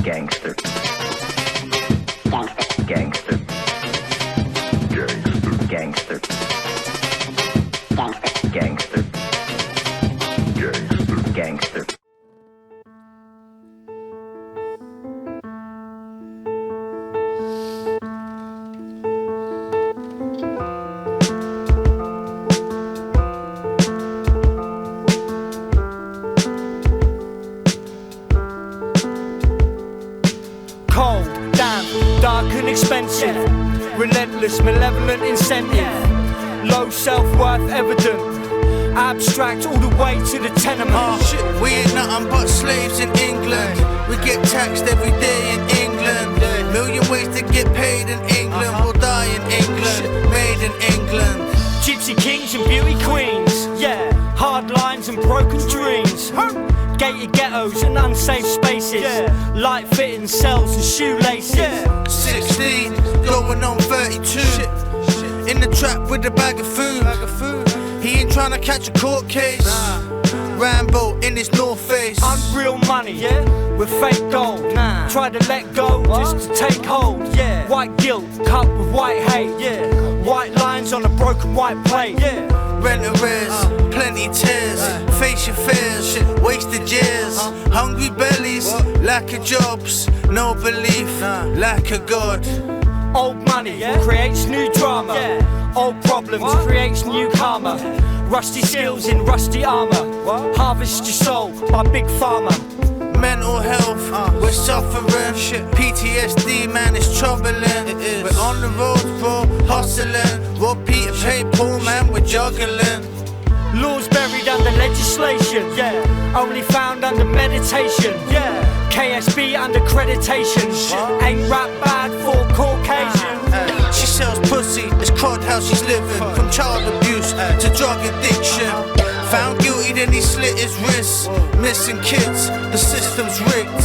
Gangster. Gangster. Gangster. Gangster. Gangster. Gangster. Gangster. Cold, damp, dark and expensive. Relentless, malevolent incentive. Low self-worth evident. Abstract all the way to the tenement. Shit, we ain't nothing but slaves in England. We get taxed every day in England. Million ways to get paid in England. We'll die in England. Made in England. Gypsy kings and beauty queens. Yeah, hard lines and broken dreams. Gated ghettos and unsafe spaces. Light fitting cells and shoelaces. 16, going on 32. In the trap with a bag of food. He ain't trying to catch a court case. Rambo in his North Face. Unreal money, with fake gold. Try to let go just to take hold. White guilt cut with white hate. White lines on a broken white plate. Rent arrears, plenty tears. Face your fears, wasted years. Hungry bellies, lack of jobs. No belief, lack of God. Old money creates new drama. Old problems creates new karma. Rusty skills in rusty armor. Harvest your soul by Big Pharma. Mental health, we're suffering. PTSD, man, it's troubling. We're on the road, bro, hustling. Rob Peter, pay Paul, man, we're juggling. Laws buried under legislation. Only found under meditation. KSB under accreditation. Ain't rap bad for Caucasian. She sells pussy, it's crud how she's living. From child abuse to drug addiction. Found guilty, then he slit his wrists. Missing kids, the system's rigged.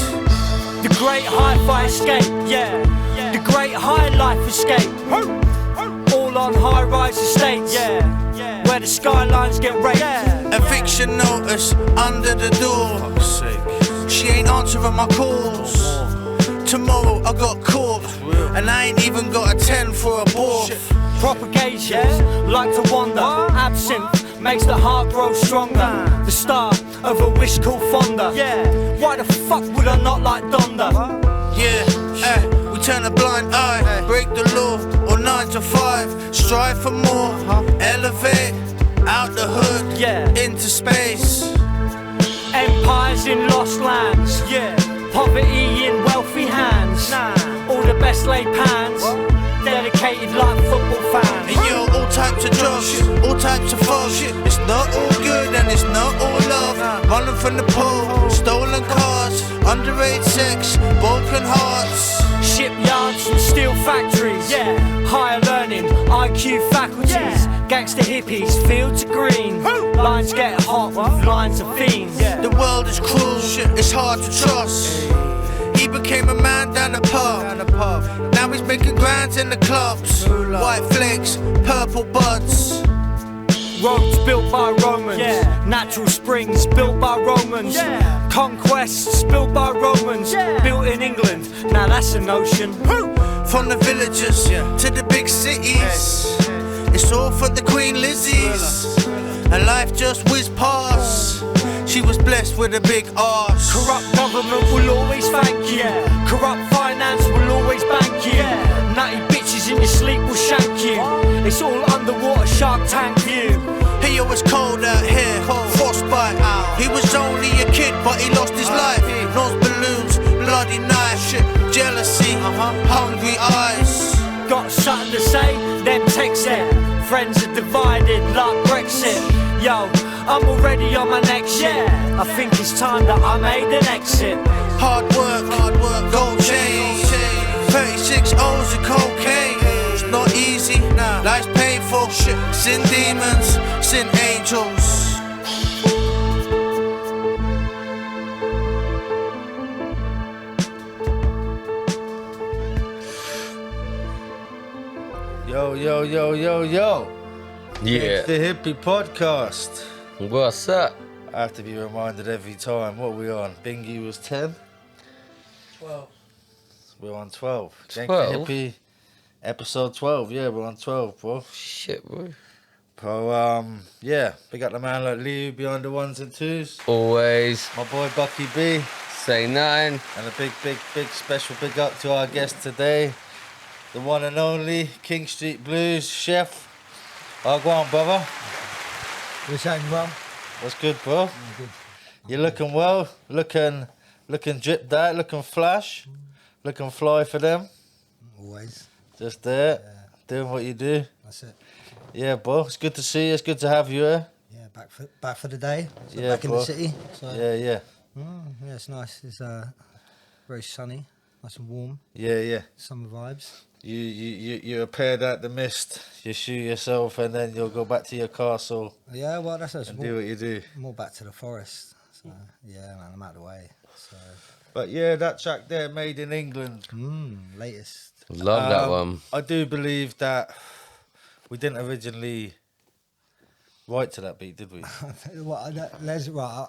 The great hi-fi escape, the great high life escape. All on high-rise estates, where the skylines get raped. Eviction notice under the door. She ain't answering my calls. Tomorrow I got caught, and I ain't even got a 10 for a ball. Propagation, like to wander. Absinthe makes the heart grow stronger. The start of a wish called fonder. Why the fuck would I not like Donda? We turn a blind eye, break the law, or 9 to 5. Strive for more, elevate, out the hood, into space. Empires in lost lands, poverty in wealthy hands. All the best laid plans, dedicated like football fans. And yo, all types of drugs, all types of fun. It's not all good and it's not all love. Running from the pole, stolen cars, underage sex, broken hearts. Shipyards and steel factories, higher learning, IQ faculties. Gangsta hippies, fields of green. Lines get hot with lines of fiends. The world is cruel, it's hard to trust. He became a man down the pub. Now he's making grands in the clubs. White flakes, purple buds. Roads built by Romans, natural springs built by Romans, conquests built by Romans, built in England, now that's a notion. From the villages to the big cities, it's all for the Queen Lizzies. And life just whizzed past. She was blessed with a big arse. Corrupt government will always thank you. Corrupt finance will always bank you. Nutty bitches in your sleep will shank you. It's all underwater Shark Tank view. Hey yo, it's cold out here, frostbite. He was only a kid, but he lost his life. Nose balloons, bloody knife, jealousy, hungry eyes. Got something to say? Then text it. Friends are divided like Brexit. Yo, I'm already on my next shit. I think it's time that I made an exit. Hard work, gold chains, 36 O's of cocaine. It's not easy, life's painful. Sin demons, sin angels. Yo. Yeah. The Hippy Podcast. What's up? I have to be reminded every time what we on. Bingy was 10. 12. We're on 12. 12? Gangsta Hippy, episode 12. Yeah, we're on 12, bro. Shit, bro. Bro, yeah, big up the man like Leo behind the ones and twos. Always My boy Bucky B. say nothing. And a big special big up to our guest today, the one and only King Street Blues chef. Oh, go on, brother. You're saying well? What's good, bro? Good. You're looking well, looking dripped out, looking flash, looking fly for them. Always. Just there, doing what you do. That's it. Yeah, bro. It's good to see you. It's good to have you here. Yeah, back for the day. So Yeah, back in bro. the city. So, Yeah. yeah, it's nice. It's very sunny, nice and warm. Yeah. Summer vibes. You appeared out the mist. You shoot yourself, and then you'll go back to your castle Yeah, well, that's and do more, what you do. more back to the forest. So yeah, man, I'm out of the way. So But yeah, that track there, Made in England. latest. Love that one. I do believe that we didn't originally write to that beat, did we? Well, there's right.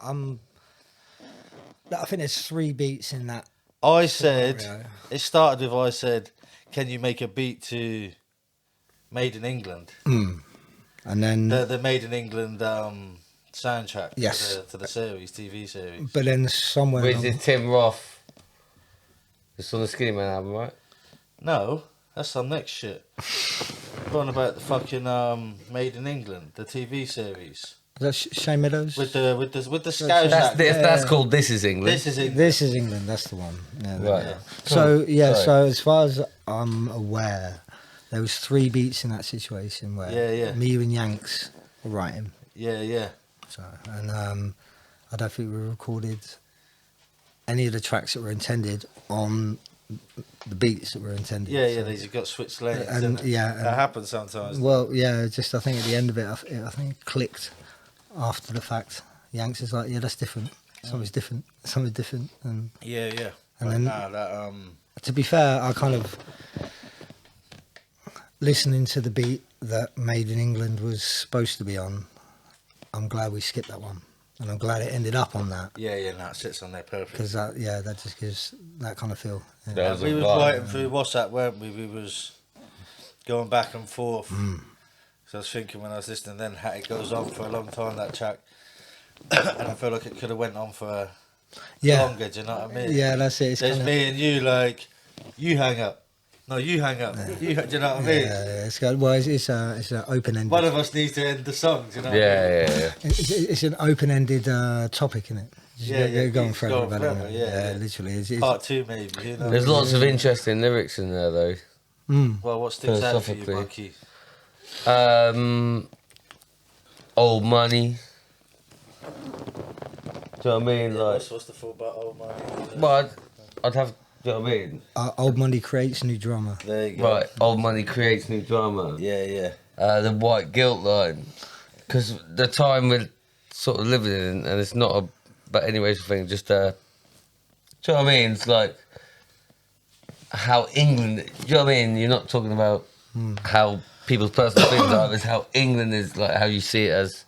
I think there's 3 beats in that. I said, Scenario. it started with I said, can you make a beat to Made in England? And then, The Made in England soundtrack Yes. to the series, TV series. but then somewhere. Where's along- it Tim Roth? It's on the Skinny Man album, right? No, that's some next shit. Talking about the fucking Made in England, the TV series. Is that Shane Meadows? With the Scouse That's, act. that's called This Is England. This is England. This is England. That's the one. Yeah, Right. Yeah. So yeah, Sorry. so as far as I'm aware, there was 3 beats in that situation where Yeah. me and Yanks were writing. Yeah. So and I don't think we recorded any of the tracks that were intended on the beats that were intended. Yeah, So- they just got switched lanes. And, didn't it? yeah, that and- happens sometimes. Well, yeah, just I think at the end of it, I think it clicked after the fact. Yanks is like, yeah, that's different. Something's different. Something different. And Yeah. And But then- nah, that to be fair, I kind of listening to the beat that Made in England was supposed to be on. I'm glad we skipped that one, and I'm glad it ended up on that yeah, no, it sits on there perfect. because that just gives that kind of feel. Yeah. That was We a was vibe. writing through WhatsApp, weren't we? We was going back and forth. So I was thinking when I was listening then, how it goes on for a long time, that track. And I feel like it could have went on for Yeah, longer, do you know what I mean? yeah, that's it. It's There's kinda, me and you, like, you hang up. No, you hang up. Do you know what I mean? yeah, it's got, well, it's an open-ended. One of us needs to end the song, do you know what I mean? Yeah. It's an open-ended topic, isn't it? Yeah, You're going it's forever going about it. forever, isn't it? yeah. Literally. It's, Part 2 maybe, you know? There's lots of interesting lyrics in there, though. Well, what sticks out for you, Philosophically. Bucky? Old money. Do you know what I mean? Like, What's the full about old money? well, I'd have. Do you know what I mean? old money creates new drama. There you go. Right, old money creates new drama. Yeah. The white guilt line, because the time we're sort of living in, and it's not about any racial thing, just do you know what I mean? It's like how England. Do you know what I mean? You're not talking about how people's personal things are. It's how England is, like how you see it as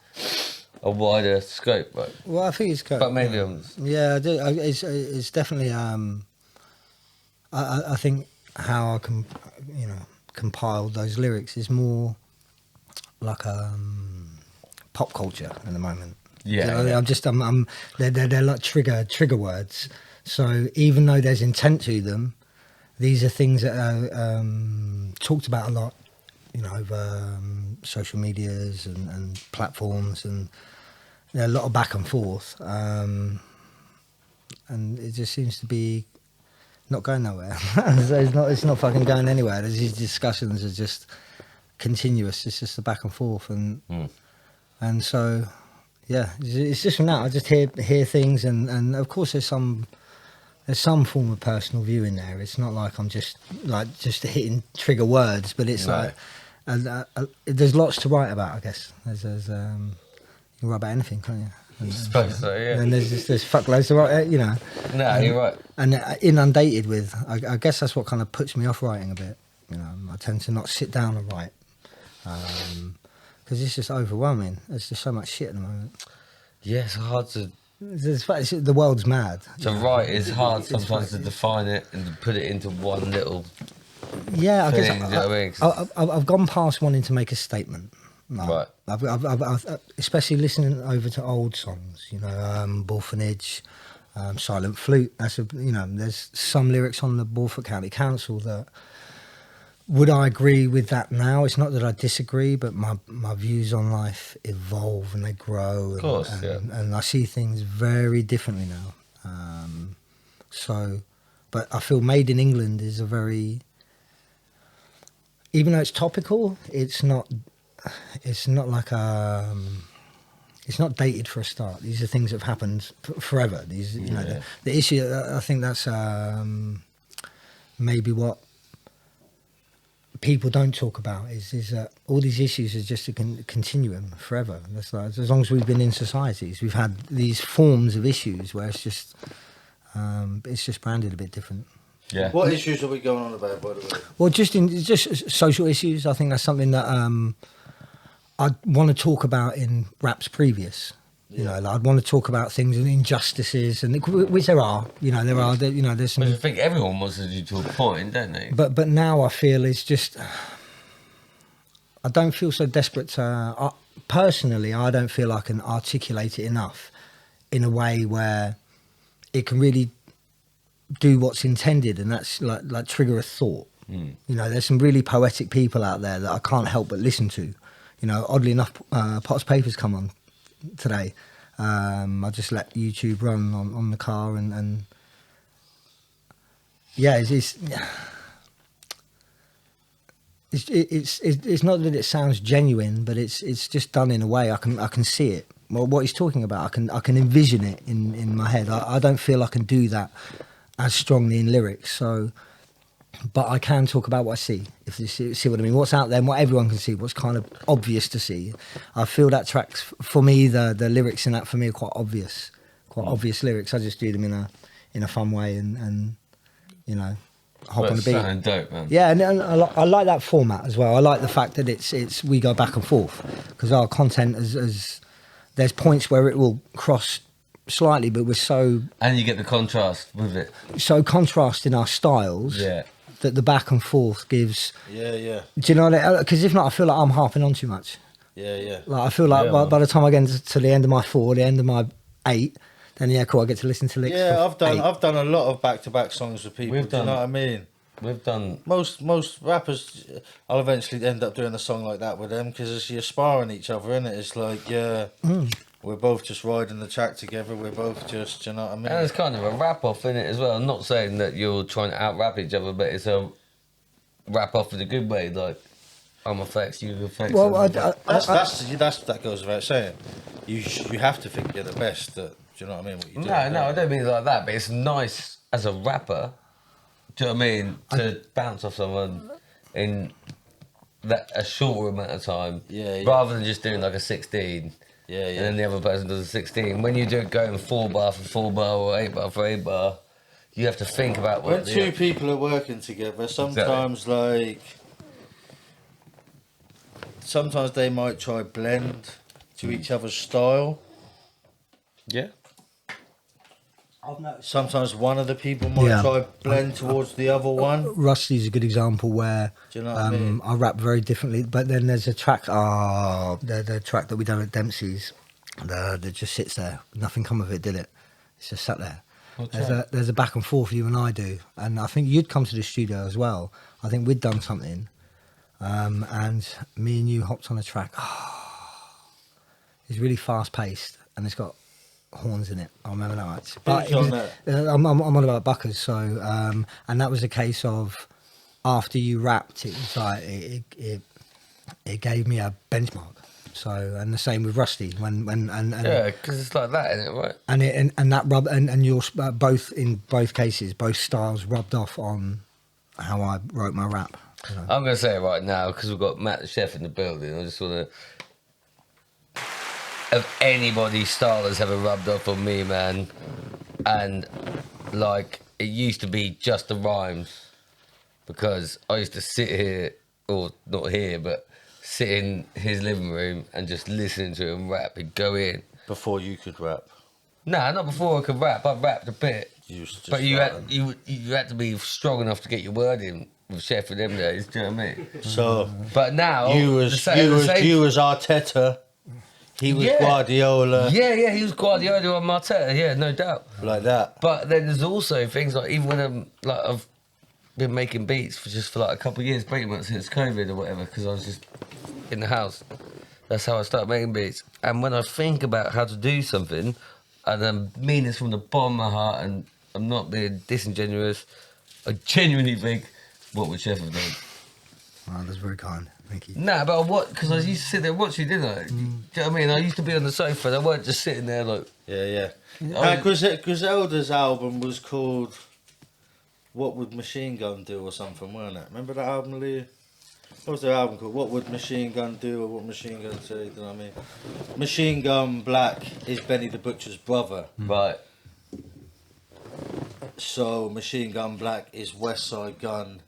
a wider scope, right? Well, I think it's good. But maybe I'm. Yeah, I do. It's definitely. I think how I can, compiled those lyrics is more like pop culture at the moment. Yeah, You know, yeah. they're like trigger words. So even though there's intent to them, these are things that are talked about a lot, over social medias and platforms, and a lot of back and forth. And it just seems to be not going nowhere. So it's not fucking going anywhere. These discussions are just continuous. It's just a back and forth, and so yeah, it's just from that. I just hear things, and of course there's some form of personal view in there. It's not like I'm just hitting trigger words, but it's Right. like there's lots to write about. I guess there's you can write about anything, can't you? And, Suppose so, yeah. And there's fuckloads to write, No, you're right. and inundated with. I guess that's what kind of puts me off writing a bit. I tend to not sit down and write because it's just overwhelming. There's just so much shit at the moment. Yeah, it's hard to The world's mad. To write is hard sometimes to define it and to put it into one little Yeah, I guess thing. Do you know what I mean? 'Cause I've gone past wanting to make a statement. No. Right. I've especially listening over to old songs, Bullfinage, Silent Flute. There's some lyrics on the Bulford County Council that would I agree with that now? It's not that I disagree, but my views on life evolve and they grow. Of course, and I see things very differently now. But I feel Made in England is a very, even though it's topical, it's not like it's not dated for a start. These are things that have happened forever. These, the issue. I think that's maybe what people don't talk about is that all these issues are just a continuum forever. That's like, as long as we've been in societies, we've had these forms of issues where it's just branded a bit different. yeah. What issues are we going on about, by the way? Well, just social issues. I think that's something that I'd want to talk about in raps previous. I'd want to talk about things and injustices, and which there are. There's some. But I think everyone wants to do to a point, don't they? But now I feel it's just. I don't feel so desperate to. Personally, I don't feel I can articulate it enough, in a way where it can really do what's intended, and that's like trigger a thought. There's some really poetic people out there that I can't help but listen to. Oddly enough, Potts Papers come on today. I just let YouTube run on the car, and yeah, it's not that it sounds genuine, but it's just done in a way I can see it. Well, what he's talking about, I can envision it in my head. I don't feel I can do that as strongly in lyrics, so. But I can talk about what I see, if you see what I mean. What's out there and what everyone can see, what's kind of obvious to see. I feel that tracks, for me, the lyrics in that for me are quite obvious lyrics. I just do them in a fun way and hop on the beat. Sounding dope, man. Yeah, and I like that format as well. I like the fact that it's we go back and forth, because our content as there's points where it will cross slightly, but we're so... And you get the contrast with it. So contrast in our styles. Yeah. That the back and forth gives. Yeah. Do you know what? Because if not, I feel like I'm harping on too much. Yeah. Like I feel like by the time I get to the end of my 4, the end of my 8, then cool, I get to listen to licks. Yeah, for 8. I've done a lot of back-to-back songs with people. Do you know what I mean? We've done Most rappers, I'll eventually end up doing a song like that with them, because you're sparring each other, innit? It's like, we're both just riding the track together. We're both just, you know what I mean? and it's kind of a rap off in it as well. I'm not saying that you're trying to out rap each other, but it's a rap off in a good way. Like I'm effects, you effects. Well, that goes without saying. You have to think you're the best. Do you know what I mean? What you do, no, I don't mean it like that. But it's nice as a rapper. Do you know what I mean? To bounce off someone in a shorter amount of time, rather than just doing like a 16. Yeah. And then the other person does a 16. When you do it going 4 bar for 4 bar or 8 bar for 8 bar, you have to think about what. When two people are working together, sometimes sometimes they might try blend to each other's style. Yeah. Sometimes one of the people might try blend towards the other one. Rusty's a good example where Do you know what I mean? I rap very differently, but then there's a track, the track that we done at Dempsey's, that just sits there. Nothing come of it, did it? It's just sat there. There's a back and forth you and I do, and I think you'd come to the studio as well. I think we'd done something, and me and you hopped on a track. It's really fast paced, and it's got horns in it. I remember that much. But I'm on about Buckers, so and that was a case of after you rapped, it was like it gave me a benchmark. So and the same with Rusty when yeah, because it's like that, isn't it, right? And that rub and you're both in both cases, both styles rubbed off on how I wrote my rap. You know? I'm gonna say it right now because we've got Matt the chef in the building. I just wanna. Of anybody's style that's ever rubbed off on me, man. And like it used to be just the rhymes, because I used to sit here, or not here, but sit in his living room and just listen to him rap. He'd go in Before you could rap. Nah, not before I could rap. I rapped a bit. You was just But you starting. had to be strong enough to get your word in with Chef in them days. Do you know what I mean? So But now you was Arteta. He was Yeah. Guardiola. Yeah, he was Guardiola and Marteta. Yeah, no doubt. Like that. But then there's also things like even when I've been making beats for like a couple of years, pretty much since COVID or whatever, because I was just in the house. That's how I started making beats. And when I think about how to do something, and I mean this from the bottom of my heart, and I'm not being disingenuous, I genuinely think, what would Chef have done? Oh, that's very kind. Thank you. Nah, but because I used to sit there and watch you, didn't I? Do you know what I mean? I used to be on the sofa and I weren't just sitting there like... Yeah. I- Griselda's album was called What Would Machine Gun Do or something, weren't it? Remember that album, Lee? What was their album called? What Would Machine Gun Do or What Machine Gun Say? Do you know what I mean? Machine Gun Black is Benny the Butcher's brother. Right. So Machine Gun Black is West Side Gun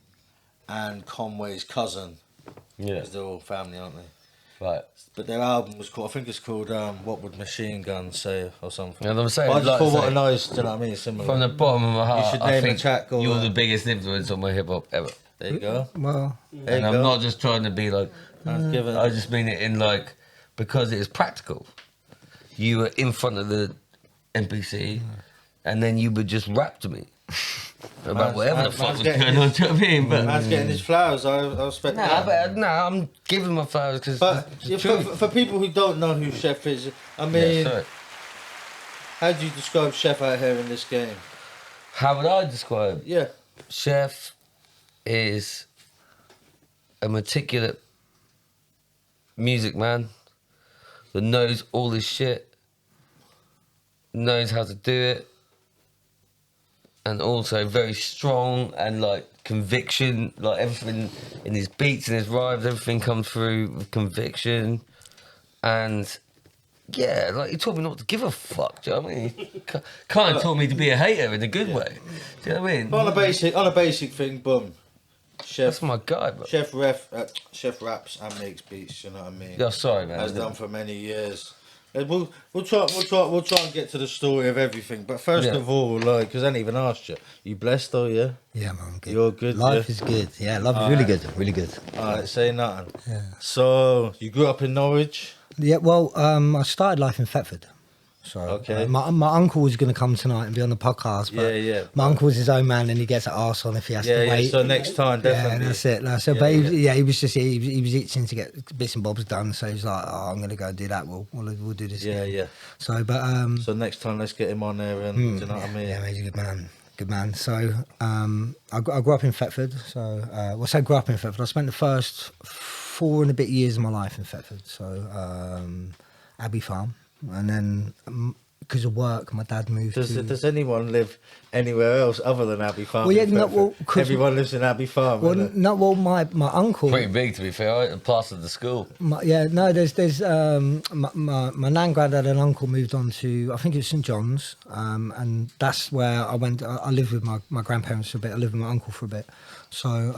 and Conway's cousin. Yeah. Because they're all family, aren't they? Right. But their album was called, I think it's called What Would Machine Gun Say or something. And I'm saying, But I just like I thought what say, a nice, do you know what I mean? Similar. from the bottom of my heart, should I name a think track or you're a- the biggest influence on my hip hop ever. There you go. Well, There And you I'm go. not just trying to be like, I've given- I just mean it in like, because it is practical. You were in front of the NPC and then you would just rap to me about Man's- whatever the man's fuck was getting going on, do you know what I mean? But, Man's getting his flowers. I respect that. I'm giving my flowers because But yeah, for people who don't know who Chef is, I mean, how do you describe Chef out here in this game? how would I describe Yeah. Chef is a meticulous music man that knows all his shit, knows how to do it, and also very strong and like conviction, like everything in his beats and his rhymes, everything comes through with conviction. And yeah, like he taught me not to give a fuck, do you know what I mean? Kind of taught me to be a hater in a good way. Do you know what I mean? But on a basic thing, boom. Chef, That's my guy, bro. Chef raps and makes beats. You know what I mean? Yeah, sorry, man. Has done for many years. We'll try and get to the story of everything. But first Yeah. of all, like, because I ain't even asked you. You blessed though, yeah? yeah, man, I'm good. You're good, Life yeah? is good. Yeah, life is really good. Really good. Alright, say nothing. Yeah. So you grew up in Norwich. Yeah, well, I started life in Thetford. So Okay. my uncle was going to come tonight and be on the podcast. But Yeah. My uncle was his own man, and he gets an arse on if he has to wait. So next time, definitely. Yeah, that's it. So, Yeah, but yeah. he was just he was itching to get bits and bobs done. So he's like, "Oh, I'm going to go and do that. We'll do this." Yeah, again." yeah. So, but So next time, let's get him on there, and do you know what I mean? yeah, he's a good man. Good man. So I grew up in Thetford. So well, I say grew up in Thetford. I spent the first 4 and a bit years of my life in Thetford. So Abbey Farm, and then because of work, my dad moved. Does anyone live anywhere else other than Abbey Farm? Well, yeah, in no, Thetford? well, 'cause- everyone lives in Abbey Farm. Well, innit? no, well, my uncle. Pretty big, to be fair. I plastered the school. There's my nan, granddad, and uncle moved on to, I think it was St John's, and that's where I went. I lived with my grandparents for a bit. I lived with my uncle for a bit. So,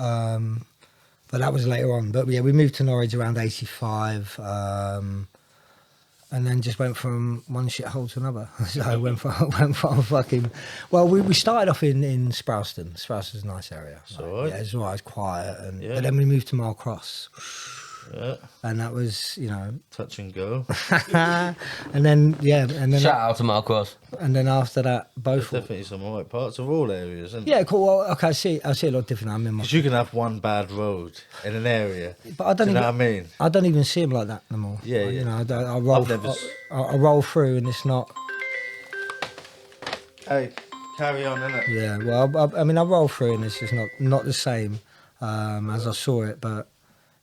but that was later on. But yeah, we moved to Norwich around '85. And then just went from one shithole to another. So I went from fucking. Well, we started off in Sprowston. Sprowston's a nice area. alright. Yeah, it's alright, it's quiet. Yeah. But then we moved to Mile Cross. Yeah, And that was, touch and go. and then Shout out to Mark Cross. and then after that, There's both. definitely some alright parts of all areas, isn't Yeah, cool. Well, okay, I see a lot different. I'm in my. Because you can have one bad road in an area. But I don't Do you know even. what I mean? I don't even see them like that no more. Yeah, You yeah. know, I roll. I've never I roll through, and it's not. Hey, carry on, innit? Yeah, well, I mean, I roll through, and it's just not the same as I saw it. But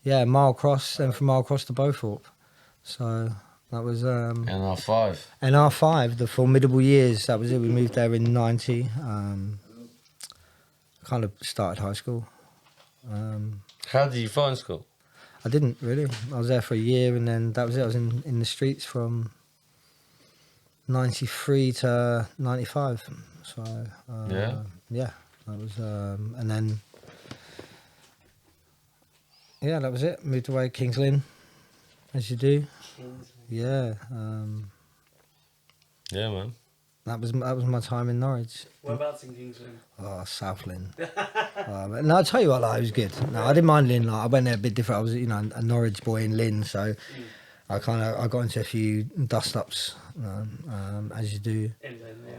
yeah, Mile Cross, then from Mile Cross to Beauthorpe. So that was And R5. and R5, the formidable years. That was it. We moved there in '90. Kind of started high school. How did you find school? I didn't really. I was there for a year, and then that was it. I was in the streets from '93 to '95. So yeah, that was, and then yeah, that was it. Moved away, Kings Lynn, as you do. Yeah, Yeah, man. That was my time in Norwich. Whereabouts in King's Lynn? Oh, South Lynn. But no, I'll tell you what, like, it was good. No, I didn't mind Lynn. Like, I went there a bit different. I was, a Norwich boy in Lynn, so I got into a few dust ups, as you do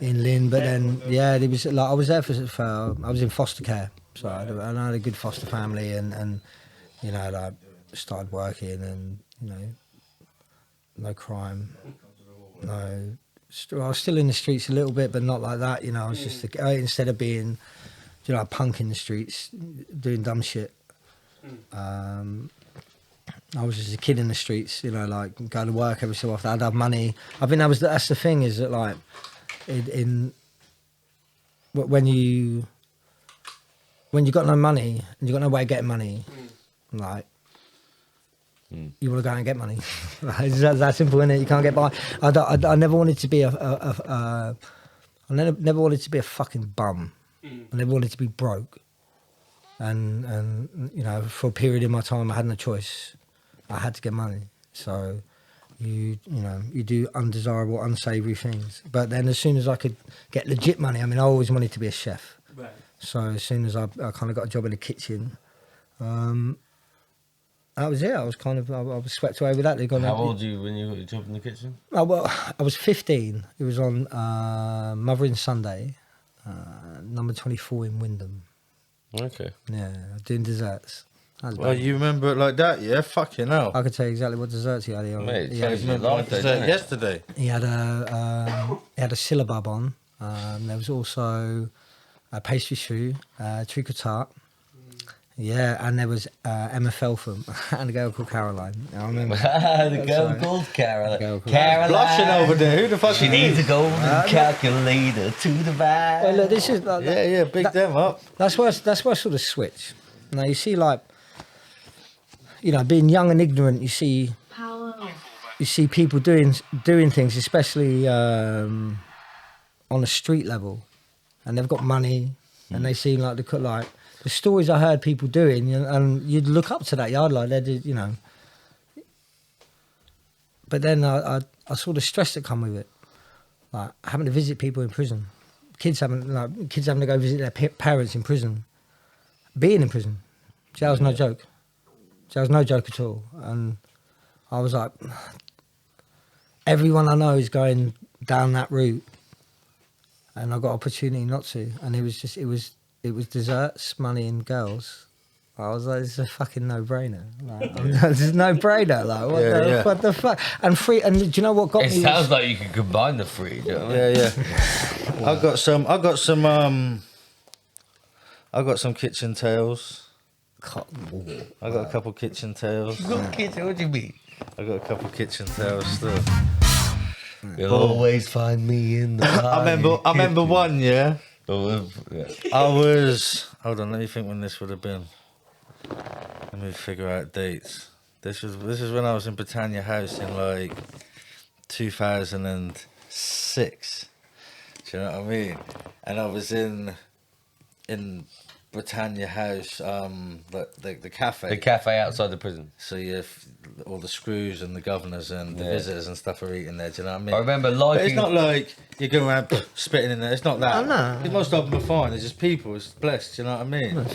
in Lynn. But then, it was like I was there for I was in foster care, so I had a good foster family, and like started working, and no crime, no. I was still in the streets a little bit, but not like that. I was just instead of being, a punk in the streets doing dumb shit. I was just a kid in the streets. Like go to work every so often. I'd have money. I think that's the thing, is that like when you got no money and you got no way of getting money, like. You want to go out and get money. It's that simple, innit? You can't get by. I never wanted to be I never wanted to be a fucking bum. I never wanted to be broke. And for a period in my time, I had no choice. I had to get money. So you do undesirable, unsavoury things. But then as soon as I could get legit money, I always wanted to be a chef. Right. So as soon as I kind of got a job in the kitchen, that was it. I was swept away with that. How old were you when you got your job in the kitchen? Oh, well, I was 15. It was on Mothering Sunday, number 24 in Wyndham. Okay. Yeah, doing desserts. Well, you remember it like that, yeah? Fucking hell. I could tell you exactly what desserts he had. Mate, He had, changed your life, though, didn't it? Yesterday. he had a syllabub on. There was also a pastry choux, tricot. Yeah, and there was Emma Feltham and a girl called Caroline. I remember. The girl called Caroline. Caroline. Blushing over there. Who the fuck She is needs a this? golden calculator to the back. Well, look, this is like, Yeah, big them up. That's where I sort of switch. Now you see, like, being young and ignorant, you see people doing things, especially on a street level, and they've got money, and they seem like they could, like, the stories I heard people doing, and you'd look up to that yard, like they did, But then I saw the stress that come with it, like having to visit people in prison, kids having to go visit their parents in prison, being in prison. Jail's no joke. Jail's no joke at all. And I was like, everyone I know is going down that route, and I got opportunity not to. And it was desserts, money, and girls. I was like, it's a fucking no-brainer. Like, it's a no-brainer. Like, what the fuck? And free. And do you know what got It me? sounds like you could combine the three. Do you know what I mean? Yeah. I got some kitchen tales. I got a couple kitchen tales. You got kitchen, what do you mean? I got a couple kitchen tales still. You'll always find me in the I remember one, yeah. Oh, yeah. I was. Hold on, let me think when this would have been. Let me figure out dates. This is when I was in Britannia House in like 2006. Do you know what I mean? And I was in Britannia House, the cafe. The cafe outside the prison. So all the screws and the governors and the visitors and stuff are eating there. Do you know what I mean? I remember But liking. it's not like you're going around spitting in there. It's not that. Oh, no. Most of them are fine. They're just people. It's blessed. Do you know what I mean?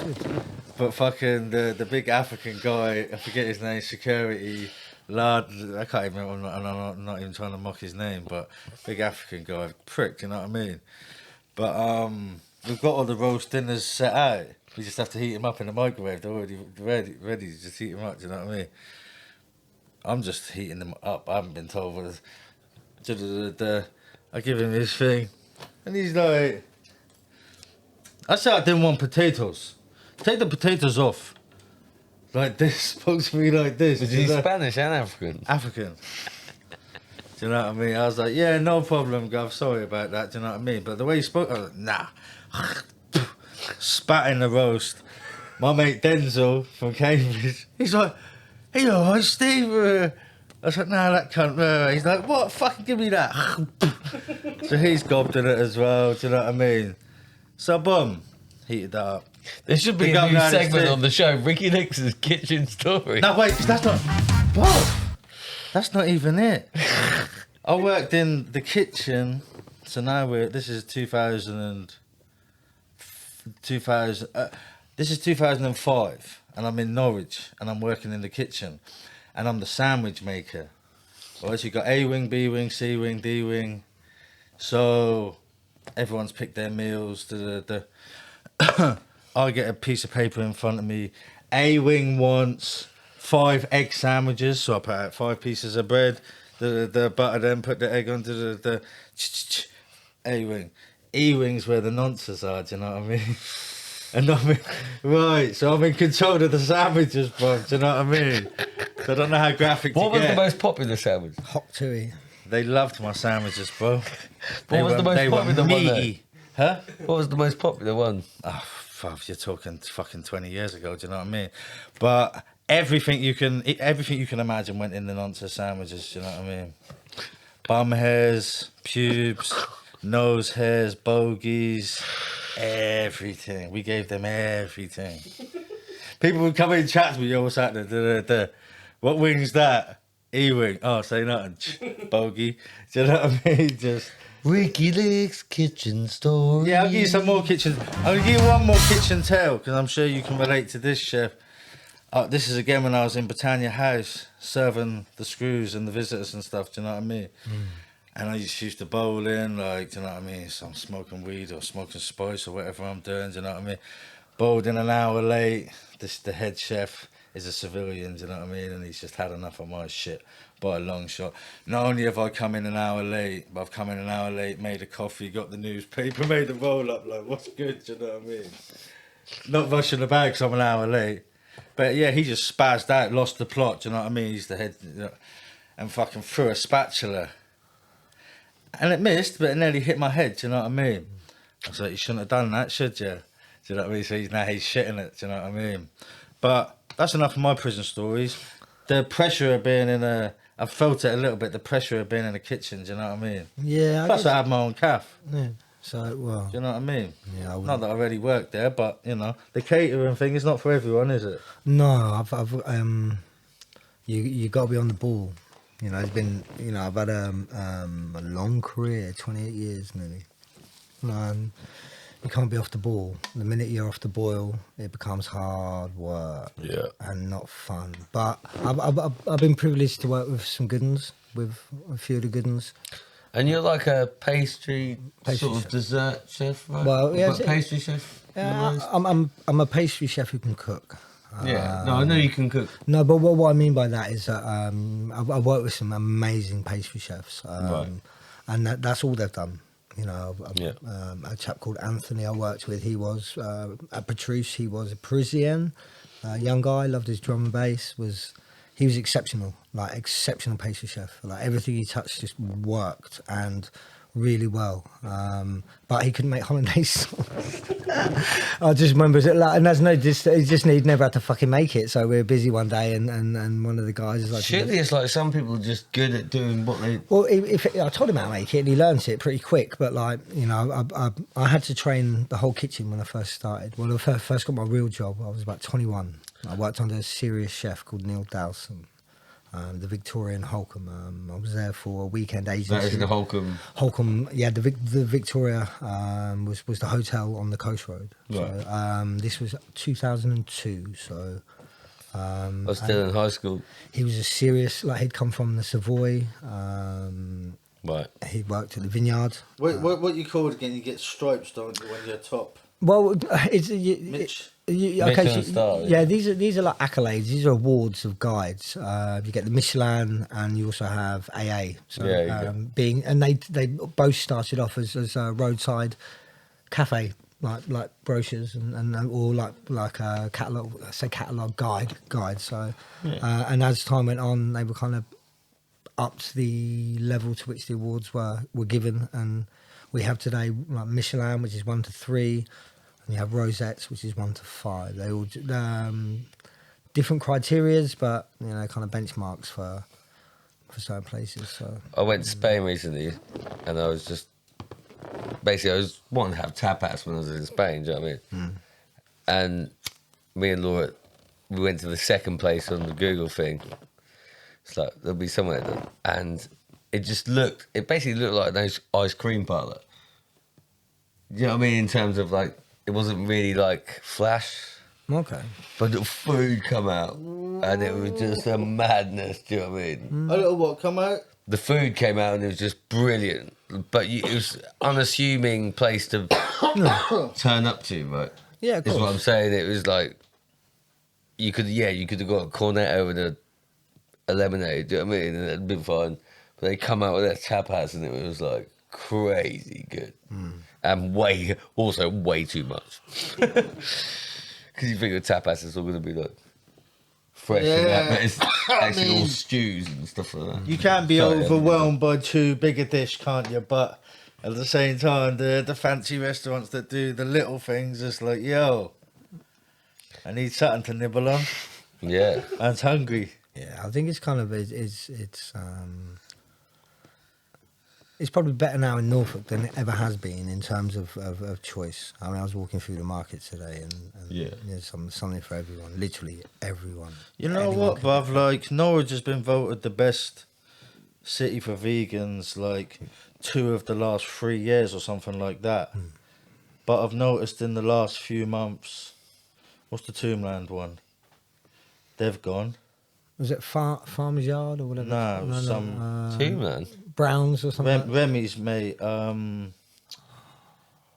But fucking the big African guy, I forget his name, security lad. I can't even remember. I'm not even trying to mock his name, but big African guy, prick. Do you know what I mean? But we've got all the roast dinners set out. We just have to heat them up in the microwave. They're already ready. Just heat them up. Do you know what I mean? I'm just heating them up. I haven't been told what. I give him his thing, and he's like, I said I didn't want potatoes. Take the potatoes off. Like this, spoke to me like this. Was you he know? Spanish and African? African. Do you know what I mean? I was like, yeah, no problem, Gov. Sorry about that. Do you know what I mean? But the way he spoke, I was like, nah. Spat in the roast. My mate Denzel from Cambridge, he's like, hey, all right, Steve? I was like, nah, that cunt. He's like, what? Fucking give me that. So he's gobbed in it as well. Do you know what I mean? So, boom, heated that up. There should be The a new governor segment is- on the show, Ricky Nixon's kitchen story. No, wait, that's not. What? That's not even it. I worked in the kitchen So now this is 2000, this is 2005, and I'm in Norwich, and I'm working in the kitchen, and I'm the sandwich maker. Right, so you got A wing, B wing, C wing, D wing. So everyone's picked their meals. I get a piece of paper in front of me. A wing wants 5 egg sandwiches, so I put out 5 pieces of bread. The butter, then put the egg onto the A wing. E wing's where the nonsense are. Do you know what I mean? And right, so I'm in control of the sandwiches, bro. Do you know what I mean? So I don't know how graphic What to was get. the most popular sandwich? Hot tui. They loved my sandwiches, bro. What was the most popular one there? meaty. Huh? What was the most popular one? Oh, fuck, you're talking fucking 20 years ago. Do you know what I mean? But everything you can imagine went in the nonsense sandwiches. Do you know what I mean? Bum hairs, pubes, nose hairs, bogies, everything. We gave them everything. People would come in and chat to me. Yo, what's happening? What wing's that? E-wing. Oh, say nothing. Bogey. Do you know what I mean? Just. WikiLeaks kitchen story. Yeah, I'll give you some more kitchen. I'll give you one more kitchen tale because I'm sure you can relate to this, chef. This is again when I was in Britannia House serving the screws and the visitors and stuff. Do you know what I mean? And I just used to bowl in, like, do you know what I mean? So I'm smoking weed or smoking spice or whatever I'm doing. Do you know what I mean? Bowled in an hour late. The head chef is a civilian. Do you know what I mean? And he's just had enough of my shit by a long shot. Not only have I come in an hour late, but I've come in an hour late, made a coffee, got the newspaper, made the roll up, like, what's good, do you know what I mean? Not rushing about because I'm an hour late. But yeah, he just spazzed out, lost the plot, do you know what I mean? He's the head, you know, and fucking threw a spatula. And it missed, but it nearly hit my head, do you know what I mean? I was like, you shouldn't have done that, should you? Do you know what I mean? So he's shitting it, do you know what I mean? But that's enough of my prison stories. The pressure of being I felt it a little bit, the pressure of being in the kitchen, do you know what I mean? Yeah. Plus I had my own cafe. Yeah. So, well. Do you know what I mean? Yeah, I not that I already worked there, but, you know, the catering thing is not for everyone, is it? No, you got to be on the ball. You know, it's been, you know, I've had a long career, 28 years nearly. And you can't be off the ball. The minute you're off the boil, it becomes hard work and not fun. But I've been privileged to work with some good ones, with a few of the good ones. And you're like a pastry sort of chef. dessert chef, right? Well, yeah, But pastry chef. I'm a pastry chef who can cook. Yeah, no, I know you can cook. No, but what I mean by that is that I've worked with some amazing pastry chefs, and that's all they've done. You know, a chap called Anthony I worked with, he was at Patrice, he was a Parisian, young guy, loved his drum and bass, he was exceptional, like exceptional pastry chef. Like everything he touched just worked and really well. But he couldn't make hollandaise. I just remember, and there's no, he'd never had to fucking make it. So we were busy one day, and one of the guys is like, surely it's like some people are just good at doing what they. Well, I told him how to make it, and he learned it pretty quick. But like, you know, I had to train the whole kitchen when I first started. When I first got my real job, I was about 21. I worked under a serious chef called Neil Dowson. The Victorian Holcomb. I was there for a weekend agency. That is the Holcomb. Holcomb, yeah. The Victoria was the hotel on the Coast Road. Right. So this was 2002. So I was still in high school. he was a serious, like he'd come from the Savoy. Right. He worked at the Vineyard. What you called again? You get stripes, don't you, when you're top? Well, it's Mitch. Michelin stars. Yeah, these are like accolades. These are awards of guides. You get the Michelin, and you also have AA. So, they both started off as a roadside cafe, like brochures and or like a catalog guide. So, and as time went on, they were kind of upped the level to which the awards were given, and we have today like Michelin, which is 1 to 3. And you have rosettes, which is 1 to 5. They all different criterias, but you know, kind of benchmarks for certain places. So I went to Spain recently, and I was just basically I was wanting to have tapas when I was in Spain. Do you know what I mean? And me and Laura, we went to the second place on the Google thing. It's like there'll be somewhere, and it basically looked like an ice cream parlour. You know what I mean? In terms of like, it wasn't really like flash, Okay. but the food come out and it was just a madness. Do you know what I mean? A little what come out? The food came out and it was just brilliant, but it was unassuming place to turn up to, right? Yeah, of Is what I'm course. saying. It was like you could have got a cornetto and a lemonade. Do you know what I mean? And it'd been fine. But they come out with their tapas and it was like crazy good, and way too much. Because you think the tapas is all going to be like fresh and that, but it's actually all stews and stuff like that. You can't be Sorry, overwhelmed by too big a dish, can't you? But at the same time, the fancy restaurants that do the little things, it's like, yo, I need something to nibble on. Yeah. I'm hungry. Yeah, I think it's kind of it's probably better now in Norfolk than it ever has been in terms of choice. I mean, I was walking through the market today, and Yeah. there's something for everyone, literally everyone. You know Anyone what, can- bruv? Like, Norwich has been voted the best city for vegans, like, 2 of the last 3 years or something like that. But I've noticed in the last few months, what's the Tombland one? They've gone. Was it Farmer's Yard or whatever? Nah, it was some Two, man. Browns or something. like Remy's mate, the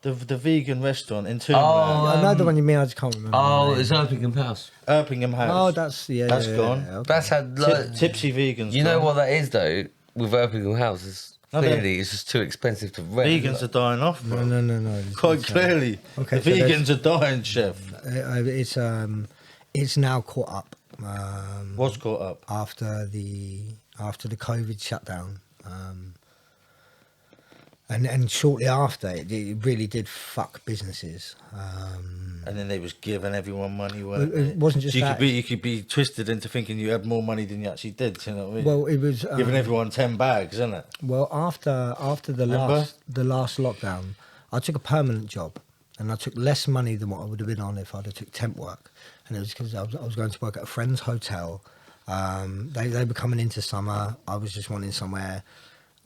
vegan restaurant in Oh, Tombland, I know the one you mean. I just can't remember. Oh, the name. it's Erpingham House. Erpingham House. Oh, that's That's gone. okay. That's had like, Tipsy Vegans. you know gone. what that is though? With Erpingham House, it's No, clearly it's just too expensive to rent. Vegans are dying off, bro. No. Quite clearly. Okay, the so there's- vegans are dying, chef. It's now caught up. What's caught up? After the COVID shutdown, and shortly after it really did fuck businesses. And then they was giving everyone money, weren't It they? wasn't just So that. you could be twisted into thinking you had more money than you actually did. Do you know what I mean? Well, it was Giving everyone 10 bags, isn't it? well after the Remember? last lockdown, I took a permanent job, and I took less money than what I would have been on if I'd have took temp work, and it was because I was going to work at a friend's hotel. They were coming into summer. I was just wanting somewhere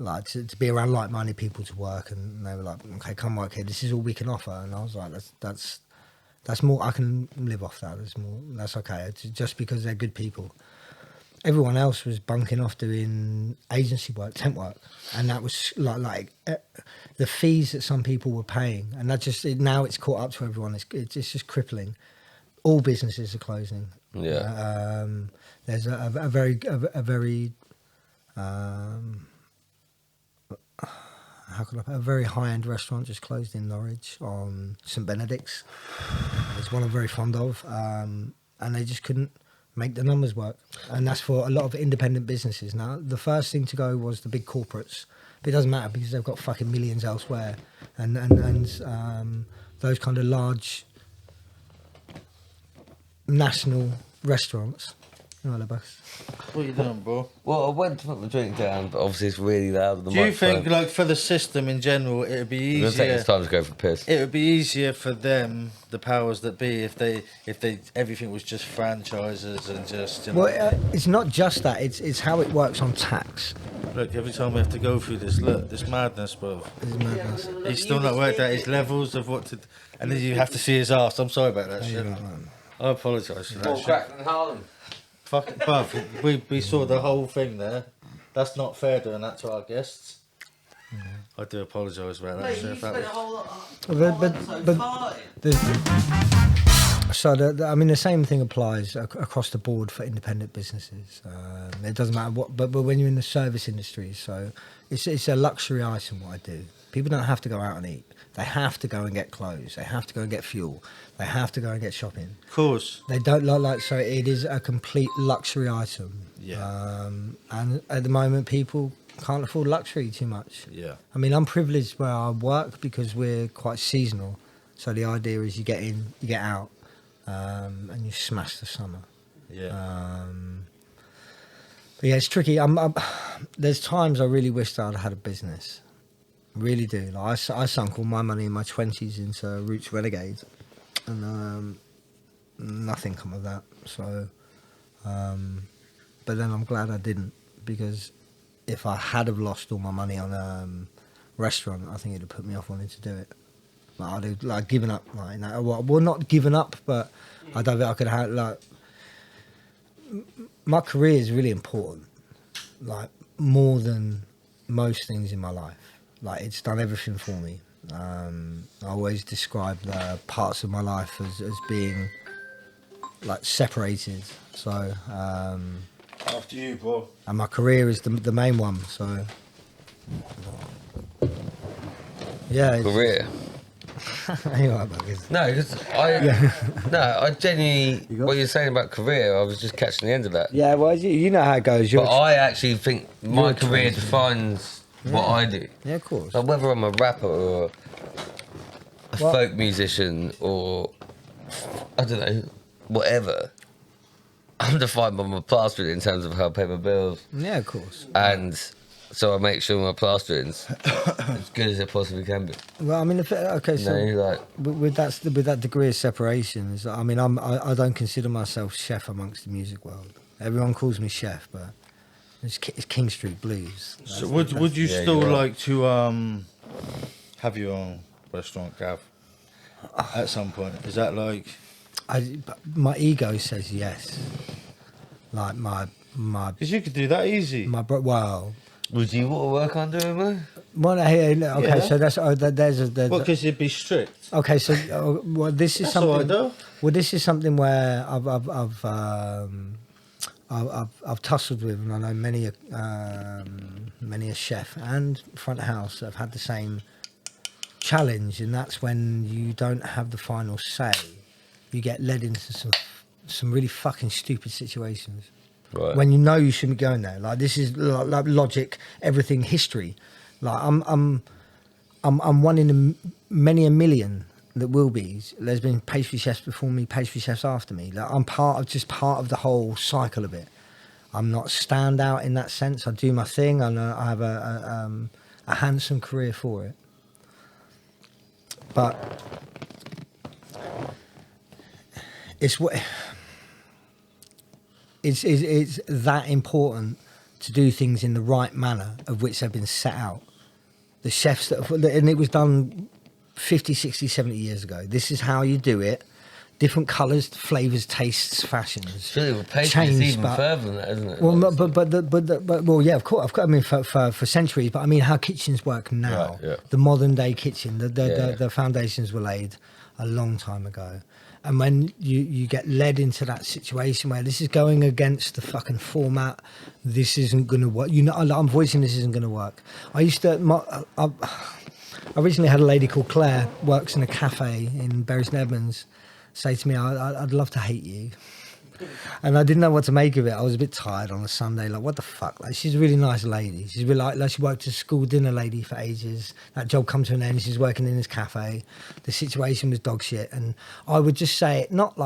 like to be around like-minded people to work, and they were like, "Okay, come work here. This is all we can offer." And I was like, "That's more. I can live off that. That's okay. It's just because they're good people." Everyone else was bunking off doing agency work, temp work, and that was like the fees that some people were paying, and that now it's caught up to everyone. It's just crippling. All businesses are closing. Yeah. There's a very a very high-end restaurant just closed in Norwich on St Benedict's. It's one I'm very fond of, and they just couldn't make the numbers work. And that's for a lot of independent businesses. Now, the first thing to go was the big corporates, but it doesn't matter because they've got fucking millions elsewhere, and those kind of large national restaurants. Oh, the bus. What are you doing, bro? Well, I went to put my drink down, but obviously it's really loud. On the Do you microphone. think, like, for the system in general, it would be It's gonna take easier? us time to go for a piss. It would be easier for them, the powers that be, if they everything was just franchises and just. You know, Well, it's not just that. It's how it works on tax. look, every time we have to go through this madness, bro. It's madness. He's still not worked out his levels of what to, and then you have to see his ass. I'm sorry about that Yeah, shit. man. I apologise for that More shit. crack than Harlem. Fuck, bruv, we saw the whole thing there. That's not fair doing that to our guests. I do apologise about that shit. That was- So I mean, the same thing applies across the board for independent businesses. It doesn't matter what, but when you're in the service industry, so it's a luxury item what I do. People don't have to go out and eat. They have to go and get clothes. They have to go and get fuel. They have to go and get shopping. Of course. They don't like so it is a complete luxury item. Yeah. And at the moment, people can't afford luxury too much. Yeah. I mean, I'm privileged where I work because we're quite seasonal. So the idea is you get in, you get out, and you smash the summer. Yeah. But yeah, it's tricky. There's times I really wish that I'd had a business. Really do. Like I sunk all my money in my 20s into Roots Renegades, and nothing come of that. So, but then I'm glad I didn't, because if I had have lost all my money on restaurant, I think it'd have put me off wanting to do it. Like I'd have like given up, like, you know, well, not given up, but I don't think I could have like. My career is really important, like more than most things in my life. Like it's done everything for me. I always describe the parts of my life as being like separated. So After you, bro. and my career is the main one. So yeah, it's, Career. Anyway, buggers. No, because I genuinely, You got- what you're saying about career, I was just catching the end of that. Yeah, well, you know how it goes. But I actually think my you're career trying to- defines what I do. yeah, of course. Like whether I'm a rapper or a Well- folk musician or I don't know, whatever. I'm defined by my plastering in terms of how I pay my bills, Yeah, of course. and so I make sure my plastering's as good as it possibly can be. Well, I mean, okay, so. You know, like With that degree of separation, I mean, I don't consider myself chef amongst the music world. Everyone calls me chef, but it's King Street Blues. So would you yeah, still you're right. like to have your own restaurant, Gav? At some point, is that like? My ego says yes. Like my Because you could do that easy. well. would you want to work on doing man? Well, okay, Yeah. so that's there's What? Because it'd be strict. okay. So well, this is That's all right, something. though. Well, this is something where I've tussled with, and I know many a chef and front of house that have had the same challenge, and that's when you don't have the final say. You get led into some really fucking stupid situations. Right. When you know you shouldn't be going there. Like this is like logic, everything, history. Like I'm one in many a million that will be. There's been pastry chefs before me, pastry chefs after me. Like I'm part of the whole cycle of it. I'm not stand out in that sense. I do my thing, and I have a handsome career for it. But it's what. It's that important to do things in the right manner of which they've been set out. The chefs and it was done 50, 60, 70 years ago. This is how you do it. Different colours, flavours, tastes, fashions. Really, well, pastry's Change, even but- further than that, isn't it? Well, Like, but well, yeah, of course. I mean, for centuries. But I mean, how kitchens work now. Right, yeah. The modern day kitchen. Yeah. The foundations were laid a long time ago. And when you get led into that situation where this is going against the fucking format, this isn't going to work. You know, I'm voicing this isn't going to work. I originally had a lady called Claire, works in a cafe in Bury St Edmunds, say to me, I'd love to hate you. And I didn't know what to make of it. I was a bit tired on a Sunday, like, what the fuck? Like, she's a really nice lady. She's really like she worked as a school dinner lady for ages. That job come to an end. She's working in this cafe. The situation was dog shit. And I would just say it, not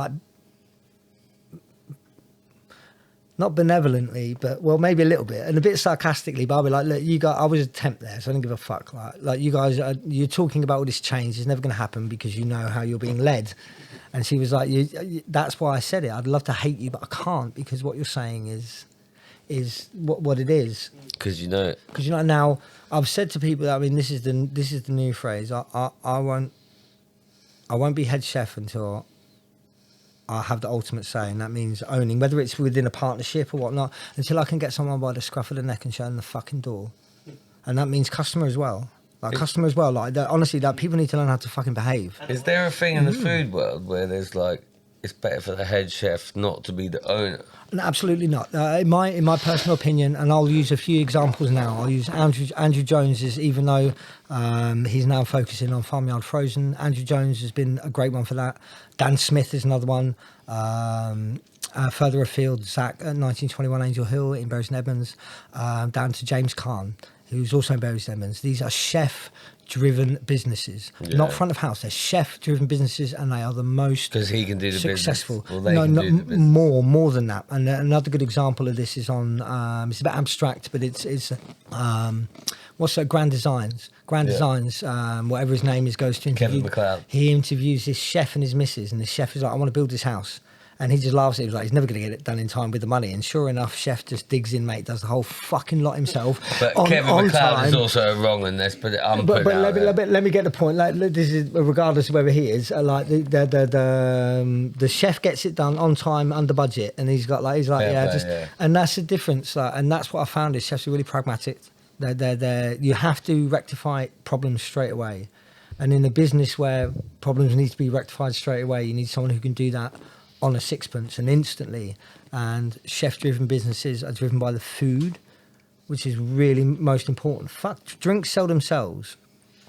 benevolently, but, well, maybe a little bit, and a bit sarcastically, but I'll be like, look, you guys, I was a temp there, so I didn't give a fuck. Like you guys, you're talking about all this change. It's never going to happen because you know how you're being led. And she was like, that's why I said it. I'd love to hate you, but I can't, because what you're saying is what it is. because you know it. Because, you know, now I've said to people that, I mean, this is the new phrase. I won't be head chef until I have the ultimate say, and that means owning, whether it's within a partnership or whatnot, until I can get someone by the scruff of the neck and show them the fucking door. And that means customer as well. Like honestly, that people need to learn how to fucking behave. Is there a thing in the food world where there's like, it's better for the head chef not to be the owner? No, absolutely not. In my personal opinion, and I'll use a few examples now. I'll use Andrew Jones, even though he's now focusing on Farmyard Frozen. Andrew Jones has been a great one for that. Dan Smith is another one. Further afield, Zach at 1921 Angel Hill in Bury St Edmunds, down to James Kahn, who's also in Bury St Edmunds. These are chef-driven businesses, not front of house. They're chef-driven businesses, and they are the most 'Cause he can do the successful. business. Well, they can do the business. More than that. And another good example of this is on. It's a bit abstract, but it's what's that? Grand Designs. Designs. Whatever his name is, goes to interview. Kevin McLeod. He interviews this chef and his missus, and the chef is like, "I want to build this house." And he just laughs at it. He was like, he's never going to get it done in time with the money. And sure enough, chef just digs in, mate, does the whole fucking lot himself. But on, Kevin on McLeod time. is also wrong in this, but I'm But putting out there. let me get the point. Like, this is regardless of whether he is like the chef gets it done on time, under budget, and he's like Fair play, yeah. and that's the difference. And that's what I found is chefs are really pragmatic. You have to rectify problems straight away, and in a business where problems need to be rectified straight away, you need someone who can do that on a sixpence and instantly. And chef-driven businesses are driven by the food, which is really most important. Fuck, drinks sell themselves.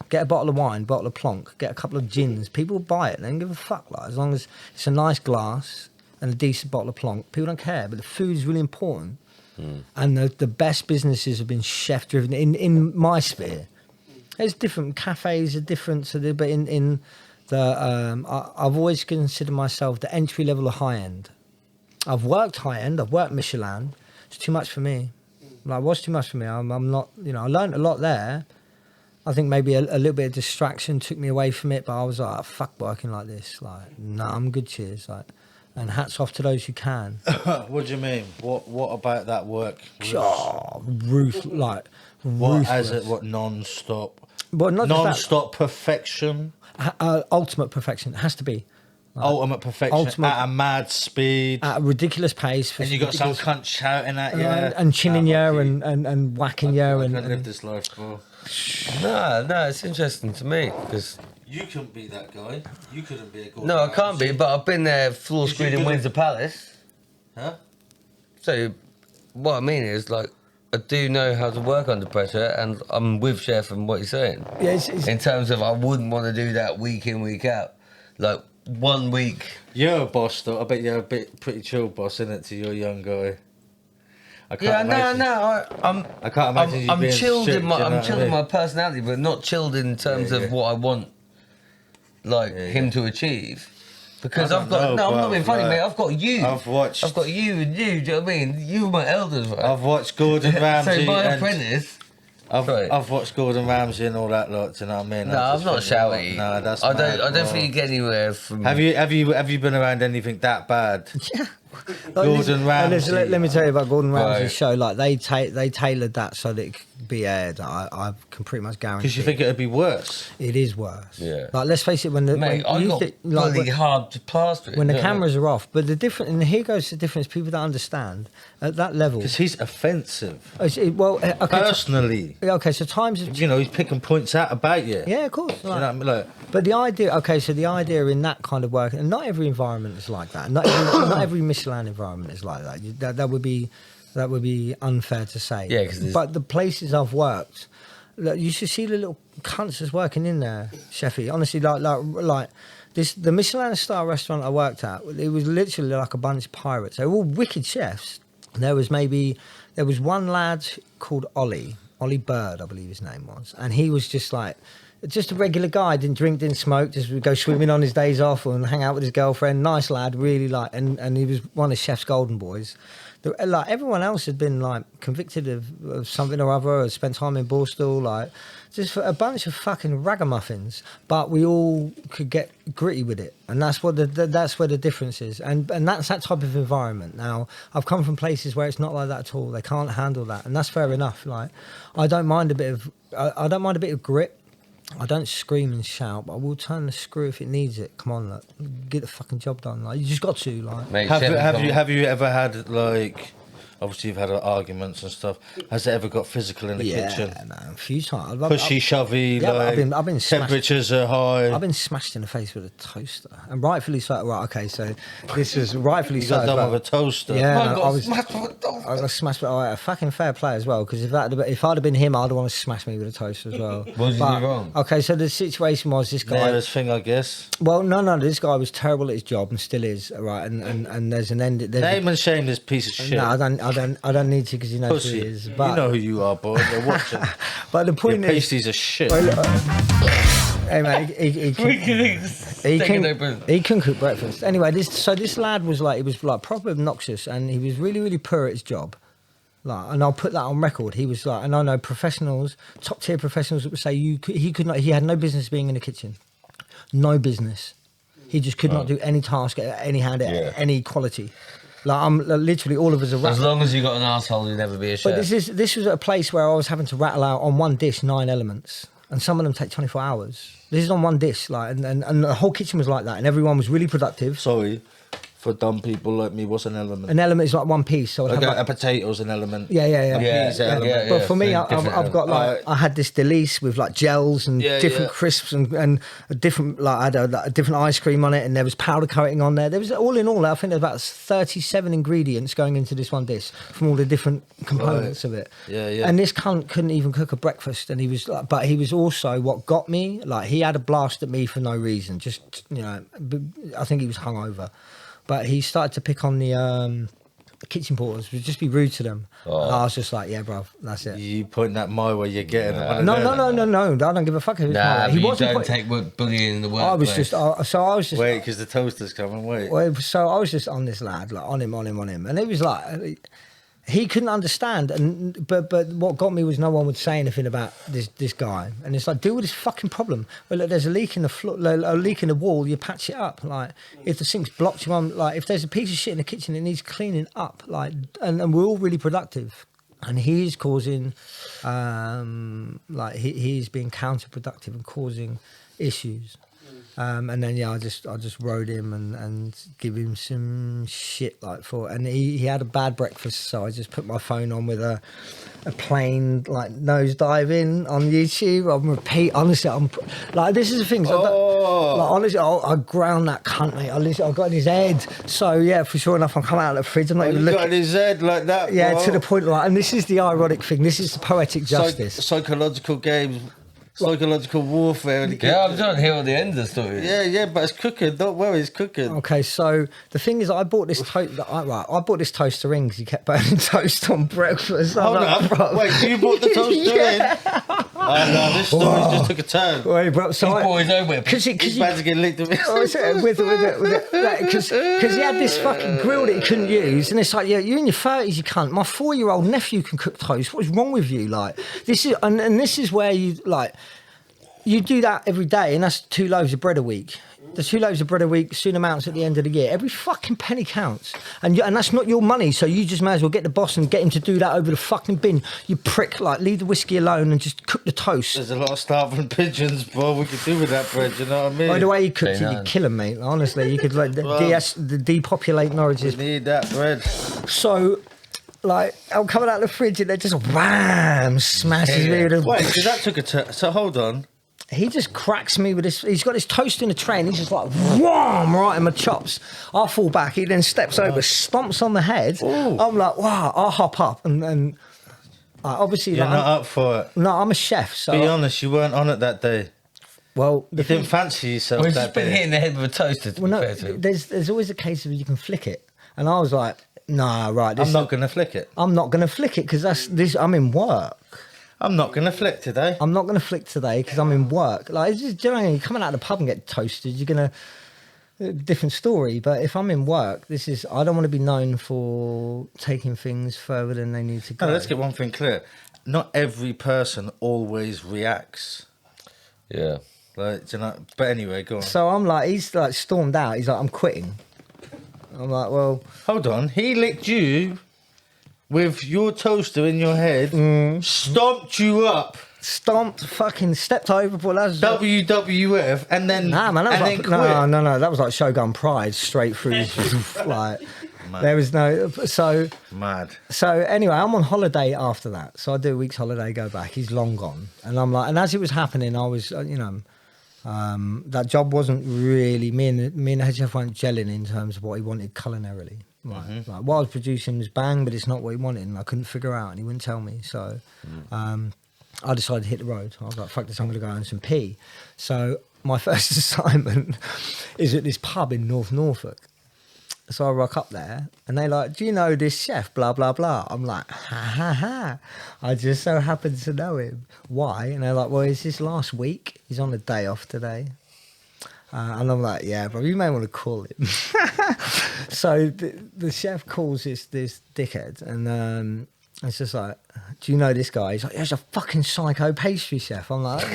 Get a bottle of wine, bottle of plonk, get a couple of gins. People will buy it. They don't give a fuck. Like, as long as it's a nice glass and a decent bottle of plonk, people don't care. But the food is really important. And the best businesses have been chef-driven in my sphere. There's different cafes are different, but in the I've always considered myself the entry level of high end. I've worked high end. I've worked Michelin. It's too much for me. Like, what's too much for me? I'm not. I learned a lot there. I think maybe a little bit of distraction took me away from it, but I was like, fuck working like this. Like, nah, I'm good. Cheers. Like, and hats off to those who can. What do you mean? What about that work? Oh, What ruthless. what non-stop? Well, not just that. Non-stop perfection. Ultimate perfection. It has to be. Ultimate perfection at a mad speed. At a ridiculous pace. And you got some cunt shouting at you. And chinning you and whacking you. I And can't live this life, bro. No, it's interesting to me because You couldn't be that guy. You couldn't be a Gordon no, I can't be. Ramsay. But I've been there floor Is you screen in good at- Windsor Palace. Huh? So what I mean is like I do know how to work under pressure, and I'm with Chef and what you're saying. yeah, it's In terms of I wouldn't want to do that week in week out. Like 1 week. You're a boss, though. I bet you're a pretty chill boss, isn't it, to your young guy? I can't Yeah, imagine. I can't imagine you I'm being chilled strict, in my you know I'm what I chilled in mean? my personality, but not chilled in terms Yeah, of yeah. what I want, like Yeah, him yeah. to achieve. Because I I've don't got know, no, I'm not bruv, being funny, like, mate. I've got you. I've watched. I've got you and you. Do you know what I mean? You were my elders, right? I've watched Gordon Ramsay. so my and apprentice. Sorry. I've watched Gordon Ramsay and all that lot. Do you know what I mean? No, I I'm just not think, shouty. No, that's. I mad, don't bro. think you get anywhere from. Have you been around anything that bad? yeah. Gordon Ramsay. Let me tell you about Gordon Ramsay's Right. show. Like they tailored that so that it could be aired. I can pretty much guarantee. Because you think it'd be worse. it is worse. Yeah. Like let's face it, when Mate, when I you got think- like, bloody when- hard to plaster it. when the Yeah. cameras are off. But the difference, and here goes the difference. People don't understand at that level. Because he's offensive. Okay, Personally. okay. So times have You know, he's picking points out about you. yeah, of course. You know what I mean? Like, But the idea, okay, so the idea in that kind of work, and not every environment is like that. Not every Michelin environment is like that. That would be unfair to say. Yeah, 'cause there's- but the places I've worked, look, you should see the little cunts that's working in there, Sheffy. Honestly, like this, the Michelin star restaurant I worked at, it was literally like a bunch of pirates. They were all wicked chefs. There was one lad called Ollie Bird, I believe his name was, and he was just a regular guy, didn't drink, didn't smoke, just would go swimming on his days off and hang out with his girlfriend. Nice lad, really and he was one of Chef's golden boys. Like everyone else had been like convicted of something or other, or spent time in Borstal, like just for a bunch of fucking ragamuffins. But we all could get gritty with it, and that's what that's where the difference is, and that's that type of environment. Now I've come from places where it's not like that at all. They can't handle that, and that's fair enough. Like I don't mind a bit of grit. I don't scream and shout, but I will turn the screw if it needs it. Come on, like, get the fucking job done. Like you just got to, like. Mate, have Chef, you ever had like? Obviously, you've had arguments and stuff. Has it ever got physical in the kitchen? No, a few times. Pushy, shovey, Yeah, but like I've been smashed. temperatures are high. I've been smashed in the face with a toaster, and rightfully so. Right, okay, so this was rightfully You so. got done but- with a toaster. Yeah, I no, got I was. smashed with a toaster. I got smashed, but a fucking fair play as well. Because if I'd have been him, I'd have wanted to smash me with a toaster as well. What did you do wrong? Okay, so the situation was this guy. Nearest thing, I guess. Well, no, this guy was terrible at his job and still is. Right, and there's an end. Name and shame this piece of shit. No, I don't need to because you know who Pussy. he is. But You know who you are, boy. They're watching. but the Your point is, pasties are shit. well, hey mate, he can cook breakfast. Anyway, this lad was like proper obnoxious, and he was really, really poor at his job. Like, and I'll put that on record. He was like, and I know professionals, top tier professionals that would say he had no business being in the kitchen, no business. He just could not do any task at any hand, at any quality. Like I'm literally, all of us are As rattling. long as you got an asshole, you'll never be a chef. But this was at a place where I was having to rattle out on one dish 9 elements, and some of them take 24 hours. This is on one dish, like, and the whole kitchen was like that, and everyone was really productive. Sorry, for dumb people like me, what's an element? An element is like one piece. So I'd Like have a potato's an element. Yeah. peas an element. But for me, Different I've got like I had this delice with like gels and different crisps and a different, like I had a different ice cream on it, and there was powder coating on there. There was, all in all, I think there's about 37 ingredients going into this one dish from all the different components of it. Yeah. And this cunt couldn't even cook a breakfast, and he was like, but he was also what got me. Like he had a blast at me for no reason. Just I think he was hungover. But he started to pick on the kitchen porters, would just be rude to them. Oh. And I was just like, yeah, bro, that's it. You point that my way, you're getting it. No, I don't give a fuck if it's my Nah, way. but He you wasn't. don't take bullying in the workplace. I was just, so I was just. Wait, because the toaster's coming. Wait. Well, so I was just on this lad, like on him, and it was like he couldn't understand. And but what got me was no one would say anything about this guy. And it's like, deal with this fucking problem. Well, look, there's a leak in the floor, a leak in the wall. You patch it up. Like if the sink's blocked, like if there's a piece of shit in the kitchen, it needs cleaning up. Like and we're all really productive. And he's causing, like he's being counterproductive and causing issues. And then I just rode him and give him some shit like and he had a bad breakfast, so I just put my phone on with a plane like nose diving on YouTube. I'm repeat, honestly, I'm like, this is the thing. So like, honestly, I ground that cunt, mate. I got in his head. So yeah, for sure enough, I'm coming out of the fridge. I'm not even looking. Got in his head like that. Yeah, bro. to the point like, and this is the ironic thing. This is the poetic justice. Psychological games. Psychological warfare. Yeah, I'm trying to hear what the end of the story is. Yeah, but it's cooking. Don't worry, it's cooking. Okay, so the thing is, I bought this I bought this toaster in because he kept burning toast on breakfast. Hold up. Wait, you bought the toaster in? Oh no, this story just took a turn. Wait, bro. So He's brought his own whip. because He's about to get licked with because he had this fucking grill that he couldn't use, and it's like, yeah, you're in your 30s, you can't. My 4-year-old nephew can cook toast. What's wrong with you? Like this is, and this is where you like. You do that every day, and that's 2 loaves of bread a week. The 2 loaves of bread a week soon amounts at the end of the year. Every fucking penny counts. And that's not your money, so you just may as well get the boss and get him to do that over the fucking bin. You prick, like, leave the whiskey alone and just cook the toast. There's a lot of starving pigeons, bro, we could do with that bread, you know what I mean? By the way you cooked it, you'd kill him, mate. Honestly, you could, like, depopulate Norwich's. We need that bread. So, like, I'm coming out of the fridge and it just wham, smashes me with a... Wait, because that took a turn. So hold on. He just cracks me with this. He's got his toast in a tray and he's just like, wham, right in my chops. I fall back. He then steps over, stomps on the head. Ooh. I'm like, wow, I'll hop up. And obviously... You're like, not up for it. No, I'm a chef, so... Be honest, you weren't on it that day. Well... You didn't fancy yourself Well, he's that just been day. hitting the head with a toaster, to Well, be no, fair to him. there's always a case of you can flick it. And I was like, nah, right. I'm not going to flick it. I'm not going to flick it because I'm in work. I'm not going to flick today. I'm not going to flick today because I'm in work. Like, it's just, you know, you're coming out of the pub and get toasted, you're going to... Different story. But if I'm in work, I don't want to be known for taking things further than they need to go. No, let's get one thing clear. Not every person always reacts. Yeah. Like, you know, but anyway, go on. So I'm like, he's like stormed out. He's like, I'm quitting. I'm like, well... Hold on. He licked you with your toaster in your head, stomped you up, Stomped, fucking stepped over. But that was... WWF, and then Nah, man, that was and like, then quit. no, that was like Shogun Pride straight through. Like, Mad. there was no... Mad. So anyway, I'm on holiday after that. So I do a week's holiday, go back. He's long gone. And I'm like... And as it was happening, I was, that job wasn't really... Me and the head chef weren't gelling in terms of what he wanted culinarily. Like, like what I was producing was bang, but it's not what he wanted, and I couldn't figure out, and he wouldn't tell me. So I decided to hit the road. I was like, fuck this, I'm going to go and some pee. So my first assignment is at this pub in North Norfolk. So I rock up there, and they're like, do you know this chef, blah, blah, blah. I'm like, ha, ha, ha. I just so happen to know him. Why? And they're like, well, it's his last week. He's on a day off today. And I'm like, yeah, bro, you may want to call him. So the chef calls this dickhead, and it's just like, do you know this guy? He's like, he's a fucking psycho pastry chef. I'm like,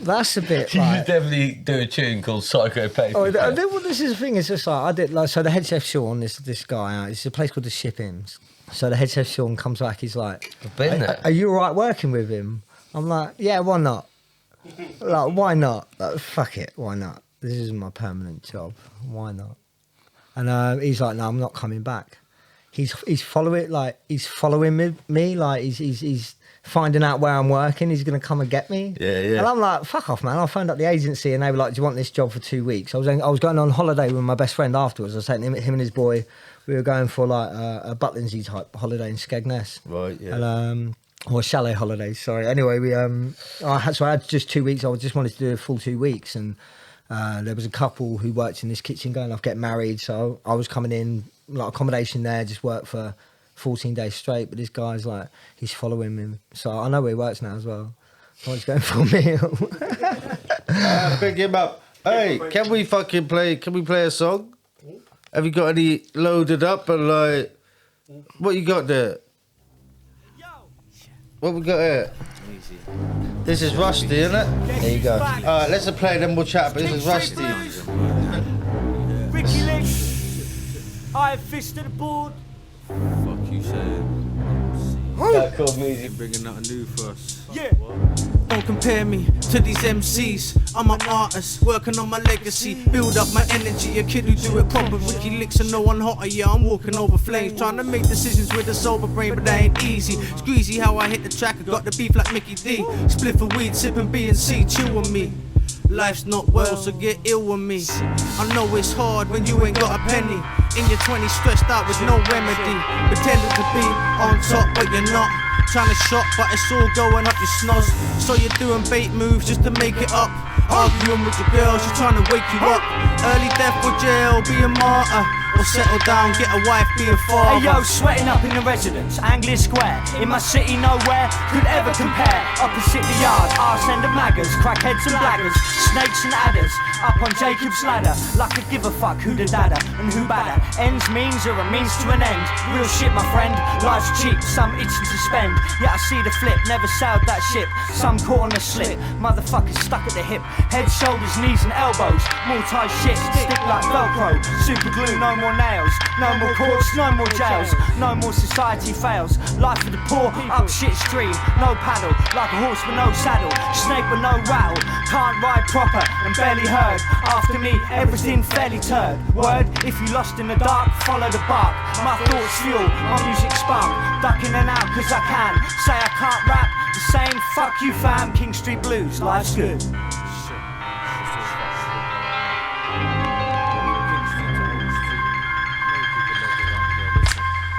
That's a bit. You Like, should definitely do a tune called Psycho Paper. oh, well, this is the thing. It's just like I did. Like, so the head chef Sean, this guy, it's a place called the Ship-Ins. So the head chef Sean comes back. He's like, I've been there. Are you all right working with him? I'm like, yeah, why not? Like, why not? Like, fuck it, why not? This is my permanent job. Why not? And he's like, no, I'm not coming back. He's following me. Like he's finding out where I'm working. He's gonna come and get me. Yeah, yeah. And I'm like, fuck off, man. I phoned up the agency and they were like, do you want this job for 2 weeks? I was going on holiday with my best friend afterwards. I was taking him and his boy. We were going for like a Butlins type holiday in Skegness. Right, yeah. And, or chalet holidays, sorry. Anyway, I had just 2 weeks. I just wanted to do a full 2 weeks, and there was a couple who worked in this kitchen going off getting married, so I was coming in, like accommodation there, just work for 14 days straight. But this guy's like, he's following me, so I know where he works now as well. I was going for a meal. Pick him up. Hey, can we play a song? Have you got any loaded up and like, what you got there? What we got here? This is Rusty, isn't it? There you go. Alright, let's play then we'll chat, but this is Rusty. Ricky Licks, I have fisted the board. Fuck you saying? That cool music. Bringing nothing new for us. Yeah. Don't compare me to these MCs. I'm an artist, working on my legacy. Build up my energy, a kid who do it proper. Ricky Licks and no one hotter, yeah, I'm walking over flames. Trying to make decisions with a sober brain, but that ain't easy. Squeezy how I hit the track, I got the beef like Mickey D. Spliff of weed, sipping B and C, chill with me. Life's not well, so get ill with me. I know it's hard when you ain't got a penny. In your 20s, stressed out with no remedy. Pretending to be on top, but you're not. Trying to shop, but it's all going up your snoz. So you're doing bait moves just to make it up. Arguing with your girl, she's trying to wake you up. Early death or jail, be a martyr. Or settle down, get a wife, be a father. Hey yo, sweating up in the residence, Anglia Square. In my city, nowhere could ever compare. Opposite the yard, arse end of maggers, crackheads and blaggers, snakes and adders. Up on Jacob's ladder, like I give a fuck who the dadder and who badder. Ends means are a means to an end. Real shit, my friend. Life's cheap, some itching to spend. Yeah, I see the flip, never sailed that ship. Some caught on the slip, motherfuckers stuck at the hip. Head, shoulders, knees and elbows. Multi shit, stick like Velcro. Super glue, no more nails. No more courts, no more jails. No more society fails. Life for the poor, up shit stream. No paddle, like a horse with no saddle. Snake with no rattle. Can't ride proper and barely heard. After me, everything fairly turd. Word, if you lost in the dark, follow the bark. My thoughts fuel, my music spark. Duck in and out cause I can. Say I can't rap, the same, fuck you fam. King Street Blues, life's good.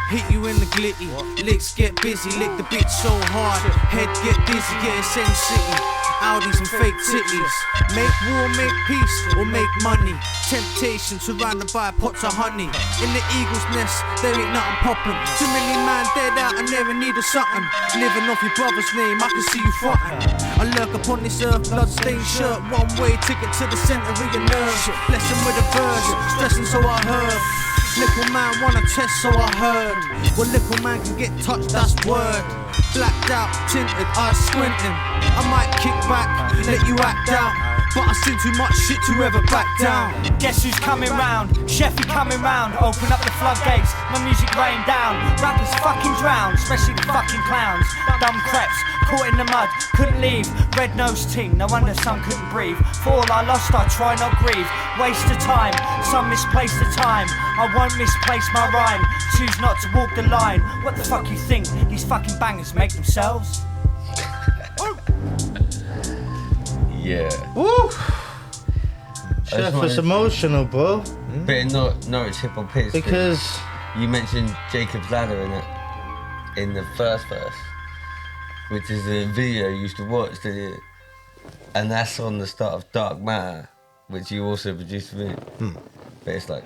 Hit you in the glitty, licks get busy, lick the bitch so hard, head get dizzy, yeah, it's Sin City. Audis and fake titties. Make war, make peace, or make money. Temptation surrounded by pots of honey. In the eagle's nest, there ain't nothing poppin'. Too many man dead out and never needed something. Living off your brother's name, I can see you frontin'. I lurk upon this earth, blood-stained shirt. One-way ticket to the center of your nerves. Blessing with a bird, stressing so I heard. Little man wanna test, so I heard. Well, little man can get touched, that's word. Blacked out, tinted, eyes squinting. I might kick back, let you act out. But I seen too much shit to ever back down. Guess who's coming round? Chefy coming round. Open up the floodgates, my music rain down. Rappers fucking drown, especially the fucking clowns. Dumb creps, caught in the mud, couldn't leave. Red-nosed ting, no wonder some couldn't breathe. For all I lost, I try not grieve. Waste of time, some misplace the time. I won't misplace my rhyme. Choose not to walk the line. What the fuck you think? These fucking bangers make themselves? Yeah. Woo! Chef, it's emotional, bro. Bit of Norwich hip hop history. Because you mentioned Jacob's Ladder in the first verse, which is the video you used to watch, didn't you? And that's on the start of Dark Matter, which you also produced for me. But it's like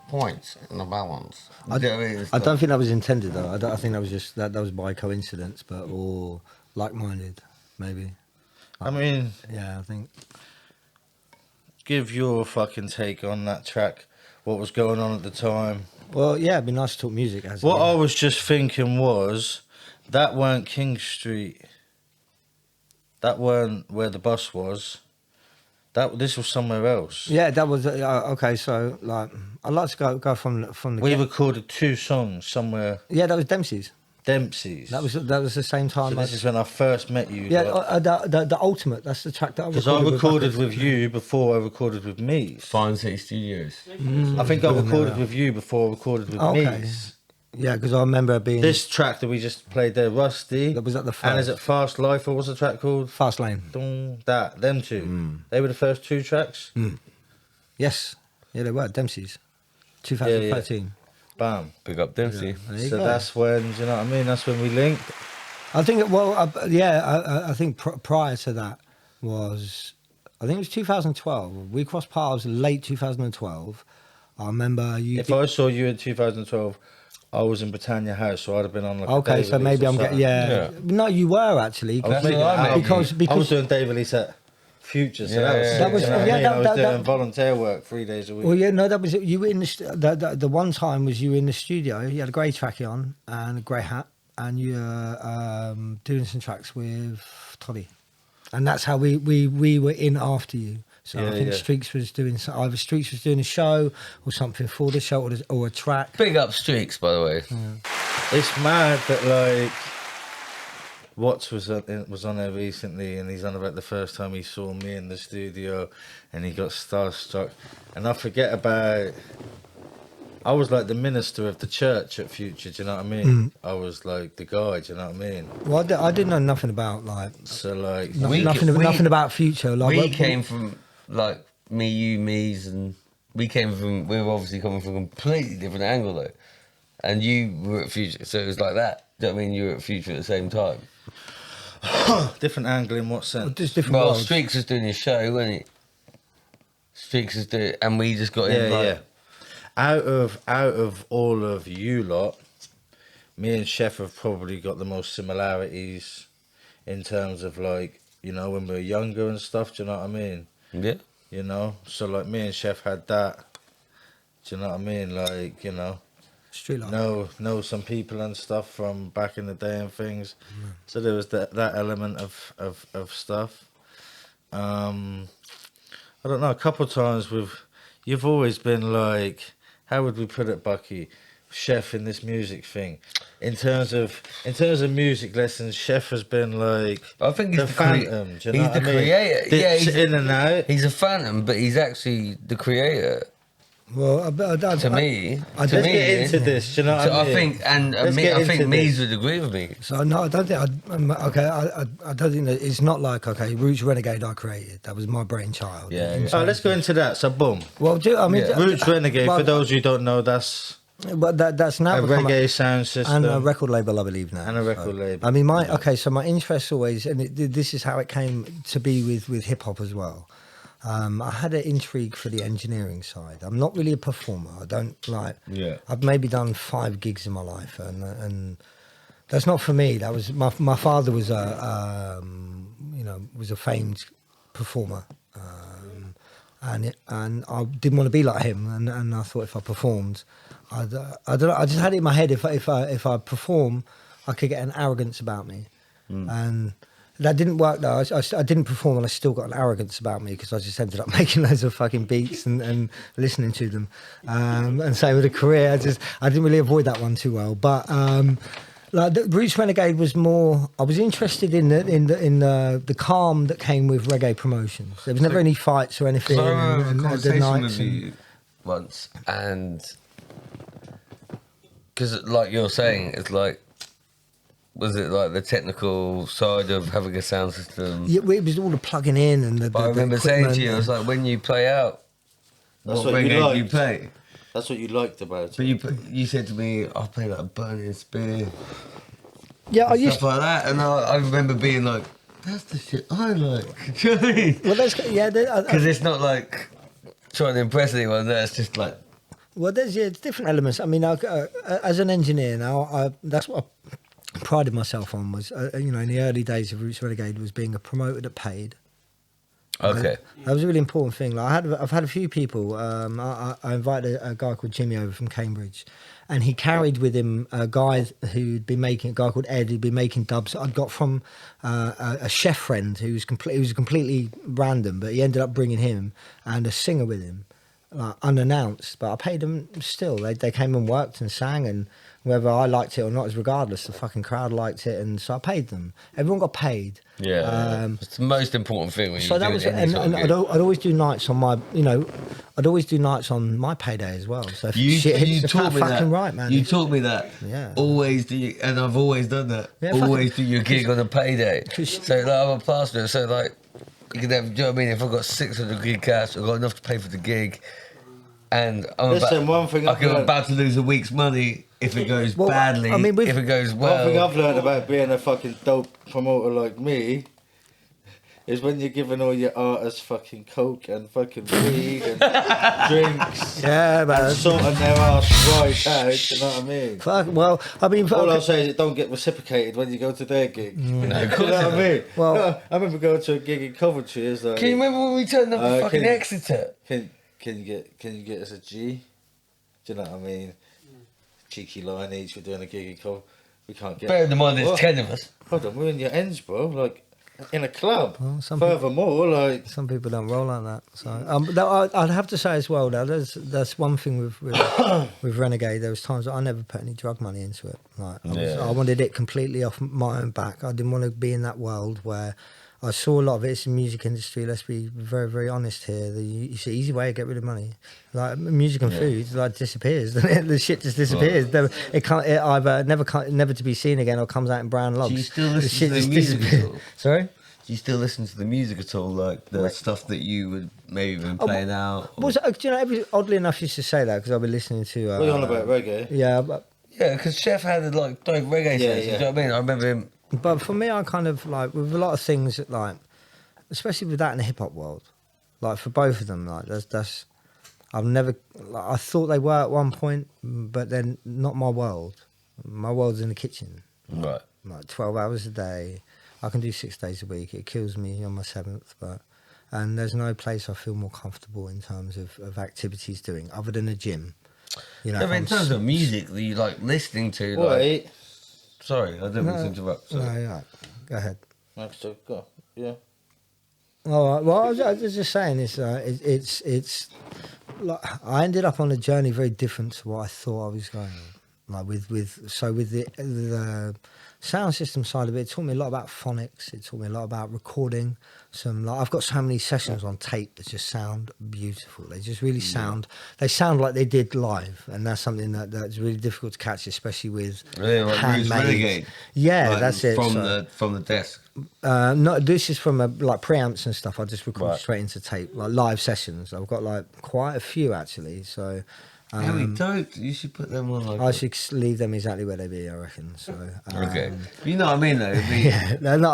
points and the balance. I don't think that was intended though. I think that was just that was by coincidence, but or like-minded, maybe. I mean, Yeah, I think. give your fucking take on that track. What was going on at the time? Well, yeah, it'd be nice to talk music. As What I was just thinking was that weren't King Street. That weren't where the bus was. This was somewhere else. Yeah, that was okay. So like, I'd like to go from the. We recorded 2 songs somewhere. Yeah, that was Dempsey's. Dempsey's. That was the same time. So this is when I first met you. Yeah, the ultimate. That's the track that I recorded. Because I recorded with with you before I recorded with Mies. Fine City Studios. I think I recorded with you before I recorded with Mies. Yeah, because I remember being This track that we just played there, Rusty. That was at the first. And is it Fast Life or what's the track called? Fast Lane. Them two. They were the first 2 tracks. Yes, yeah, they were Dempsey's. 2013. Bam. Big up Dempsey. There you So go. that's when, do you know what I mean? That's when we linked. I think, I think prior to that was, I think it was 2012. We crossed paths late 2012. I remember you. If I saw you in 2012, I was in Britannia House, so I'd have been on like a Okay, day so release maybe or I'm getting. something. Yeah. No, you were actually. I was That's making what I an meant. album. Because I was doing day release at Future, so Yeah, that was yeah, sick, That was- you know what yeah, I mean? I was that- doing volunteer work 3 days a week. Well, yeah, no, that was you were in the one time was you in the studio. You had a grey trackie on and a grey hat, and you were doing some tracks with Toddy, and that's how we were in after you. So Yeah, I think yeah. Streaks was doing either Streaks was doing a show or something for the show or a track. Big up Streaks, by the way. It's mad that like Watts was on there recently, and he's on about the first time he saw me in the studio, and he got starstruck. And I forget about. I was like the minister of the church at Future. Do you know what I mean? I was like the guy. Do you know what I mean? Well, I didn't know nothing about like So like, nothing about Future. Like We came from, like, me, you, me's, and we were obviously coming from a completely different angle, though. And you were at Future, so it was like that. Do you know what I mean? You were at Future at the same time. different angle in what sense? just different Well, worlds. Streaks was doing his show, wasn't he? Streaks was doing, and we just got in, Yeah, like, yeah. Out of all of you lot, me and Chef have probably got the most similarities in terms of like, you know, when we were younger and stuff. Do you know what I mean? yeah. You know, so like me and Chef had that. Do you know what I mean? Like, you know, Street life. know some people and stuff from back in the day and things. So there was that element of stuff. I don't know. A couple of times you've always been like, how would we put it, Bucky? Chef in this music thing. In terms of music lessons, Chef has been like I think he's the the phantom. Do you know he's what I the mean? creator. Yeah, Dips in and out. He's a phantom, but he's actually the creator. Well, To me, I to did me, Get into this. Do you know what so I I mean? think, and Let's me, get I think into Mies this. would agree with me. So no, I don't think. I don't think that it's not like Roots Renegade I created. That was my brainchild. Yeah, In yeah. Oh, let's go into that. So boom. Well, I mean, Yeah. Roots Renegade. well, For those who don't know, that's but that's now a become reggae sound system. and a record label, I believe now. And a record label. I mean, so my interest always, and this is how it came to be with hip hop as well. I had an intrigue for the engineering side. I'm not really a performer. I don't like. Yeah. I've maybe done 5 gigs in my life, and that's not for me. That was my father was was a famed performer. And I didn't want to be like him, and I thought if I performed, I don't know, I just had it in my head if I perform, I could get an arrogance about me, and that didn't work though. I didn't perform, and I still got an arrogance about me because I just ended up making loads of fucking beats and listening to them, and same with a career. I didn't really avoid that one too well, but. Like the Roots Renegade was more. I was interested in the calm that came with reggae promotions. There was never any fights or anything. So I remember a the conversation nights with you once, and because like you're saying, it's like, was it like the technical side of having a sound system? Yeah, it was all the plugging in and the. But I remember saying to you, I was like, when you play out, That's what what you reggae do you liked. play? That's what you liked about But it. you said to me, I play like Burning Spear, Yeah, I used. stuff like that, and I remember being like, that's the shit I like. Do you know what I mean? Well, Because it's not like trying to impress anyone. That's just like, well, there's different elements. I mean, as an engineer now, that's what I prided myself on was, in the early days of Roots Renegade was being a promoter that paid, Okay. That was a really important thing. Like I've had a few people. I invited a guy called Jimmy over from Cambridge, and he carried with him a guy who'd been making, a guy called Ed, who'd been making dubs. I'd got from a chef friend who was completely random, but he ended up bringing him and a singer with him, unannounced. But I paid them still. They came and worked and sang, and whether I liked it or not is regardless. The fucking crowd liked it, and so I paid them. Everyone got paid. Yeah, it's the most important thing when So you that do was, any and, sort and of I'd, gig. I'd always do nights on my, I'd always do nights on my payday as well. So if You shit hits you the taught me fucking that. right, man. You taught me that. Yeah. Always do, and I've always done that. Yeah, Always fucking- do your gig on a payday. 'cause- So like, I'm a plasterer, so like you can have. Do you know what I mean? If I've got 600 gig cash, I've got enough to pay for the gig, and Listen, one thing I've I'm learned- about to lose a week's money if it goes Well, badly. I mean, with- if it goes One thing well. I've learned about being a fucking dope promoter like me is when you're giving all your artists fucking coke and fucking weed and drinks Yeah, and man. sorting their ass right out, you know what I mean? Fuck, well, I mean, All I'll fuck, say is it don't get reciprocated when you go to their gig. No, You of know course what I it mean? Well- No, I remember going to a gig in Coventry. It's like, Can you remember when we turned up at fucking can- Exeter? Can you get us a G? Do you know what I mean? Cheeky line each. We're doing a gig in Coventry. We can't get. Bear in mind, there's What? 10 of us. Hold on, we're in your ends, bro. Like in a club. Well, some people- Furthermore, like some people don't roll like that. So, I'd have to say as well, though, that's one thing with Renegade. There was times that I never put any drug money into it. Like, I wanted it completely off my own back. I didn't want to be in that world where I saw a lot of it. It's the music industry. Let's be very, very honest here. It's an easy way to get rid of money. Like music and food, like disappears. The shit just disappears. It can't. It either never to be seen again, or comes out in brown logs. Do you still The listen shit to the just music disappears. at all? Sorry. Do you still listen to the music at all? Like the stuff that you would maybe been playing out? or- Do you know? Oddly enough, you should say that because I've been listening to. what are you on about reggae? Yeah, but Yeah, because Chef had like dope reggae Yeah, sets. yeah. You know what I mean? I remember him. for me, I kind of like with a lot of things that like, especially with that in the hip hop world, like for both of them, like that's I've never. Like, I thought they were at one point, but then not my world. My world's in the kitchen, Right. like 12 hours a day. I can do 6 days a week. It kills me on my 7th, and there's no place I feel more comfortable in terms of activities doing other than a gym. You know, Yeah, if but in I'm terms s- of music that you like listening to, like, Wait. sorry, I didn't mean to interrupt. No, Sorry. yeah, go ahead. Next up, go. Yeah. All right. Well, I was just saying, it's like I ended up on a journey very different to what I thought I was going on. Like with the sound system side of it, it taught me a lot about phonics. It taught me a lot about recording. I've got so many sessions on tape that just sound beautiful. They just really sound. They sound like they did live, and that's something that's really difficult to catch, especially with Really, like Roots handmade. Renegade. Yeah, Like, that's it. From So- the desk. no, this is from like preamps and stuff. I just record Right. straight into tape, like live sessions. I've got like quite a few actually. So Yeah, we don't. You should put them on. Like I should leave them exactly where they be. I reckon. So Okay. You know what I mean, though. It'd be- yeah, no,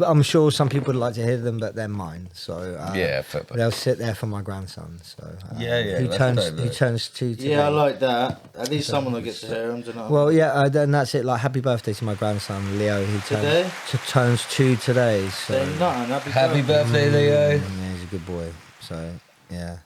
I'm sure some people would like to hear them, but they're mine. So Yeah, fair play. they'll sit there for my grandson. So Yeah, yeah, who that's turns dope, who though. turns 2 today. Yeah, I like that. At least someone will get to hear them, do you know? Well, yeah, and that's it. Like, happy birthday to my grandson Leo. He Today? turns 2 today. So Say nothing. Happy birthday, Leo. yeah, he's a good boy. So yeah,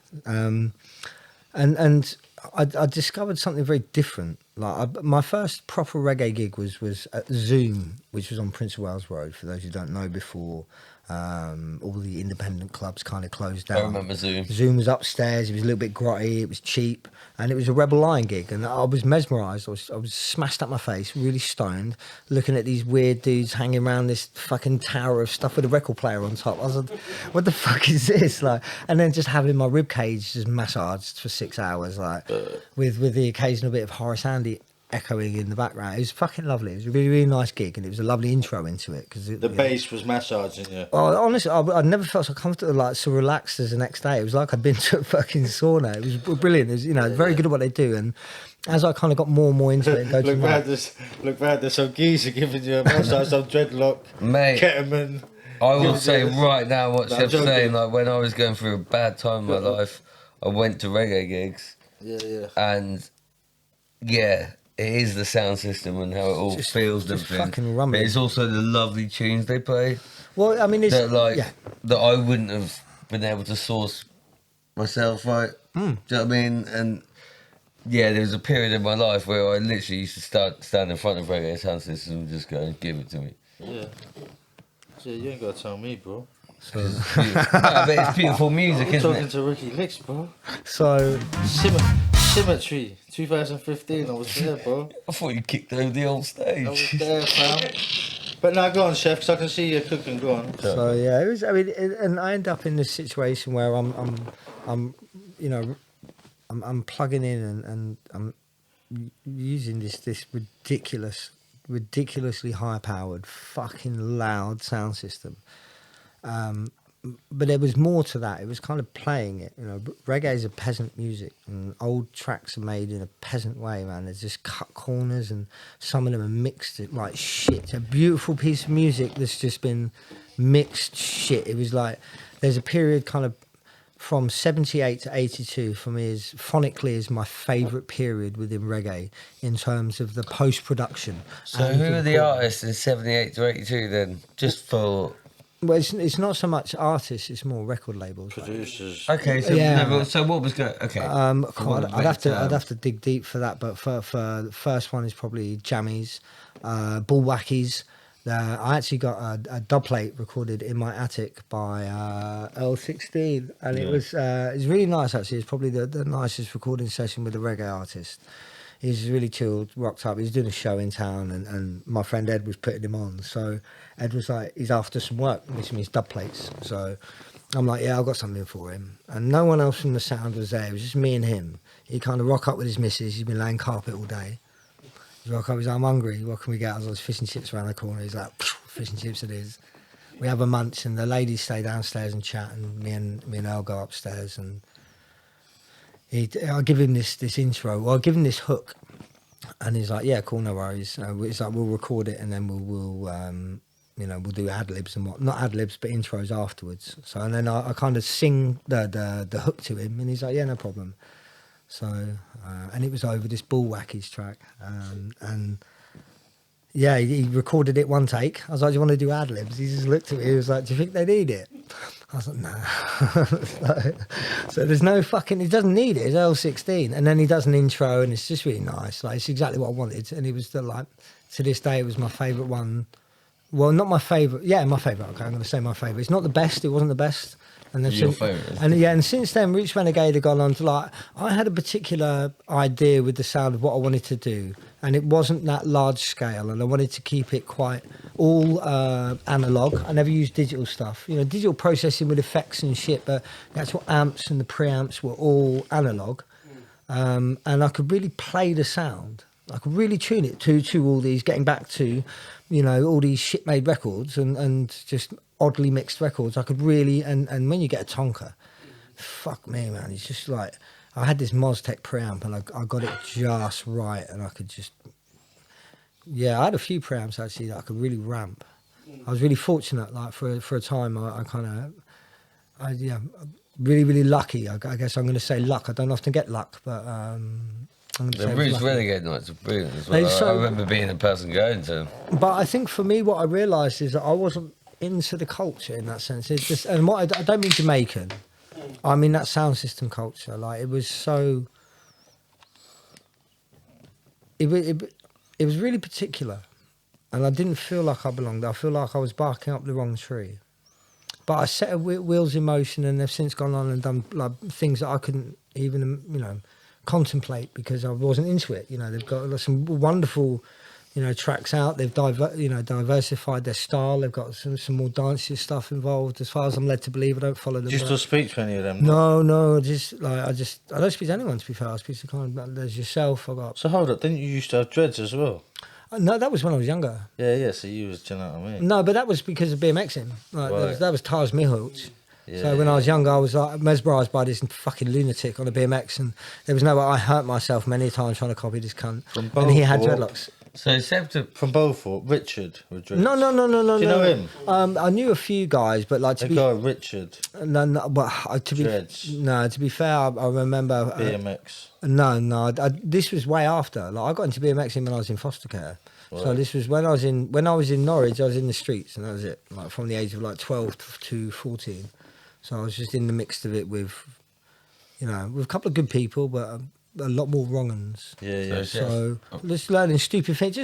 and I discovered something very different. Like my first proper reggae gig was at Zoom, which was on Prince of Wales Road. For those who don't know, before all the independent clubs kind of closed down. I remember Zoom. Zoom was upstairs. It was a little bit grotty. It was cheap, and it was a Rebel Lion gig. And I was mesmerised. I was smashed up my face, really stoned, looking at these weird dudes hanging around this fucking tower of stuff with a record player on top. I was like, "What the fuck is this?" Like, and then just having my rib cage just massaged for 6 hours, like with the occasional bit of Horace Andy echoing in the background. It was fucking lovely. It was a really, really nice gig, and it was a lovely intro into it because The bass was massaging you. Oh, honestly, I'd never felt so comfortable, like so relaxed as the next day. It was like I'd been to a fucking sauna. It was brilliant. It was, very good at what they do. And as I kind of got more and more into it, and go to Look bad, there's some geezer giving you a massage, some dreadlock, Mate. ketamine. I will Yeah, say yeah. right now what No, I'm Chef's joking. saying. Like when I was going through a bad time in my life, I went to reggae gigs, Yeah. and yeah, it is the sound system and how it all Just- feels and just everything. fucking But rumbling. it's also the lovely tunes they play Well, I mean, it's that like yeah. that I wouldn't have been able to source myself, right? Hmm. Do you know what I mean? And yeah, there was a period in my life where I literally used to stand in front of reggae sound system and just go, give it to me. Yeah. Yeah, you ain't got to tell me, bro. It's beautiful. No, but it's beautiful music, I'm isn't talking it? to Ricky Licks, bro. So Symmetry, 2015. I was there, bro. I thought you kicked over the old I was stage. there, fam. But now go on, chef, because I can see you cooking. Go on. So yeah, it was. I mean, and I end up in this situation where I'm you know, I'm plugging in and I'm using this ridiculously high-powered, fucking loud sound system. But there was more to that. It was kind of playing it. You know, reggae is a peasant music, and old tracks are made in a peasant way, man. There's just cut corners, and some of them are mixed like shit. It's a beautiful piece of music that's just been mixed shit. It was like there's a period kind of from 78 to 82 for me is phonically is my favourite period within reggae in terms of the post-production. So and who are the recording. artists in 78 to 82 then? Just for... Well, it's not so much artists, it's more record labels. Producers. Okay, so, Yeah. no, but- so what was going... Okay. God, For I'd have better to dig deep for that, but for the first one is probably Jammies, Bullwackies. I actually got a dub plate recorded in my attic by L16, and it was really nice actually. It's probably the nicest recording session with a reggae artist. He's really chilled, rocked up. He's doing a show in town, and my friend Ed was putting him on. So Ed was like, he's after some work, which means dub plates. So I'm like, yeah, I've got something for him. And no one else from the sound was there. It was just me and him. He kind of rock up with his missus. He's been laying carpet all day. He's rock up, he's like, I'm hungry. What can we get? I was like, fish and chips around the corner. He's like, fish and chips it is. We have a munch, and the ladies stay downstairs and chat, and me and Earl go upstairs, and I'll give him this intro, or I'll give him this hook, and he's like, yeah, cool, no worries. It's like, we'll record it, and then we'll do ad libs and not ad libs, but intros afterwards. So, and then I kind of sing the hook to him, and he's like, yeah, no problem. So, and it was over this Bullwackies track, and yeah, he recorded it one take. I was like, do you want to do ad libs? He just looked at me, he was like, do you think they need it? I was like, no. So there's no fucking, he doesn't need it, it's L16. And then he does an intro, and it's just really nice. Like, it's exactly what I wanted. And it was like, to this day, it was my favourite one. Well, not my favourite. Yeah, my favourite. Okay, I'm going to say my favourite. It's not the best. It wasn't the best. And then Your favourite. And yeah, and since then, Roots Renegade have gone on to like, I had a particular idea with the sound of what I wanted to do, and it wasn't that large scale, and I wanted to keep it quite all analog. I never used digital stuff, you know, digital processing with effects and shit, but the actual amps and the preamps were all analog, and I could really play the sound. I could really tune it to all these, getting back to, you know, all these shit-made records and just oddly mixed records. I could really, and when you get a Tonka, fuck me, man, it's just like, I had this Moztec preamp, and I got it just right, and I could just, yeah, I had a few preamps actually that I could really ramp. I was really fortunate, like for a time, I really lucky. I guess I'm going to say luck. I don't often get luck, but I'm going to The say Roots lucky. Renegade nights are brilliant as well. They so- I remember being the person going to them. But I think for me, what I realised is that I wasn't into the culture in that sense. It's just, and what I don't mean Jamaican. I mean that sound system culture. Like, it was so. It was really particular, and I didn't feel like I belonged. I feel like I was barking up the wrong tree. But I set wheels in motion, and they've since gone on and done like things that I couldn't even, you know, contemplate because I wasn't into it. You know, they've got some wonderful, you know, tracks out. They've diversified their style. They've got some more dancey stuff involved. As far as I'm led to believe, I don't follow them. Do you but- still speak to any of them? No, I don't speak to anyone, to be fair. I speak to kind of, there's yourself. I got So hold up, didn't you used to have dreads as well? no. That was when I was younger. Yeah, so you was, do you know what I mean? No, but that was because of BMXing. Like, Right. that was Taj Mihoch. Yeah, So when I was younger, I was like mesmerised by this fucking lunatic on a BMX, and there was no way. I hurt myself many times trying to copy this cunt. From And he had Beaufort. dreadlocks. So Seb From Beaufort, Richard. With dreads. No. Do you know him? I knew a few guys, but like to The be guy Richard. no, but to be Dreads. no, to be fair, I remember. BMX. No. This was way after. Like I got into BMXing when I was in foster care. So Right. this was when I was in Norwich. I was in the streets, and that was it. Like from the age of like 12 to 14. So I was just in the mix of it with, with a couple of good people, but a lot more wrong uns. Yeah. So just learning stupid things,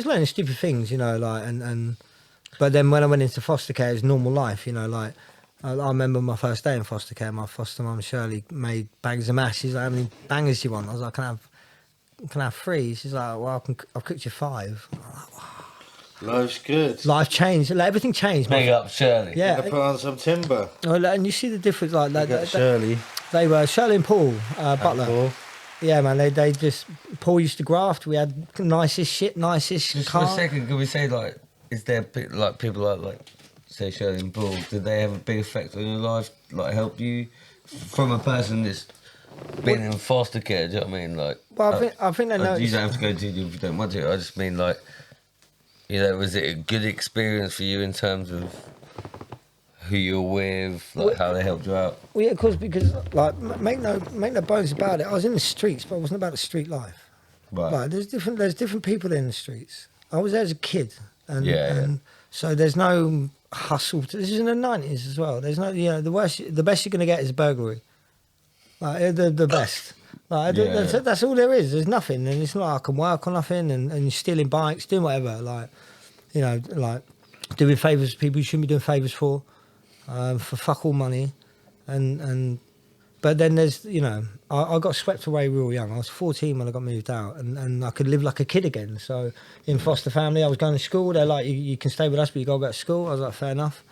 and but then when I went into foster care, it was normal life, like I remember my first day in foster care. My foster mum Shirley made bags of mash. She's like, "How many bangers do you want?" I was like, "Can I have 3?" She's like, "Well, I've cooked you 5." I'm like, wow. Life's good. Life changed. Like, everything changed. big up Shirley. Yeah. Gonna put on some timber. Well, and you see the difference, like You got Shirley. they were Shirley and Paul Butler. Paul. Yeah, man. They just Paul used to graft. We had nicest shit, nicest Just for a car. second, can we say like, is there like people like say Shirley and Paul? Did they have a big effect on your life? Like help you from a person that's been in foster care? Do you know what I mean? Like, Well, I think they you noticed. don't have to go to if you don't want to. I just mean like, was it a good experience for you in terms of who you're with, like how they helped you out? Well, yeah, because like make no bones about it. I was in the streets, but it wasn't about the street life. Right. Like there's different people in the streets. I was there as a kid, and Yeah. so there's no hustle. This is in the 90s as well. There's no the best you're gonna get is a burglary. Like the best. Like Yeah. that's all there is. There's nothing, and it's not like I can work on nothing, and you're stealing bikes, doing whatever. Like like doing favours to people you shouldn't be doing favours for fuck all money, and but then there's I got swept away real young. I was 14 when I got moved out, and I could live like a kid again. So in foster family, I was going to school. They're like, you can stay with us, but you got to go to school. I was like, fair enough.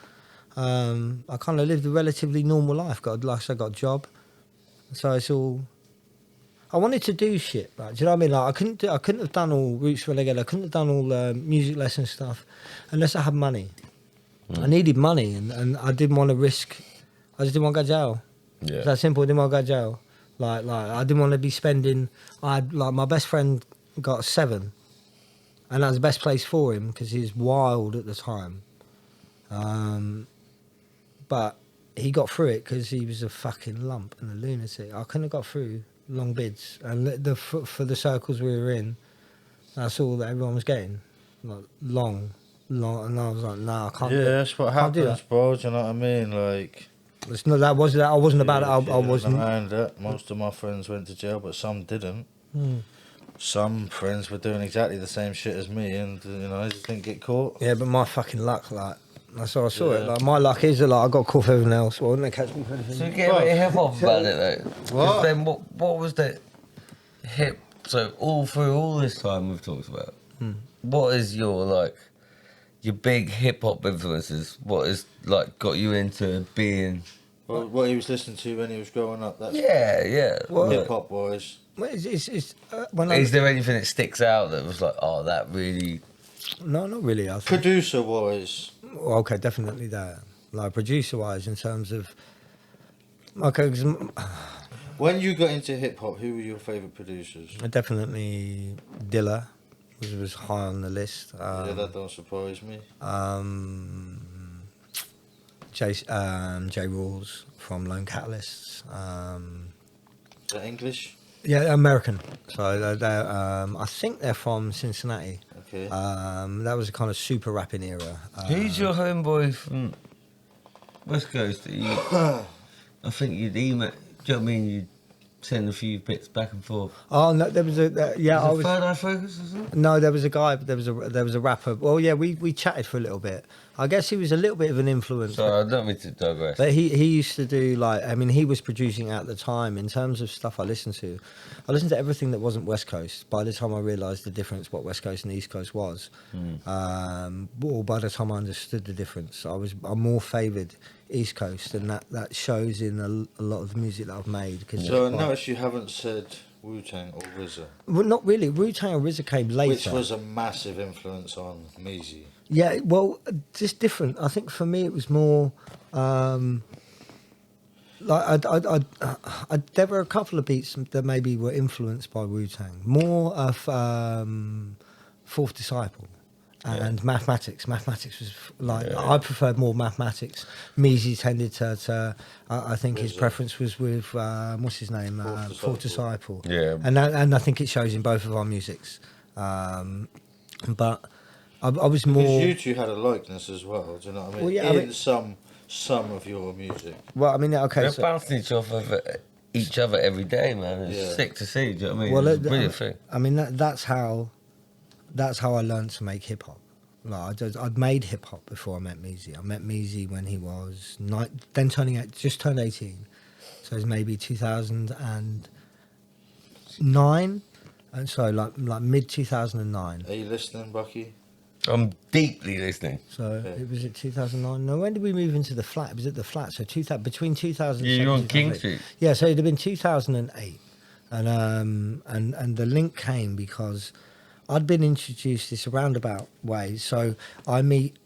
I kind of lived a relatively normal life. Got a job, so it's all. I wanted to do shit, like, do you know what I mean? Like I couldn't have done all Roots Renegade. I couldn't have done all music lesson stuff unless I had money. I needed money, and I didn't want to risk. I just didn't want to go to jail. Yeah. It's that simple. I didn't want to go to jail. Like I didn't want to be spending. My best friend got 7, and that was the best place for him because he was wild at the time. But he got through it because he was a fucking lump and a lunatic. I couldn't have got through long bids, and for the circles we were in, that's all that everyone was getting, like long, and I was like, nah, I can't. Yeah, do it. that's what Can't do happens, bro. Do you know what I mean? Like, It's not that was that. I wasn't about it. yeah, I wasn't. behind that. Most of my friends went to jail, but some didn't. Hmm. Some friends were doing exactly the same shit as me, and they just didn't get caught. Yeah, but my fucking luck, like that's how I saw it. Yeah. Like my luck is that like I got caught for everything else. Well, didn't they catch me for anything? So get a bit hip hop about it though. 'Cause What? then what was the hip? So all through all this time we've talked about, what is your big hip hop influences? What is got you into being? Well, what he was listening to when he was growing up. That's Yeah. Well, hip hop wise. Well, it's when I Is there anything that sticks out that was like, oh, that really? no, not really. I think. Producer wise, Well, okay, definitely that. Like producer wise, in terms of okay, 'cause when you got into hip hop, who were your favourite producers? definitely Dilla was high on the list. Yeah, that don't surprise me. J Rules from Lone Catalysts. Is that English? Yeah, American. So they're I think they're from Cincinnati. Okay. That was a kind of super rapping era. Who's your homeboy from West Coast that you? I think you'd email. Do you know what I mean? You'd send a few bits back and forth. Oh no, there was a yeah. I Was was it Third Eye Focus or something? no, there was a guy. There was a rapper. Well, yeah, we chatted for a little bit. I guess he was a little bit of an influence. Sorry, I don't mean to digress. But he used to do he was producing at the time in terms of stuff I listened to. I listened to everything that wasn't West Coast. By the time I realised the difference, what West Coast and East Coast was, or by the time I understood the difference, I'm more favoured East Coast, and that shows in a lot of the music that I've made. Cause So I it's noticed you haven't said Wu-Tang or RZA, well, not really. Wu-Tang and RZA came later. which was a massive influence on Meezy. Yeah, well, just different. I think for me it was more there were a couple of beats that maybe were influenced by Wu-Tang. More of Fourth Disciple. And mathematics. Mathematics was I preferred more mathematics. Measy tended to I think his preference was with what's his name, Fourth Disciple. Yeah. And I think it shows in both of our musics. But I was more. Because you two had a likeness as well. Do you know what I mean? Well, yeah, in some of your music. Well, I mean, okay. We're So, bouncing each other every day, man. It's sick to see. Do you know what I mean? well, It's a brilliant thing. I mean, that's how I learned to make hip hop. Like I'd made hip hop before I met Measy. I met Measy when he was just turned 18, so it was maybe 2009, and so like mid 2009. Are you listening, Bucky? I'm deeply listening. So it was at 2009. No, when did we move into the flat? It was at the flat. So between 2007. Yeah, you're on and King 2008. Street. Yeah, so it'd have been 2008, and the link came because I'd been introduced this roundabout way. So I meet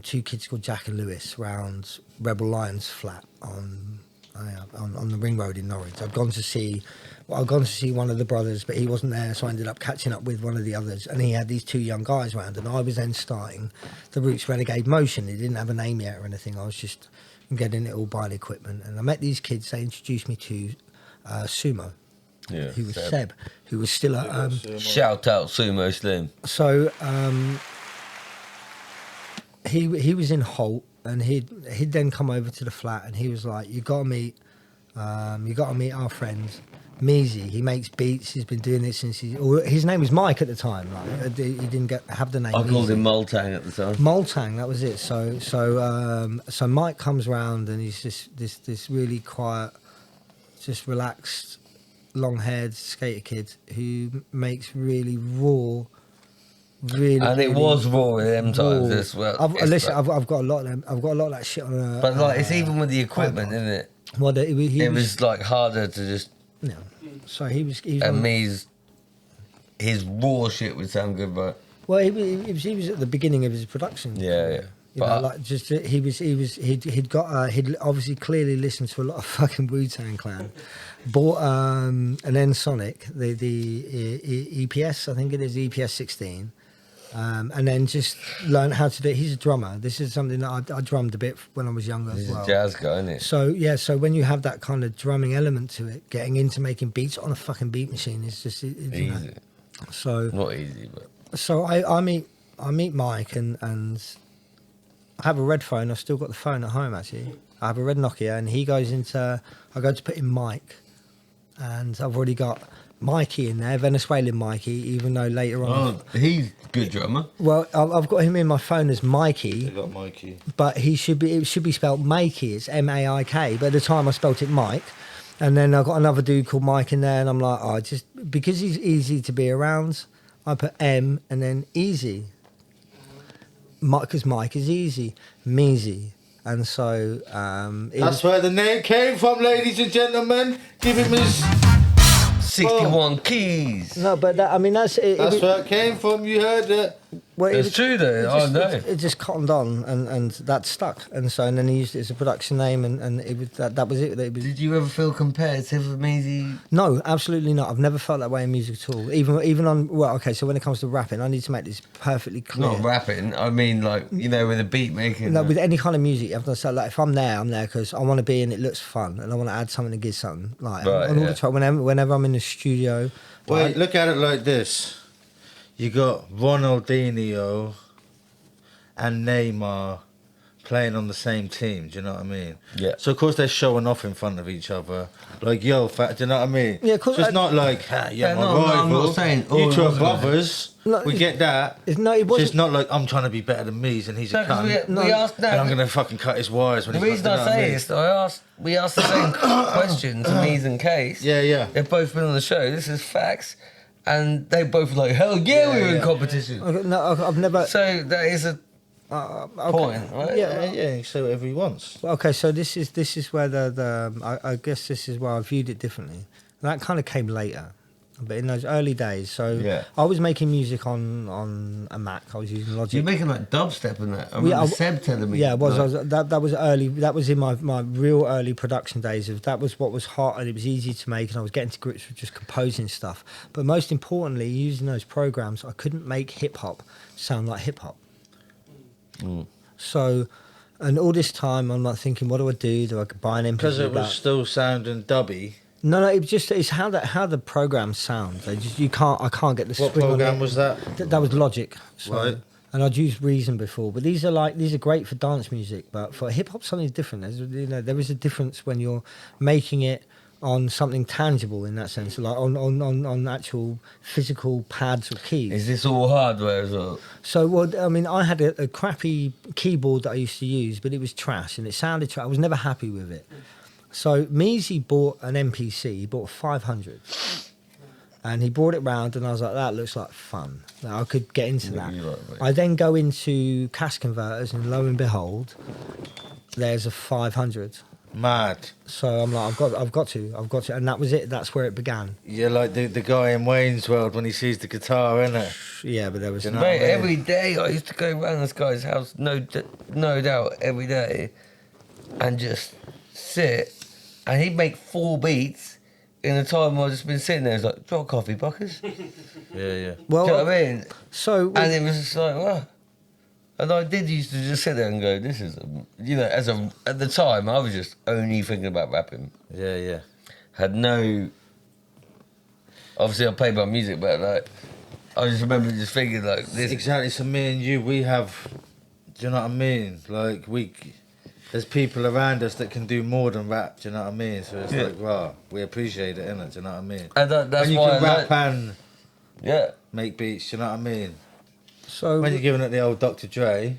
two kids called Jack and Lewis round Rebel Lions flat on the Ring Road in Norwich. I'd gone to see one of the brothers, but he wasn't there, so I ended up catching up with one of the others, and he had these two young guys round, and I was then starting the Roots Renegade Motion. It didn't have a name yet or anything. I was just getting it all, buying equipment, and I met these kids. They introduced me to Sumo. Yeah. Who was Seb, who was still at Shout out Sumo Slim. so he was in Holt, and he'd then come over to the flat, and he was like, you gotta meet our friend Measy. He makes beats. He's been doing this since his name was Mike at the time. Like he didn't have the name. I called Measy. him Moltang at the time. Moltang, that was it. So Mike comes round, and he's just this really quiet, just relaxed, long-haired skater kid who makes really raw, And it was raw at them times as well. I've got a lot of them. I've got a lot of that shit on. But like, it's even with the equipment, isn't it? Well, he It was like harder to just. No. So he was. And his raw shit would sound good, but. Well, he was at the beginning of his production. Yeah. You know, like just he'd obviously clearly listened to a lot of fucking Wu-Tang Clan. Bought an N-Sonic, the EPS, I think it is EPS 16, and then just learned how to do it. He's a drummer. This is something that I drummed a bit when I was younger He's as well. a jazz guy, isn't it? So yeah, so when you have that kind of drumming element to it, getting into making beats on a fucking beat machine is just you know. Easy. So Not easy, but. so I meet Mike and I have a red phone. I've still got the phone at home actually. I have a red Nokia, and he goes into. I go to put in Mike, and I've already got Mikey in there, Venezuelan Mikey. Even though later on, Oh, he's a good drummer. well, I've got him in my phone as Mikey, You got Mikey. but it should be spelled Mikey. It's Maik. But at the time I spelt it Mike, and then I've got another dude called Mike in there, and I'm like, oh, just because he's easy to be around, I put M and then easy. Because Mike is easy, Measy, and so That's where the name came from, ladies and gentlemen. Give him his. 61 keys. no, but that, I mean that's it. That's where it came from. You heard it. Well, It's true though. I know. It just cottoned on, and that stuck, and so and then he used it as a production name, and it was that was it. It was, Did you ever feel competitive with Measy? no, absolutely not. I've never felt that way in music at all. Even on okay, so when it comes to rapping, I need to make this perfectly clear. Not rapping. I mean, like, you know, with the beat making. No, with any kind of music, I've got to say, like, if I'm there because I want to be in it. Looks fun, and I want to add something to give something. Like, Right, and all yeah. the time, whenever I'm in the studio. Wait, look at it like this. You got Ronaldinho and Neymar playing on the same team. Do you know what I mean? Yeah. So of course they're showing off in front of each other. Like, yo, do you know what I mean? Yeah, 'cause so it's I- not like, yeah, Yeah, my no, no, I'm rival. not saying- You oh, two it are wasn't brothers. No, We get that. it It's wasn't. just not like I'm trying to be better than me and he's a No, 'cause cunt. we asked And I'm that. gonna fucking cut his wires when The he's reason you know I what say mean? this, we asked the same question to Mees and Case. Yeah, yeah. They've both been on the show. This is facts. And they both were like, hell yeah, we were in yeah. competition. Okay, no, I've never. So that is a Okay. point, right? Yeah, he say whatever he wants. Okay, so this is where I guess this is where I viewed it differently. And that kind of came later. but in those early days. So Yeah. I was making music on a Mac. I was using Logic. You're making like dubstep and that. I remember Seb telling me. Yeah, it was. like, That was early. That was in my real early production days. That was what was hot, and it was easy to make, and I was getting to grips with just composing stuff. But most importantly, using those programs, I couldn't make hip hop sound like hip hop. So, and all this time, I'm like thinking, what do I do? Do I buy an MP3? Because it was still sounding dubby. No, it's how the programs sound. I can't get the What swing on program it. was that? That was Logic. So, Right. And I'd used Reason before, but these are great for dance music. But for hip hop, something's different. There is a difference when you're making it on something tangible in that sense, like on actual physical pads or keys. is this all hardware as well? So, well, I mean, I had a crappy keyboard that I used to use, but it was trash and it sounded trash. I was never happy with it. So, Measy bought an MPC. He bought a 500. And he brought it round, and I was like, that looks like fun. Now, I could get into that. you're right, mate. I then go into cash converters, and lo and behold, there's a 500. Mad. So I'm like, I've got to, and that was it. That's where it began. You're like the guy in Wayne's World when he sees the guitar, innit? Yeah, but there was You know- Mate, what I mean? every day I used to go around this guy's house, no doubt, every day, and just sit, and he'd make 4 beats in the time I've just been sitting there. It's like, drop coffee, buckers. Do Yeah. well. you know what I mean? So And it was just like, wow. And I did used to just sit there and go, this is, at the time, I was just only thinking about rapping. Yeah. Had no, obviously I played my music, but like, I just remember just thinking like this. Exactly. So me and you, we have. Do you know what I mean? Like there's people around us that can do more than rap. Do you know what I mean? So it's Yeah. like, wow, we appreciate it, innit? Do you know what I mean? And that's When you why can I rap and yeah. make beats, do you know what I mean? So When you're giving it the old Dr. Dre,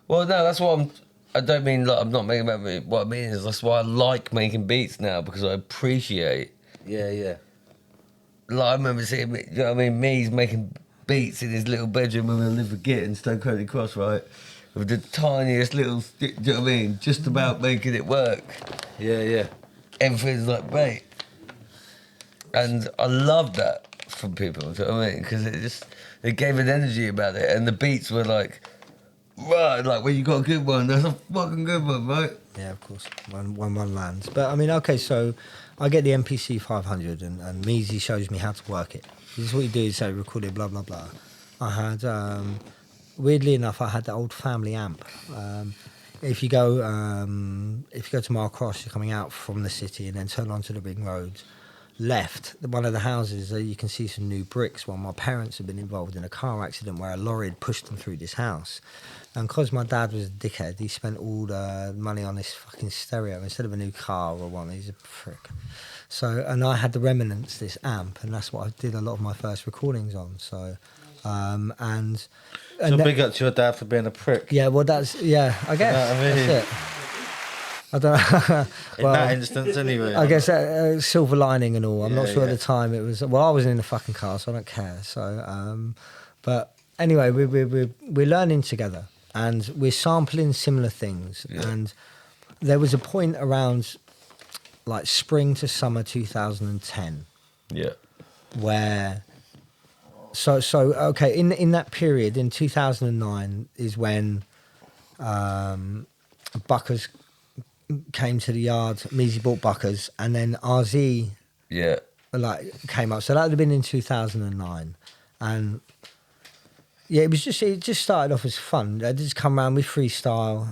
Well, no, that's what I don't mean like I'm not making rap. What I mean is that's why I like making beats now because I appreciate. yeah. Like I remember seeing, you know what I mean? Me's making beats in his little bedroom when we lived with Git in Stoke Crowley Cross, right? With the tiniest little, do you know what I mean? Just about making it work. Yeah. Everything's like, mate. And I love that from people, do you know what I mean? Because it gave an energy about it. And the beats were like, right, like when you got a good one, that's a fucking good one, right? yeah, of course, when one lands. But I mean, okay, so I get the MPC 500, and Measy shows me how to work it. This is what you do: you say record it, blah blah blah. I had, weirdly enough, I had the old family amp. If you go to Mile Cross, you're coming out from the city, and then turn onto the big road. Left one of the houses, you can see some new bricks. Well, my parents had been involved in a car accident where a lorry had pushed them through this house. And because my dad was a dickhead, he spent all the money on this fucking stereo instead of a new car or one. He's a prick. So, and I had the remnants, this amp, and that's what I did a lot of my first recordings on. So, and So that- big up to your dad for being a prick. yeah, well, I guess You know what I mean? that's it. I don't know. In that instance, anyway. I guess silver lining and all. I'm not Yeah, sure yeah. at the time it was. Well, I was in the fucking car, so I don't care. So, but anyway, we're learning together, and we're sampling similar things. Yeah. And there was a point around like spring to summer 2010 Yeah. where. So okay. In that period, in 2009, is when Buckers came to the yard. Measy bought Buckers, and then RZ Yeah. came up. So that would have been in 2009, and yeah, it just started off as fun. They just come around with freestyle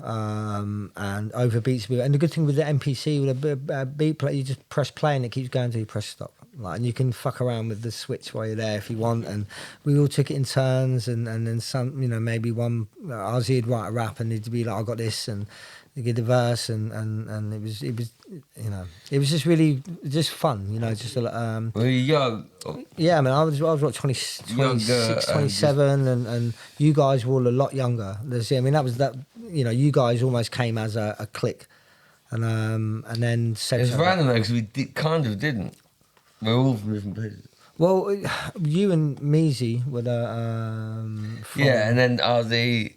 and over beats. And the good thing with the MPC, with a beat play, you just press play and it keeps going till you press stop. Like, and you can fuck around with the switch while you're there if you want. And we all took it in turns, and then some, maybe one RZ would write a rap and he'd be like, I got this, and they get the verse, and it was it was just really just fun, just Were you young? yeah. I mean, I was what, 20, Younger 26, and 27, and you guys were all a lot younger. You guys almost came as a clique, and then said It's something. random though because we kind of didn't. We're all from different places. Well, you and Measy were the from, Yeah, and then RZ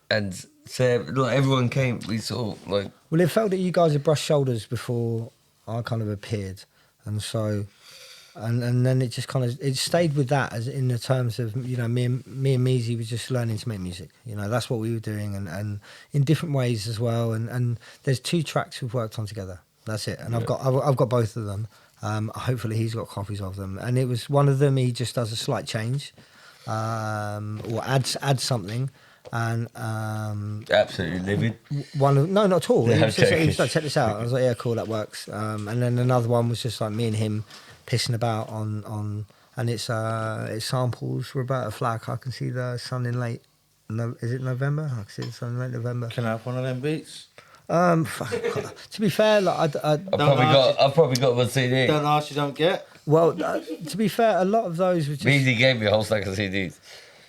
and Seb, like everyone came. We sort of like well, it felt that you guys had brushed shoulders before I kind of appeared, and so and then it just kind of it stayed with that as in the terms of me and Meezy was just learning to make music. That's what we were doing, and in different ways as well. And there's 2 tracks we've worked on together. That's it. And I've got both of them. Hopefully he's got copies of them. And it was one of them. He just does a slight change, or adds something. And Absolutely livid. no, not at all. Yeah, He was like, check this out. I was like, yeah, cool, that works. And then another one was just like me and him pissing about on and it's samples Roberta Flack. I can see the sun in late. No, is it November? I can see the sun in late November. Can I have one of them beats? To be fair, like I've probably got one CD. Don't ask, you don't get. well, to be fair, a lot of those were just Meezy gave me a whole stack of CDs.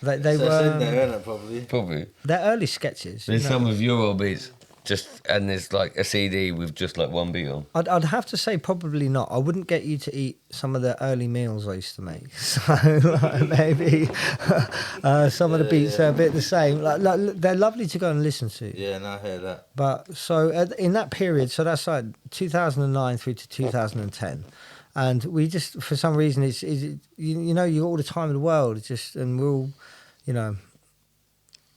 they So it's in were there, isn't it, probably? Probably. they're early sketches. There's some of your old beats, and there's like a CD with just like one beat on. I'd have to say probably not. I wouldn't get you to eat some of the early meals I used to make. So like, maybe some of the beats are a bit the same. Like they're lovely to go and listen to. Yeah, no, I hear that. But so in that period, so that's like 2009 through to 2010. And we just, for some reason, you got all the time in the world. It's just, and we're all,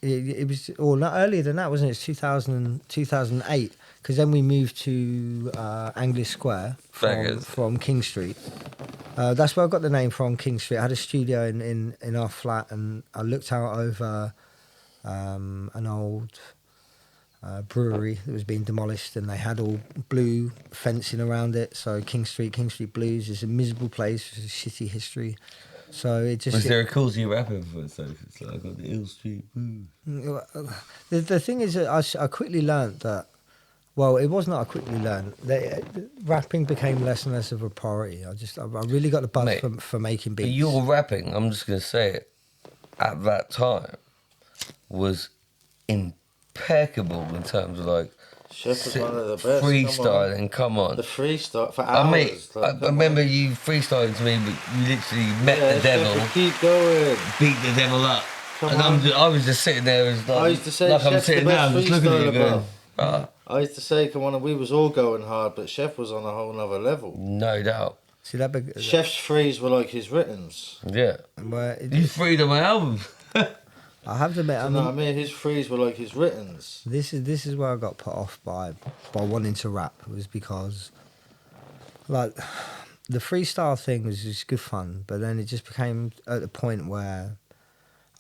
it was, or not earlier than that, wasn't it? It's 2008, because then we moved to Anglia Square from King Street. That's where I got the name from, King Street. I had a studio in our flat, and I looked out over an old brewery that was being demolished, and they had all blue fencing around it. So King Street Blues is a miserable place with a shitty history. So it just Was there a cause you rapping for? So it's like I got the Ill Street Blues. the thing is that I quickly learned that. Well, it was not I quickly learned that rapping became less and less of a priority. I really got the buzz Mate, for making beats. But your rapping, I'm just gonna say it, at that time was impeccable in terms of like Chef was one of the best. freestyling. Come on. The freestyle for hours. Mate, I remember you freestyling to me, but you literally met the devil, Chef, keep going. beat the devil up, and I was just sitting there as like, I used to say like I'm Chef's the sitting down, best just looking at you freestyler, going, bro. ah, I used to say, come on, we was all going hard, but Chef was on a whole nother level. no doubt, See that big. Chef's frees were like his writtens. yeah. Where You freed on my album. I have to admit, You know what I mean? His frees were like his writtens. this is where I got put off by wanting to rap, was because like the freestyle thing was just good fun, but then it just became at the point where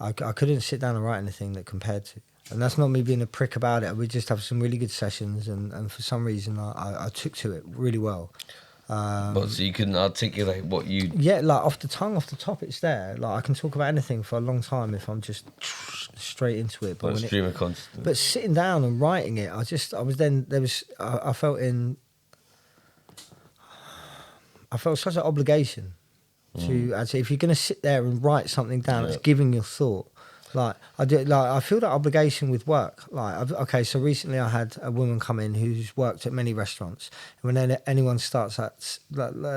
I couldn't sit down and write anything that compared to. And that's not me being a prick about it. We just have some really good sessions, and for some reason I took to it really well. But so you couldn't articulate what you. Yeah, like off the top, it's there. Like I can talk about anything for a long time if I'm just straight into it. But when stream of consciousness. but sitting down and writing it, I felt such an obligation to actually, if you're going to sit there and write something down, it's giving your thought. Like I feel that obligation with work. Okay, so recently I had a woman come in who's worked at many restaurants. And when anyone starts a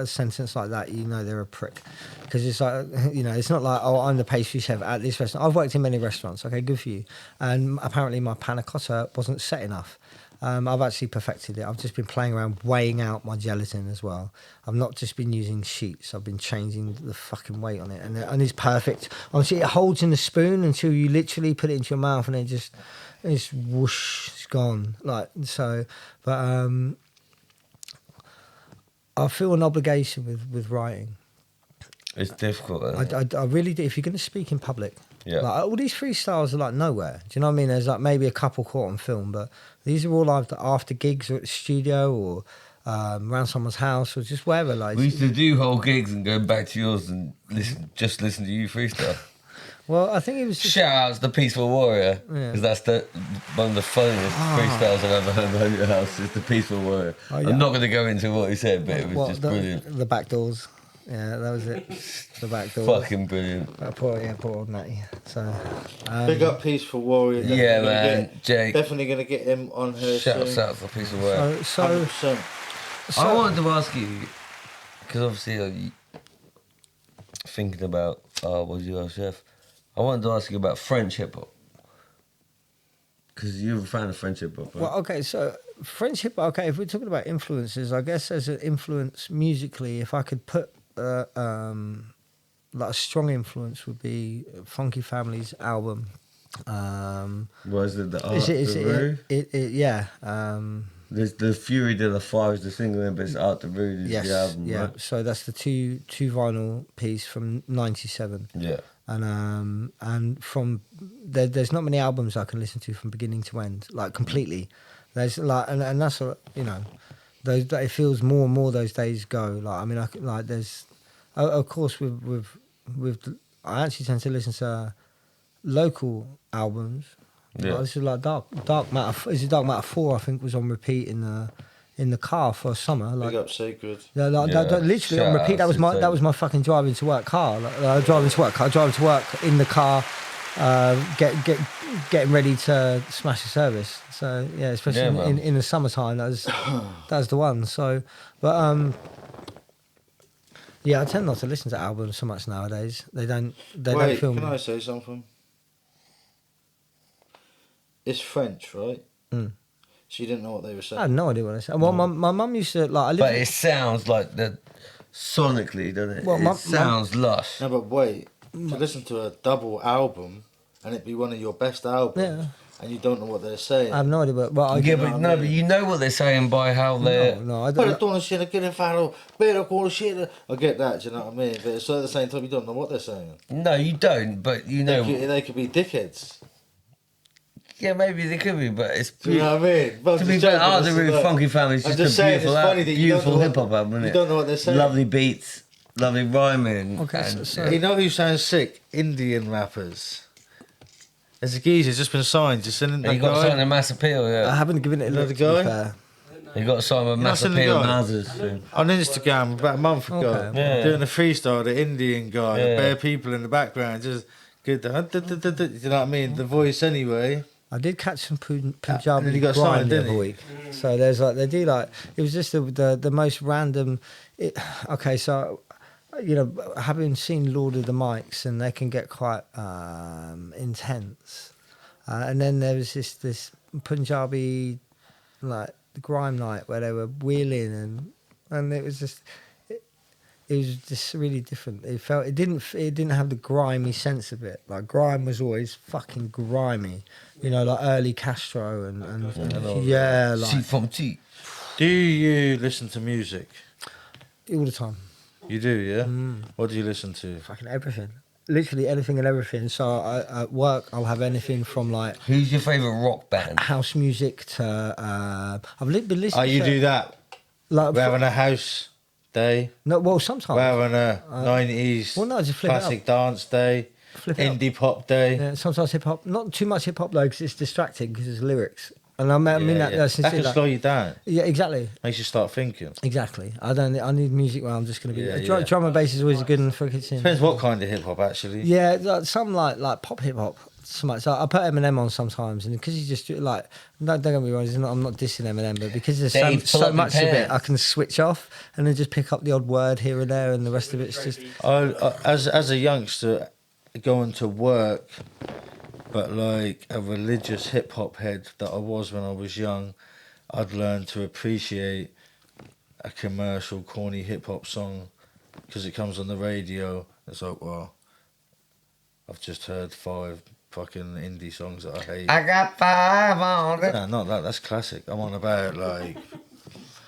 sentence like that, they're a prick, because it's like it's not like, oh, I'm the pastry chef at this restaurant. I've worked in many restaurants. Okay, good for you. And apparently my panna cotta wasn't set enough. I've actually perfected it. I've just been playing around weighing out my gelatin as well. I've not just been using sheets. I've been changing the fucking weight on it, and it's perfect. Honestly, it holds in the spoon until you literally put it into your mouth, and it's whoosh, it's gone. Like so, but I feel an obligation with writing. It's difficult. Isn't it? I really do. If you're going to speak in public, Yeah. like all these freestyles are like nowhere. Do you know what I mean? There's like maybe a couple caught on film, but these are all either after gigs or at the studio or around someone's house or just wherever. Like We used to do whole gigs and go back to yours and listen to you freestyle. well, I think it was just, Shout out to the Peaceful Warrior, Yeah. because that's one of the funniest freestyles I've ever heard around your house. Is the Peaceful Warrior. Oh, yeah. I'm not going to go into what he said, but it was just brilliant. The back doors. Yeah, that was it. The back doors. Fucking brilliant. Poor old Natty. So, Big up Peaceful Warrior. Yeah, Definitely gonna man. Jake. Definitely going to get him on her Shout soon. out to the Peaceful Warrior. so 100%. I wanted to ask you, because obviously thinking about was you our chef, I wanted to ask you about French hip hop, because you're a fan of French hip hop, right? well, okay, so French hip hop. Okay, if we're talking about influences, I guess as an influence musically, if I could put like a strong influence would be Funky Family's album. Was it the Art Is it, the Rue? yeah. There's the Fury de la Fire is the single, but it's Art the Rue is Yes, the album, yeah. right? So that's the two vinyl piece from '97. Yeah. And from there's not many albums I can listen to from beginning to end, like completely. There's like, and that's what, you know, those it feels more and more those days go. Like, I mean, like there's, of course, with I actually tend to listen to local albums. Yeah. Like, this is like Dark Matter. Is it Dark Matter 4? I think was on repeat in the car for summer. Like, Big up Sacred. yeah, like, Yeah. literally Shout on repeat. out to That was my fucking driving to work car. Like, driving to work in the car, getting ready to smash the service. So yeah, especially Yeah, man. in the summertime, that's the one. So, but yeah, I tend not to listen to albums so much nowadays. They don't Wait, feel. can I say something? It's French, right? Mm. So you didn't know what they were saying. I had no idea what I said. Well, my mum used to like. I lived But it sounds like the sonically, doesn't it? Well, It sounds lush. No, but wait. To listen to a double album and it be one of your best albums, Yeah. and you don't know what they're saying. I have no idea, but I Yeah, know but what I no, mean? but you know what they're saying by how they're. no, I But I don't. don't shit, I get a follow, better call shit. I get that, do you know what I mean? But so at the same time, you don't know what they're saying. No, you don't, but you know. They could be dickheads. Yeah, maybe they could be, but it's. Do you know what I mean? But To I'm be just fair, joking, Art the listen, Rue look. Funky Family is I'm just just a saying, beautiful, it's funny that you don't beautiful know what- hip hop album, isn't you it? don't know what they're saying. Lovely beats, lovely rhyming. Okay, and- so- You know who sounds sick? Indian rappers. There's a geezer just been signed. Just sending He that got guy. signed to Mass Appeal, I yeah. haven't given it a Another look. To guy? be fair. He got signed with Mass That's in the Appeal guy. Mazes. On Instagram about a month ago, Okay. Yeah. doing a freestyle, the Indian guy, Yeah. the bare people in the background, just good. You know what I mean? The voice anyway. I did catch some and Punjabi then he got grime signed, the didn't other he? week. So there's like they do like it was just the most random. Okay, so you know, having seen Lord of the Mics, and they can get quite intense. And then there was this Punjabi like grime night where they were wheeling and it was just. It was just really different. It didn't have the grimy sense of it. Like grime was always fucking grimy, you know, like early Castro and yeah, See like from T. Do you listen to music? all the time, You do, yeah. What do you listen to? fucking everything, literally anything and everything. So at work, I'll have anything from like Who's your favourite rock band? house music to I've been listening. Oh, you to, do that? like We're having a house day. no, well sometimes. We're having a 90s well, no, just flip it classic dance day. Flip it up. Indie pop day. Yeah, sometimes hip hop, not too much hip hop though, because it's distracting because it's lyrics. And I mean Yeah, that. yeah. That's That sincere, can slow you down. yeah, exactly. Makes you start thinking. Exactly. I need music where I'm just going to be. Yeah, Drum, yeah. drum and bass is always good for kitchen. Depends what kind of hip hop actually. Yeah, like, some like pop hip hop. So much. I put Eminem on sometimes, and because he's just like, don't get me wrong, I'm not dissing Eminem, but because there's Dave, pull so up your much of it, pants. I can switch off and then just pick up the odd word here and there, and the rest of it's just. As a youngster, going to work, but like a religious hip hop head that I was when I was young, I'd learned to appreciate a commercial corny hip hop song because it comes on the radio. It's like, well, I've just heard 5 fucking indie songs that I hate. I got 5 on it. Nah, not that. That's classic. I'm on about like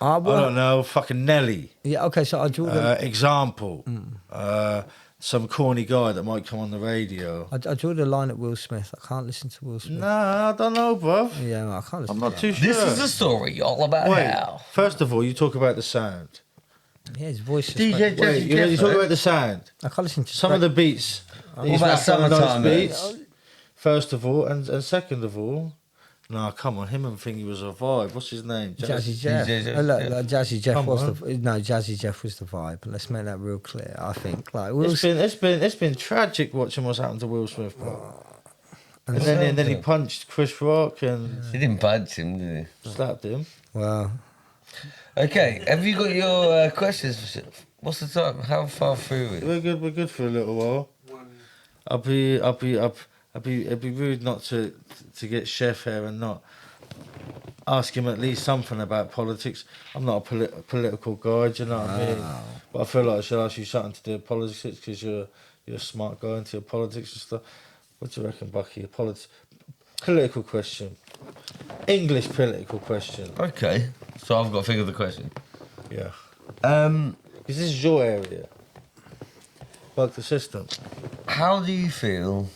I I don't know, fucking Nelly. Yeah. Okay. So I drew the. Example. Some corny guy that might come on the radio. I drew the line at Will Smith. I can't listen to Will Smith. Nah, I don't know, bruv. Yeah, no, I can't listen. I'm to not that. too sure. This is a story all about Wait, how. first of all, you talk about the sound. Yeah, his voice. Just DJ like, Wait, you talk about the sound. I can't listen to Some of the beats. What about Summertime, beats? First of all, and second of all, nah, come on, him and Thingy was a vibe. What's his name? Jazzy Jeff. Jeff, Look, yeah. like, Jazzy Jeff Come was on. Jazzy Jeff was the vibe. Let's make that real clear. I think like It's been tragic watching what's happened to Will Smith, bro. And then he punched Chris Rock and He didn't punch him, did he? slapped him. well, Okay, have you got your questions? What's the time? How far through it? We're good for a little while. It'd be rude not to get chef here and not. ask him at least something about politics. I'm not a political guy, do you know what I mean? But I feel like I should ask you something to do with politics because you're a smart guy into your politics and stuff. What do you reckon, Bucky? Political question. English political question. Okay. So I've got to think of the question. Yeah. Because this is your area. Like the system. How do you feel,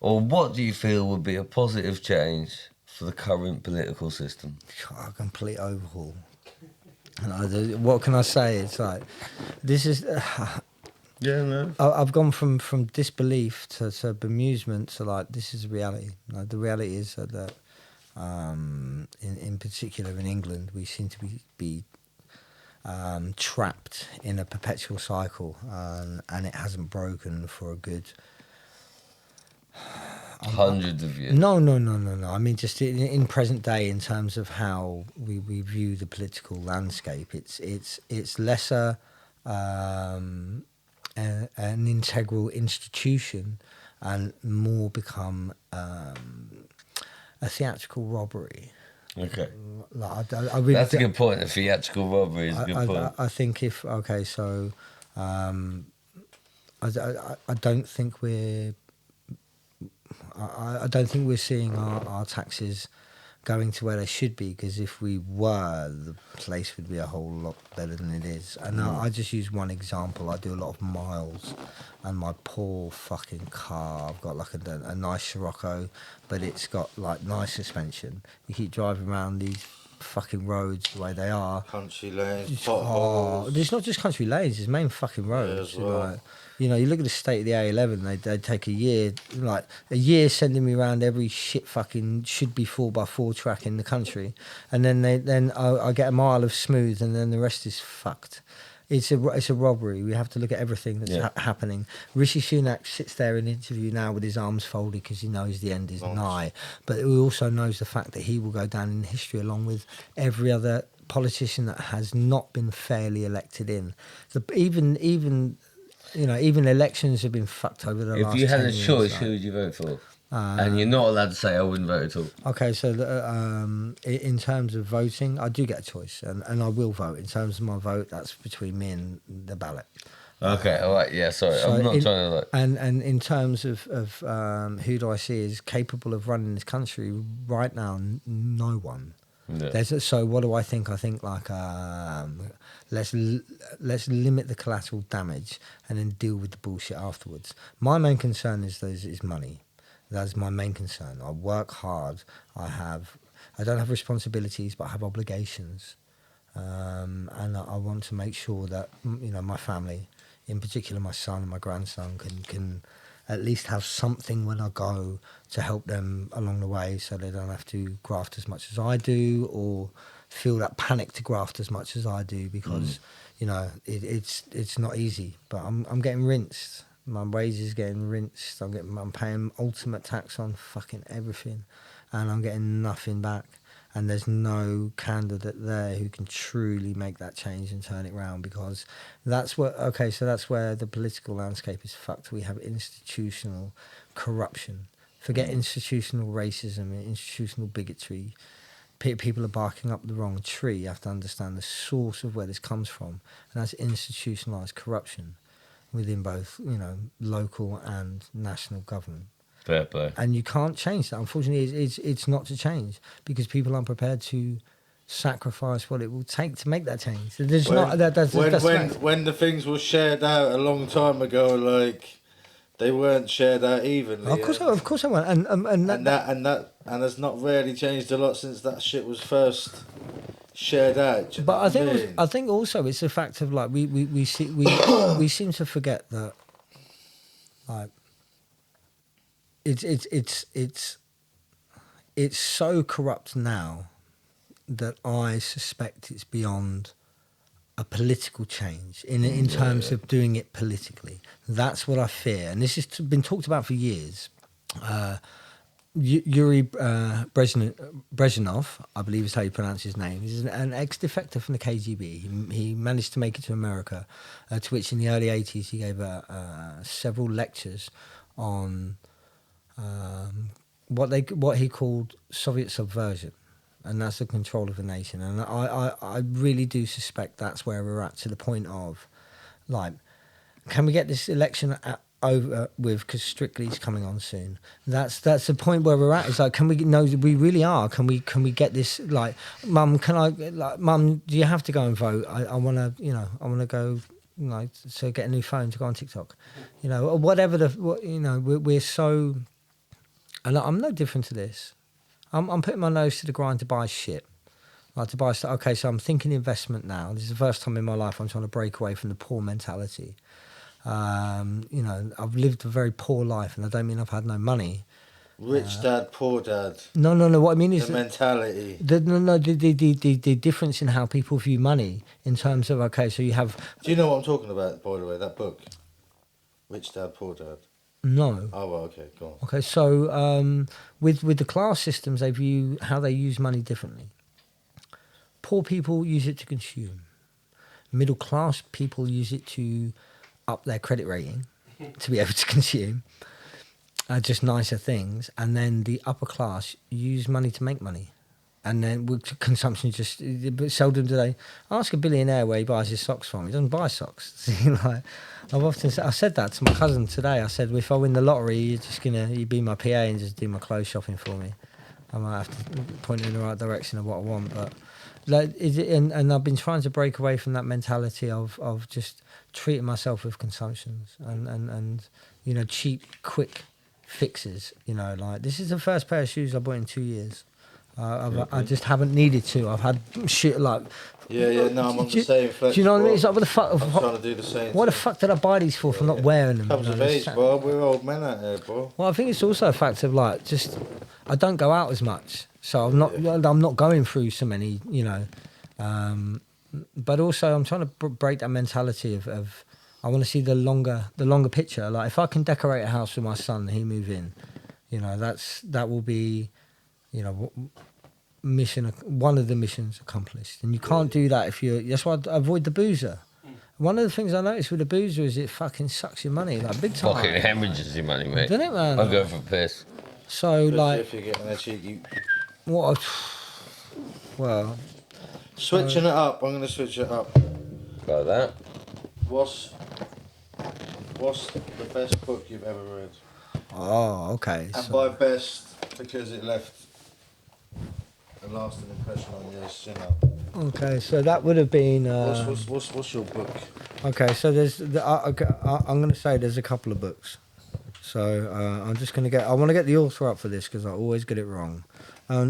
or what do you feel would be a positive change for the current political system? A complete overhaul. What can I say? It's like, this is... Yeah, no. I've gone from disbelief to bemusement to like, this is reality. Like, the reality is that in particular in England, we seem to be trapped in a perpetual cycle, and it hasn't broken for a good... Hundreds of years. No. I mean, just in present day, in terms of how we view the political landscape, it's lesser an integral institution and more become a theatrical robbery. Okay. Like, I really That's a good point. A theatrical robbery is a good point. I think if okay, so I don't think we're I don't think we're seeing our taxes going to where they should be, because if we were, the place would be a whole lot better than it is. And I just use one example. I do a lot of miles, and my poor fucking car, I've got like a nice Scirocco, but it's got like nice suspension. You keep driving around these fucking roads the way they are. Country lanes, It's potholes. it's not just country lanes, it's main fucking roads. as well. Like, you know, you look at the state of the A11, they'd take a year sending me around every shit fucking should be 4x4 track in the country, and then I get a mile of smooth, and then the rest is fucked. It's a robbery. We have to look at everything that's happening. Rishi Sunak sits there in an interview now with his arms folded because he knows the end is nigh, but he also knows the fact that he will go down in history along with every other politician that has not been fairly elected in. Even elections have been fucked over the last 10 years. If you had a choice, who would you vote for? And you're not allowed to say I wouldn't vote at all. Okay, so in terms of voting, I do get a choice, and I will vote. In terms of my vote, that's between me and the ballot. Okay, all right, yeah, sorry. So I'm not trying to like... And in terms of who do I see is capable of running this country right now? No one. Yeah. So what do I think? I think like let's limit the collateral damage and then deal with the bullshit afterwards. My main concern is money. That's my main concern. I work hard. I don't have responsibilities, but I have obligations, and I want to make sure that my family, in particular my son and my grandson, can at least have something when I go to help them along the way, so they don't have to graft as much as I do, or feel that panic to graft as much as I do, because it's not easy. But I'm getting rinsed. My wages is getting rinsed. I'm paying ultimate tax on fucking everything, and I'm getting nothing back. And there's no candidate there who can truly make that change and turn it round, because that's where the political landscape is fucked. We have institutional corruption. Forget institutional racism and institutional bigotry. People are barking up the wrong tree. You have to understand the source of where this comes from, and that's institutionalised corruption within both, local and national government. Fair play. And you can't change that. Unfortunately, it's not to change, because people aren't prepared to sacrifice what it will take to make that change. When the things were shared out a long time ago, like they weren't shared out evenly. Of course I won't. And that's not really changed a lot since that shit was first shared out. But I think also it's a fact of like we seem to forget that like it's so corrupt now that I suspect it's beyond a political change in terms of doing it politically. That's what I fear, and this has been talked about for years. Yuri Brezhnov, I believe is how you pronounce his name. He's an ex-defector from the KGB. He managed to make it to America, to which in the early 80s he gave several lectures on what he called Soviet subversion, and that's the control of a nation. And I really do suspect that's where we're at, to the point of, like, can we get this election over with, because Strictly's coming on soon. That's the point where we're at. It's like, can we? No, we really are. Can we get this? Like, Mum, Mum, do you have to go and vote? I want to, I want to go, to get a new phone to go on TikTok, or whatever we're so, and I'm no different to this. I'm putting my nose to the grind to buy shit. Like, to buy stuff. Okay, so I'm thinking investment now. This is the first time in my life I'm trying to break away from the poor mentality. I've lived a very poor life, and I don't mean I've had no money. Rich dad, poor dad. No. What I mean is the mentality. The difference in how people view money, in terms of, okay, so you have. Do you know what I'm talking about, by the way? That book, Rich Dad, Poor Dad. No. Oh well, okay, go on. Okay, so with the class systems, they view how they use money differently. Poor people use it to consume. Middle class people use it to up their credit rating to be able to consume just nicer things. And then the upper class use money to make money. And then with consumption, just seldom do they ask a billionaire where he buys his socks from. He doesn't buy socks. See, like, I said that to my cousin today. I said, if I win the lottery, you be my PA and just do my clothes shopping for me. I might have to point in the right direction of what I want, but and I've been trying to break away from that mentality of just treating myself with consumptions and cheap, quick fixes. Like, this is the first pair of shoes I bought in 2 years. I just haven't needed to. I've had shit like. Yeah, no, I'm on the same flex. Do you know what I mean? It's like, what the fuck? I'm trying to do the same. What the fuck did I buy these for? For not wearing them? Comes of age, bro. We're old men out here, bro. Well, I think it's also a fact of, like, just I don't go out as much, so I'm not going through so many, but also I'm trying to break that mentality of I want to see the longer picture. Like, if I can decorate a house for my son and he move in, that will be, one of the missions accomplished. And you can't do that if you're. That's why I avoid the boozer. One of the things I noticed with the boozer is it fucking sucks your money, like, big time. Fucking hemorrhages your money, mate. Doesn't it, man? I'll go for a piss. So, Especially like, if you're getting a cheeky. Well, Switching it up. I'm gonna switch it up. Like that. What's the best book you've ever read? oh, okay. And So, by best, because it left a lasting impression on you, okay, so that would have been. What's your book? Okay, so I'm going to say there's a couple of books. So I'm just going to I want to get the author up for this because I always get it wrong.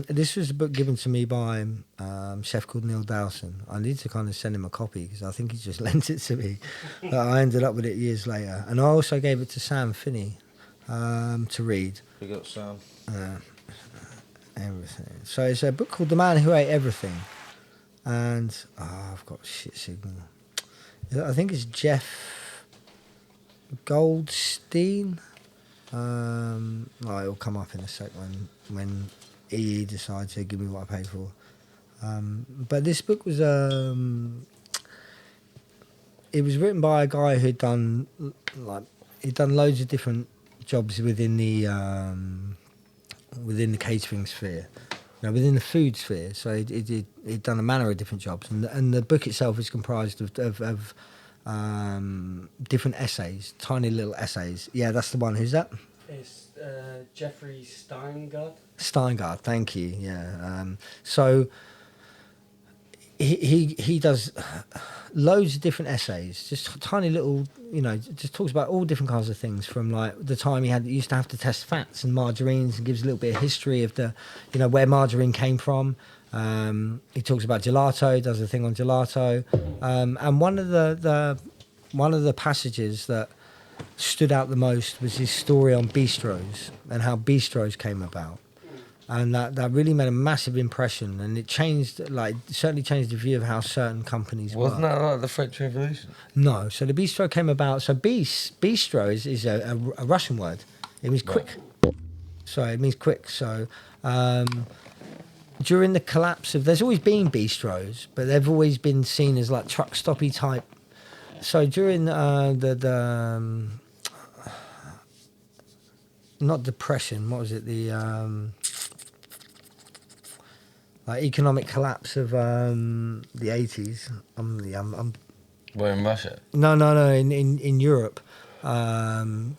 This was a book given to me by a chef called Neil Dowson. I need to kind of send him a copy because I think he just lent it to me. But I ended up with it years later. And I also gave it to Sam Finney to read. Big up, Sam. Everything. So it's a book called The Man Who Ate Everything. And I've got a shit signal. I think it's Jeff Goldstein. It'll come up in a sec when EE decides to give me what I paid for. But this book was it was written by a guy who'd done loads of different jobs within the catering sphere. Within the food sphere, so he'd done a manner of different jobs, and the book itself is comprised of different essays, tiny little essays. Yeah, that's the one. Who's that? It's Jeffrey Steingard. Steingard, thank you. Yeah, so he does loads of different essays, just tiny little, just talks about all different kinds of things, from like the time he used to have to test fats and margarines, and gives a little bit of history of the, where margarine came from. He talks about gelato, does a thing on gelato, and one of the passages that stood out the most was his story on bistros and how bistros came about. And that really made a massive impression, and it certainly changed the view of how certain companies work. Wasn't that like the French Revolution? No, so the bistro came about. So bistro is a Russian word. It means quick. So it means quick. So during the collapse there's always been bistros, but they've always been seen as like truck stoppy type. not depression. What was it? The like economic collapse of the 80s. We're in Russia. No, in Europe. I'm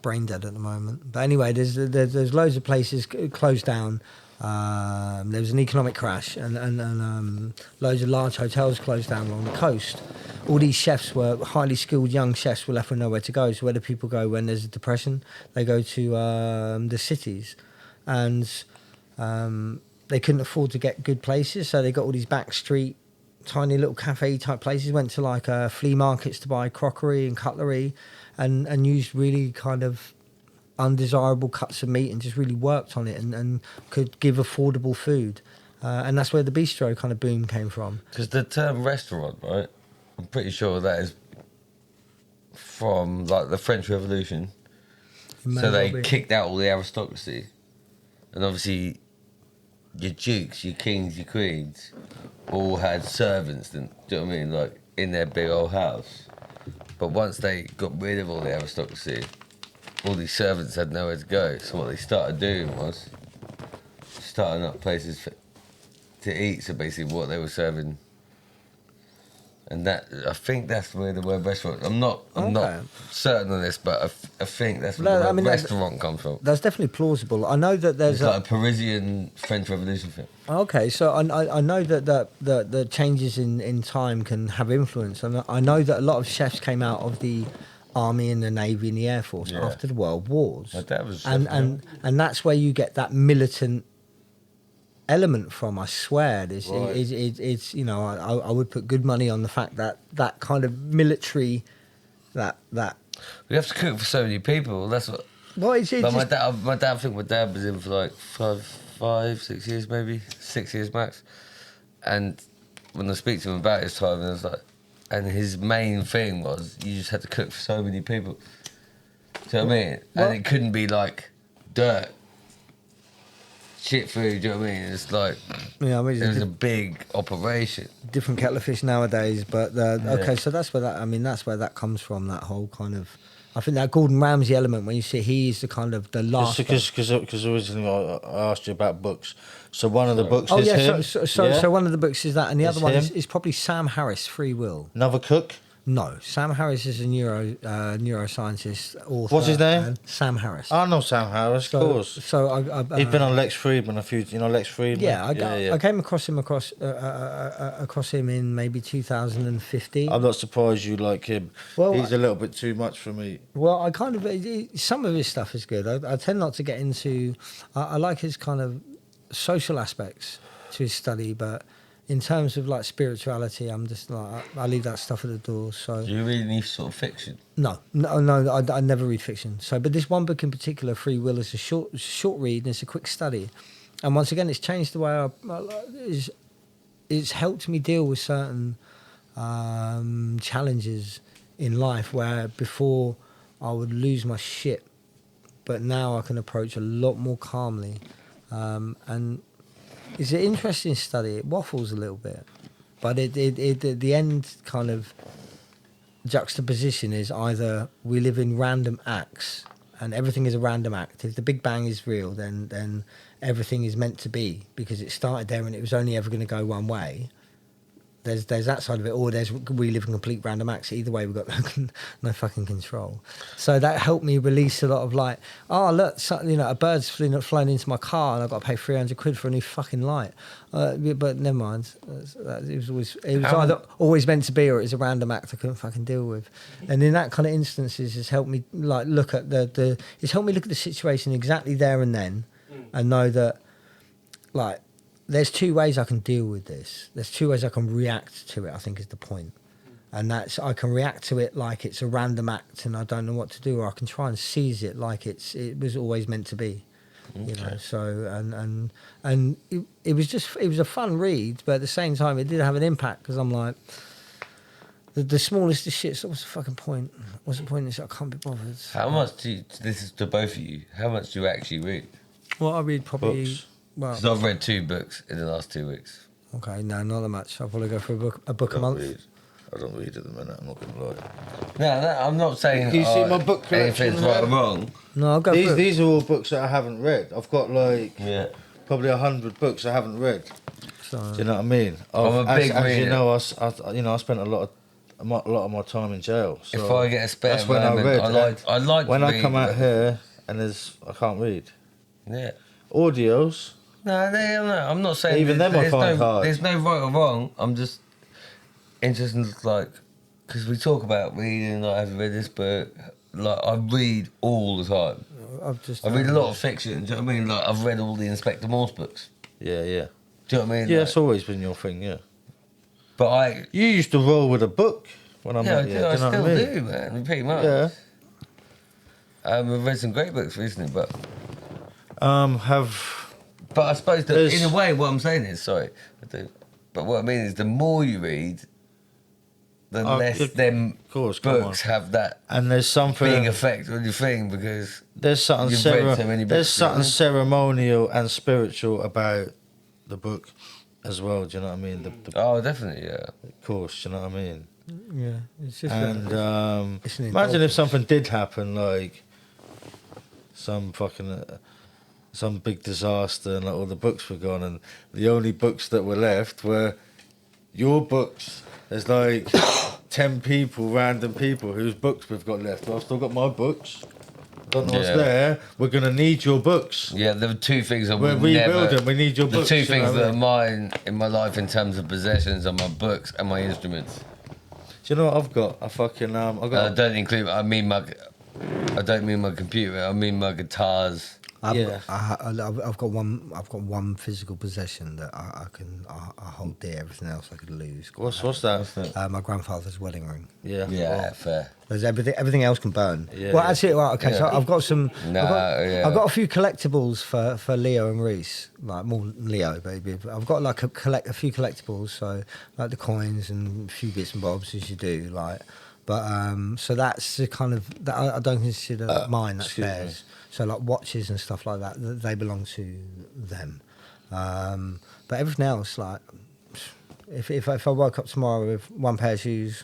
brain dead at the moment. But anyway, there's loads of places closed down. There was an economic crash, and loads of large hotels closed down along the coast. All these chefs were highly skilled young chefs were left with nowhere to go. So where do people go when there's a depression? They go to the cities, and they couldn't afford to get good places, so they got all these back street, tiny little cafe type places. Went to like flea markets to buy crockery and cutlery, and used really kind of undesirable cuts of meat and just really worked on it and could give affordable food. And that's where the bistro kind of boom came from. Because the term restaurant, right? I'm pretty sure that is from like the French Revolution. So they kicked out all the aristocracy, and obviously your dukes, your kings, your queens, all had servants. Do you know what I mean? Like in their big old house. But once they got rid of all the aristocracy, all these servants had nowhere to go. So what they started doing was starting up places to eat. So basically, what they were serving. And that, I think that's where the word restaurant. I'm not certain on this, but I think that's where the word restaurant comes from. That's definitely plausible. I know that there's It's like a Parisian French Revolution thing. Okay, so I know that the changes in time can have influence, and I know that a lot of chefs came out of the army and the navy and the air force after the world wars. My dad was and that's where you get that militant element from. I swear, it's you know, I would put good money on the fact that that kind of military, that we have to cook for so many people. That's what. Well, it's But just, my dad, I think my dad was in for like 6 years, maybe 6 years max. And when I speak to him about his time, and I was like, and his main thing was you just had to cook for so many people. Do you know what I mean? Well, and it couldn't be like dirt, shit food. Do you know what I mean? It's like yeah, I mean, it was a big operation. different kettle of fish nowadays, but okay, so that's where that comes from. That whole kind of, I think that Gordon Ramsay element when you see he's the kind of the last. Because originally I asked you about books. So one of the books Oh is yeah, him. so one of the books is that, and the It's other one him? is probably Sam Harris, Free Will. Another cook. No, Sam Harris is a neuroscientist author. What's his name? and Sam Harris. I know Sam Harris, of course. So I He's been on Lex Friedman a few. You know Lex Friedman. Yeah, I came across him across him in maybe 2015. I'm not surprised you like him. Well, He's a little bit too much for me. Well, I kind of some of his stuff is good. I tend not to get into. I like his kind of social aspects to his study, but in terms of like spirituality, I'm just like I leave that stuff at the door. So Do you read any sort of fiction? no, I never read fiction. So, but this one book in particular, Free Will, is a short read and it's a quick study. And once again, it's changed the way it's helped me deal with certain challenges in life where before I would lose my shit, but now I can approach a lot more calmly. And it's an interesting study. It waffles a little bit, but the end kind of juxtaposition is either we live in random acts and everything is a random act. If the Big Bang is real, then everything is meant to be because it started there and it was only ever going to go one way. There's that side of it, or we live in complete random acts. Either way, we've got no fucking control. So that helped me release a lot of like, oh look, a bird's flown into my car and I've got to pay 300 quid for a new fucking light. But never mind. It was either always meant to be or it's a random act I couldn't fucking deal with. And in that kind of instances, it's helped me like look at it's helped me look at the situation exactly there and then, and know that like. There's two ways I can deal with this. There's two ways I can react to it, I think is the point. And that's, I can react to it like it's a random act and I don't know what to do, or I can try and seize it like it was always meant to be. Okay. You know, so, and it was a fun read, but at the same time it did have an impact because I'm like, the smallest of shit, so what's the fucking point? What's the point? I can't be bothered. How much this is to both of you, how much do you actually read? Well, I read probably... Books. Well, because I've read 2 books in the last 2 weeks. Okay, no, not that much. I'll probably go for a book a month. I don't read at the minute. I'm not gonna lie. No, I'm not saying. Can you see my book collection anything's there? right or wrong. No, I'll go for it. These are all books that I haven't read. I've got like Yeah. probably 100 books I haven't read. So, Do you know what I mean? I'm a big as you reader. know, I spent a lot of my time in jail. So If I get a spare that's when I moment, read. I like. When to I read, come out but- here and I can't read. Yeah. Audios. No, I'm not saying Even them I there's find no, hard. There's no right or wrong. I'm just interested in, like, because we talk about reading, like, I've read this book. Like, I read all the time. I've I read a lot of fiction, do you know what I mean? Like, I've read all the Inspector Morse books. Yeah, yeah. Do you know what I mean? Yeah, Like, it's always been your thing, yeah. but You used to roll with a book when I yeah, I met you. do, Do I you know still what I mean? do, man, pretty much. Yeah. I've read some great books recently, but Have I suppose that There's- in a way, what I'm saying is, sorry, I do, but what I mean is the more you read, the less yeah, them of course, come books have that and there's something big effect on your thing because there's something you've read so many there's books, something really. ceremonial and spiritual about the book as well. Do you know what I mean? Oh, definitely, yeah. Of course, do you know what I mean? yeah, it's just And it's an imagine if indulgence. something did happen, like some fucking some big disaster, and like all the books were gone, and the only books that were left were your books. There's like 10 people, random people, whose books we've got left. Well, I've still got my books. Don't know what's Yeah. there. We're gonna need your books. Yeah, there were two things I We're would never... rebuilding. We need your The books. two you know things what I that are mean? mine in my life in terms of possessions are my books and my instruments. Do you know what I've got? I fucking I I got. don't include... I don't mean my computer. I mean my guitars. Yeah. I've got one. I've got one physical possession that I hold dear. Everything else I could lose. What's that? My grandfather's wedding ring. Yeah. Yeah, fair. There's everything else can burn. Yeah, well, yeah. actually, well, okay. So Yeah. I've got some. No, yeah. I've got a few collectibles for Leo and Reese. Like more than Leo, baby. But I've got like a few collectibles. So like the coins and a few bits and bobs as you do. Like, but so that's the kind of that I don't consider mine. That's excuse me. theirs. So like watches and stuff like that, they belong to them. But everything else, like if I woke up tomorrow with one pair of shoes,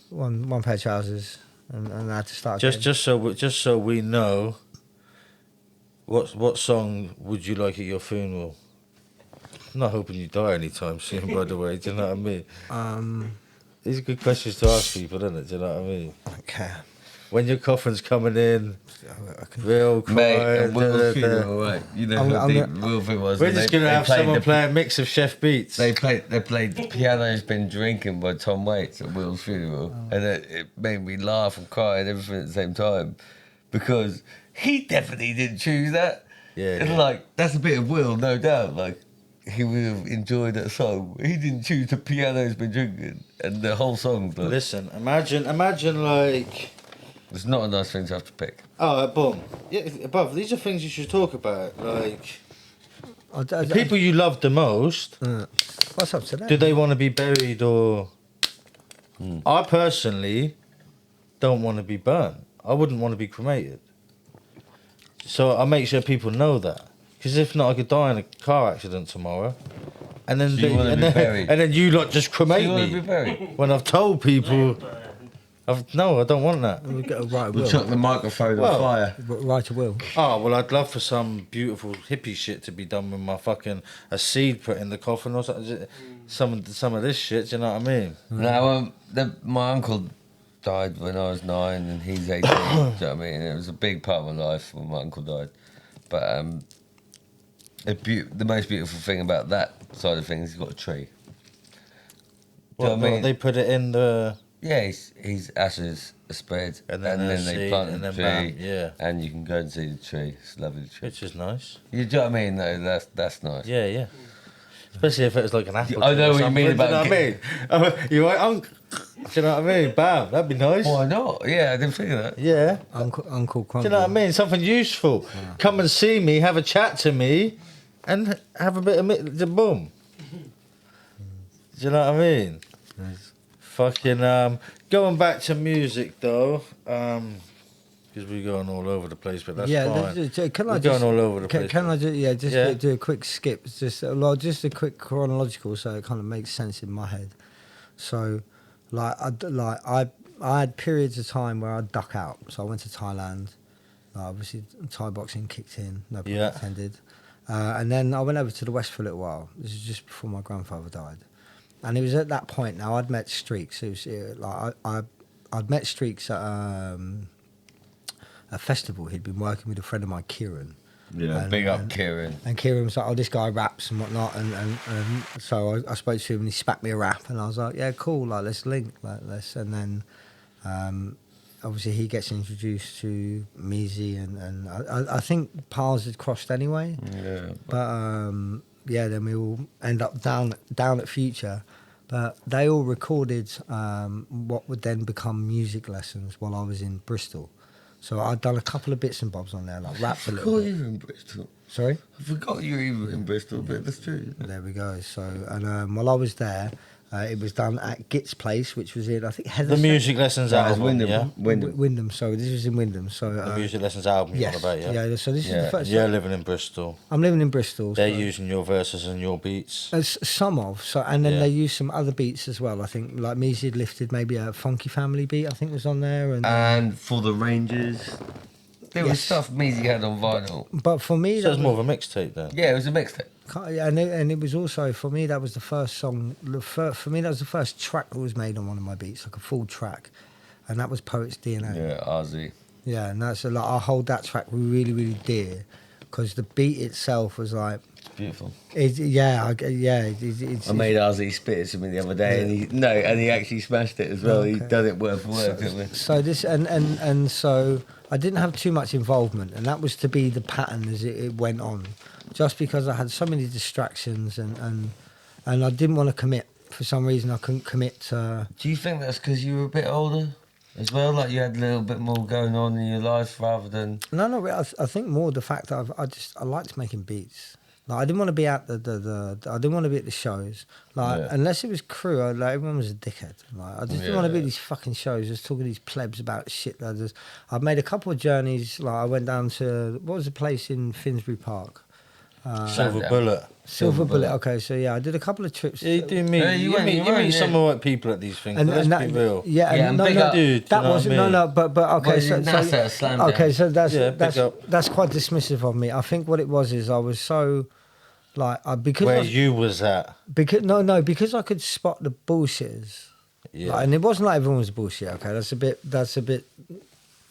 one pair of trousers, and I had to start again. Just so we know, what song would you like at your funeral? I'm not hoping you die anytime soon, by the way. Do you know what I mean? These are good questions to ask people, isn't it? Do you know what I mean? Okay. When your coffin's coming in, real Mate, quiet. at Will's funeral, right? You know how deep Will's funeral was. We're and just they- gonna they have played someone the- play a mix of Chef Beats. They played Piano's Been Drinking by Tom Waits at Will's funeral, and it made me laugh and cry and everything at the same time, because he definitely didn't choose that. Yeah, It's yeah. like that's a bit of Will, no doubt. Like he would have enjoyed that song. He didn't choose the Piano's Been Drinking, and the whole song's like Listen, imagine like. it's not a nice thing to have to pick. Oh, boom. Yeah, above. These are things you should talk about. Like I people you love the most. What's up to that? Do they want to be buried or? I personally don't want to be burnt. I wouldn't want to be cremated. So I make sure people know that, because if not, I could die in a car accident tomorrow, and then So you wanna be buried? and then you lot just cremate You want to me be buried? when I've told people. No, I don't want that. We get a right We'll will. chuck the microphone Well, on fire. Right to will. Oh well, I'd love for some beautiful hippie shit to be done with my fucking a seed put in the coffin or something. Some of this shit. Do you know what I mean? No, my uncle died when I was 9 and he's 18. Do you know what I mean? It was a big part of my life when my uncle died. But the most beautiful thing about that side of things, he's got a tree. Do you know what I mean? They put it in the. Yeah, his ashes are spread, And and then then a they seed, plant and the then tree, bam, yeah. and you can go and see the tree. It's a lovely tree. Which is nice. You know what I mean? Though that's nice. Yeah, yeah. Especially if it was like an apple. I know tree or what you mean something, about Do you know what I mean? You right, Unc? Do you know what I mean? Bam, that'd be nice. Why not? Yeah, I didn't think of that. Yeah. Uncle Crumble. Do you know what I mean? Something useful. Come and see me, have a chat to me, and have a bit of the boom. Do you know what I mean? Fucking going back to music though, because we're going all over the place, but that's fine. Can We're I going just, all over the place. Can I just Yeah. do a quick skip? Just a quick chronological, so it kind of makes sense in my head. So, I had periods of time where I'd duck out. So I went to Thailand. Obviously, Thai boxing kicked in. No pun Yeah. intended. And then I went over to the West for a little while. This is just before my grandfather died. And it was at that point. Now I'd met Streaks. It was I'd met Streaks at a festival. He'd been working with a friend of mine, Kieran. Yeah, big up Kieran. And Kieran was like, "Oh, this guy raps and whatnot," and so I spoke to him and he spat me a rap, and I was like, "Yeah, cool, like let's link, like let's." And then obviously he gets introduced to Measy, and I think paths had crossed anyway. Yeah. But then we all end up down at Future. But they all recorded what would then become music lessons while I was in Bristol. So I'd done a couple of bits and bobs on there, like rapped a little I forgot bit. you were in Bristol. Sorry? I forgot you were even in Bristol, but that's true. There we go. So, and while I was there, it was done at Git's place, which was in, I think, The music lessons That was album, Wyndham. yeah. Wyndham. So this was in Wyndham. So The music lessons album you're yes, on about, yeah. So this is the first. You're living in Bristol. I'm living in Bristol. They're so- using your verses and your beats. Some of and then Yeah. they used some other beats as well. I think like Measy had lifted maybe a Funky Family beat. I think was on there, And for the Rangers, there was Yes. stuff Measy had on vinyl. but for me, So that it's more of a mixtape then. Yeah, it was a mixtape. and it was also for me that was the first song. For me, that was the first track that was made on one of my beats, like a full track, and that was Poet's DNA. Yeah, RZ. Yeah, and that's like I hold that track really, really dear because the beat itself was like, It's beautiful. it's. I made RZ spit it to me the other day, and he actually smashed it as well. He Okay. done it word for word, didn't he? So this and so I didn't have too much involvement, and that was to be the pattern as it went on, just because I had so many distractions and I didn't want to commit. For some reason, I couldn't commit to. Do you think that's because you were a bit older as well? Like you had a little bit more going on in your life rather than. No, not really. I think more the fact that I liked making beats. Like I didn't want to be at the I didn't want to be at the shows. Like Yeah. unless it was crew, like everyone was a dickhead. Like I just didn't want to be at Yeah. these fucking shows, just talking to these plebs about shit. I've made a couple of journeys. Like I went down to what was the place in Finsbury Park? Silver Bullet. Silver Bullet. Okay, so yeah, I did a couple of trips. Yeah, you do meet. Yeah, you you went, meet, you you went, meet yeah. some alright people at these things. Let's be real. Yeah, Yeah, and no, big no, up- Dude, that you know what wasn't I mean? but okay. Well, So, that's a slam okay, down. so Yeah, big up. that's quite dismissive of me. I think what it was is I was so like because Where you was at. because I could spot the bullshitters. Yeah. Like, and it wasn't like everyone was bullshit. Okay, that's a bit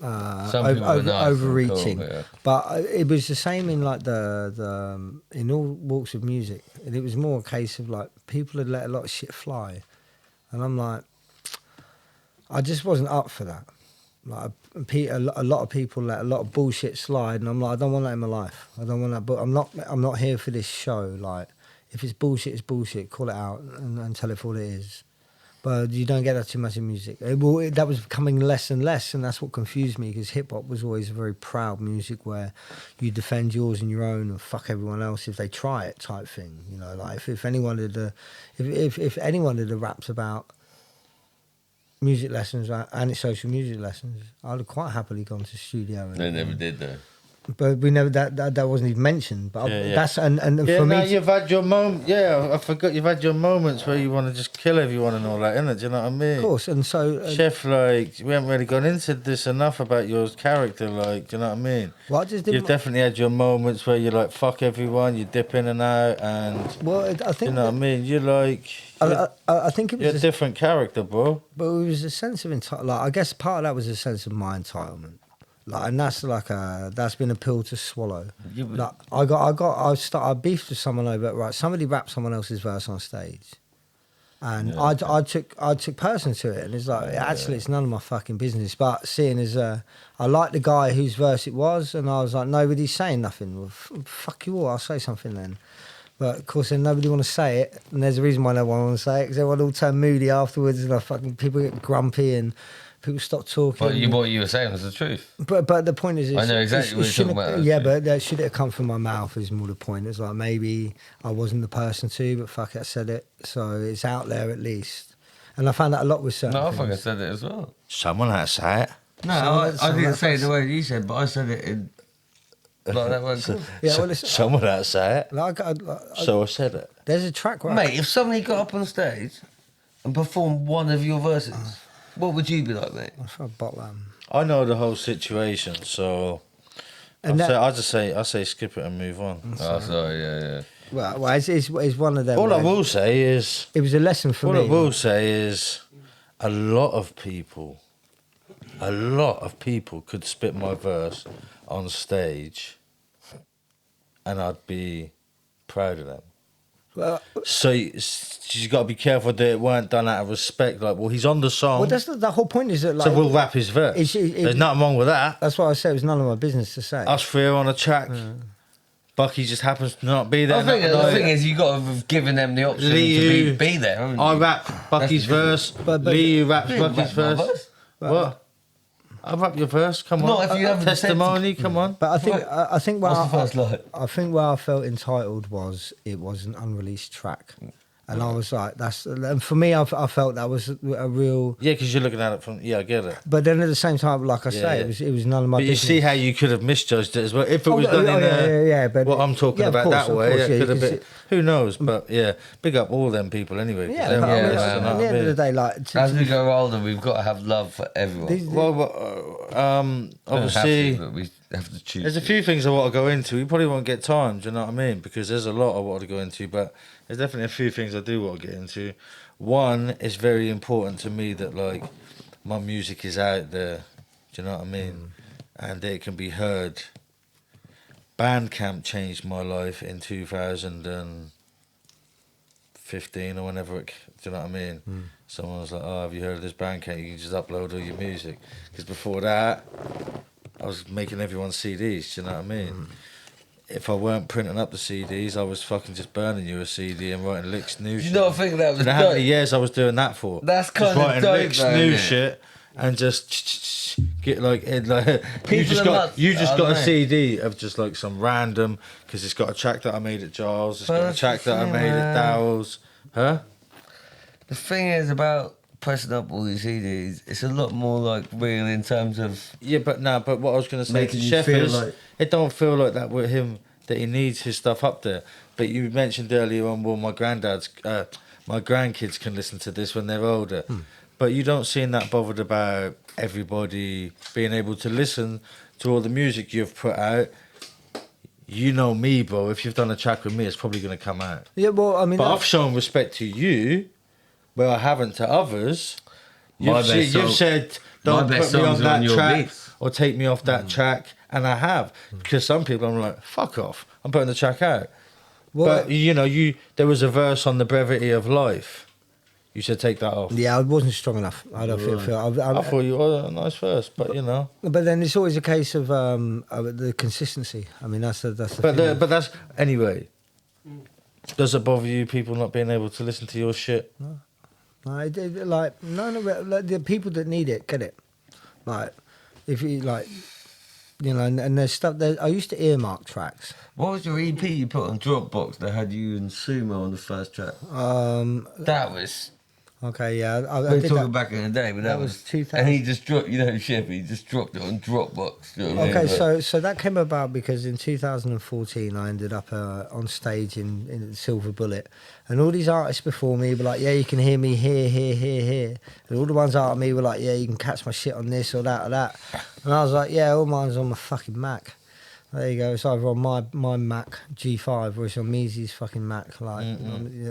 Some people were nice and overreaching. cool, yeah. But it was the same in like the in all walks of music, and it was more a case of like people had let a lot of shit fly, and I'm like, I just wasn't up for that. Like a lot of people let a lot of bullshit slide, and I'm like, I don't want that in my life. I don't want that. But I'm not here for this show. Like, if it's bullshit, it's bullshit. Call it out and tell it for what it is. But you don't get that too much in music. That was becoming less and less, and that's what confused me because hip hop was always a very proud music where you defend yours and your own and fuck everyone else if they try it type thing. You know, like if anyone had if anyone had raps about music lessons and social music lessons, I'd have quite happily gone to the studio. They never did though. But we never that wasn't even mentioned. But Yeah, yeah. that's and Yeah, for no, me. you've had your moment. Yeah, I forgot. You've had your moments where you want to just kill everyone and all that, innit? Do you know what I mean? Of course, and so Chef, like, we haven't really gone into this enough about your character, like, do you know what I mean? well, I just didn't. You've definitely had your moments where you're like, fuck everyone, you dip in and out, and, Well, I think you know what I mean? You're like, I think it you're a was, different character, bro. but it was a sense of entitlement. Like, I guess part of that was a sense of my entitlement. Like, and that's that's been a pill to swallow. Yeah, but- Like, I beefed with someone over right. Somebody rapped someone else's verse on stage, and Yeah, I took person to it, and it's like actually it's none of my fucking business. But seeing as I like the guy whose verse it was, and I was like nobody's saying nothing. Well, fuck you all. I'll say something then. But of course, then nobody want to say it, and there's a reason why no one want to say it because everyone all turn moody afterwards, and people get grumpy and people stop talking. But what you were saying was the truth. But the point is, I know exactly what you're shouldn't talking have- about, Yeah, actually. but that should have come from my mouth. Is more the point. It's like maybe I wasn't the person to, but fuck it, I said it, so it's out there at least. And I found that a lot with certain No, I think I things. said it as well. Someone had to say it. No, Someone- I didn't say it the someone- way you said, but I said it in like that word. Cool. Yeah, well, it's, Someone had to say it. like, So I said it. there's a track where Mate, if somebody got up on stage and perform one of your verses, what would you be like, mate? I'll try to bottle that. I know the whole situation, so And I say skip it and move on. Oh, sorry, yeah. Well, it's one of them. All I where will say is, it was a lesson for all me. I will say is, a lot of people could spit my verse on stage, and I'd be proud of them. Well, So you got to be careful that it weren't done out of respect. Like, well, he's on the song, that's the whole point. Is that like so we'll rap his verse. There's nothing wrong with that. That's what I said. It was none of my business to say. Us three are on a track. Bucky just happens to not be there. The thing is, you got to have given them the option to be there. haven't you? I rap Bucky's verse. But- Lee raps You didn't Bucky's rap my verse. What? I'll rap your verse. Come on. Not if you haven't testimony. Come on. But I think What's the first line? I think where I felt entitled was it was an unreleased track, and I was like, and for me, I felt that was a real. Yeah, because you're looking at it from. Yeah, I get it. But then at the same time, like I say, Yeah. it was none of my But you business. see how you could have misjudged it as well. If it was done in but what I'm talking yeah, of about course, that of way, course, it yeah, could have because been. Who knows? But yeah, big up all them people anyway. 'cause Yeah, they're but Yeah, honestly, man. at the end of the day, like As we go older, we've got to have love for everyone. these- obviously. but we have to choose. There's a few things I want to go into. We probably won't get time, do you know what I mean? Because there's a lot I want to go into, but there's definitely a few things I do want to get into. One, it's very important to me that like my music is out there, do you know what I mean? And it can be heard. Bandcamp changed my life in 2015 or whenever do you know what I mean? Someone was like, oh, have you heard of this Bandcamp? You can just upload all your music. Because before that, I was making everyone CDs, do you know what I mean? If I weren't printing up the CDs, I was fucking just burning you a CD and writing licks new Do shit. you not think that was Do you know how many dope? years I was doing that for? That's Just kind of writing dope, licks though, new isn't it? shit and just get like you People just are got nuts, you just I got a know. CD of just like some random because it's got a track that I made at Giles, it's But got a that's track the that I thing, made at man. Dowell's, huh? The thing is about pressing up all these CDs, it's a lot more like real in terms of. Yeah, but what I was gonna say Making to you Chef feel is like- it don't feel like that with him that he needs his stuff up there. But you mentioned earlier on, well, my grandkids can listen to this when they're older. But you don't seem that bothered about everybody being able to listen to all the music you've put out. You know me, bro. If you've done a track with me, it's probably going to come out. yeah, well, I mean, But I've shown respect to you, where I haven't to others. You've said, don't my best put me on songs are that on your track beats. or take me off that track. And I have. Because some people, I'm like, fuck off. I'm putting the track out. well, But, there was a verse on the brevity of life. You should take that off. yeah, I wasn't strong enough. I don't feel. I thought you were a nice verse, but But then it's always a case of the consistency. I mean, that's the thing. But that's anyway. Does it bother you people not being able to listen to your shit? No, like the people that need it get it. Like if you like, and there's stuff. I used to earmark tracks. What was your EP you put on Dropbox that had you and Sumo on the first track? That was. Okay, yeah, I We were did talking that. back in the day, but that that was was 2000. And he just dropped, Chef, he just dropped it on Dropbox. You know what I mean? Okay, But- so that came about because in 2014 I ended up on stage in Silver Bullet, and all these artists before me were like, "Yeah, you can hear me here," and all the ones after me were like, "Yeah, you can catch my shit on this or that or that," and I was like, "Yeah, all mine's on my fucking Mac." There you go. It's either on my Mac G5 or it's on Meezy's fucking Mac. Like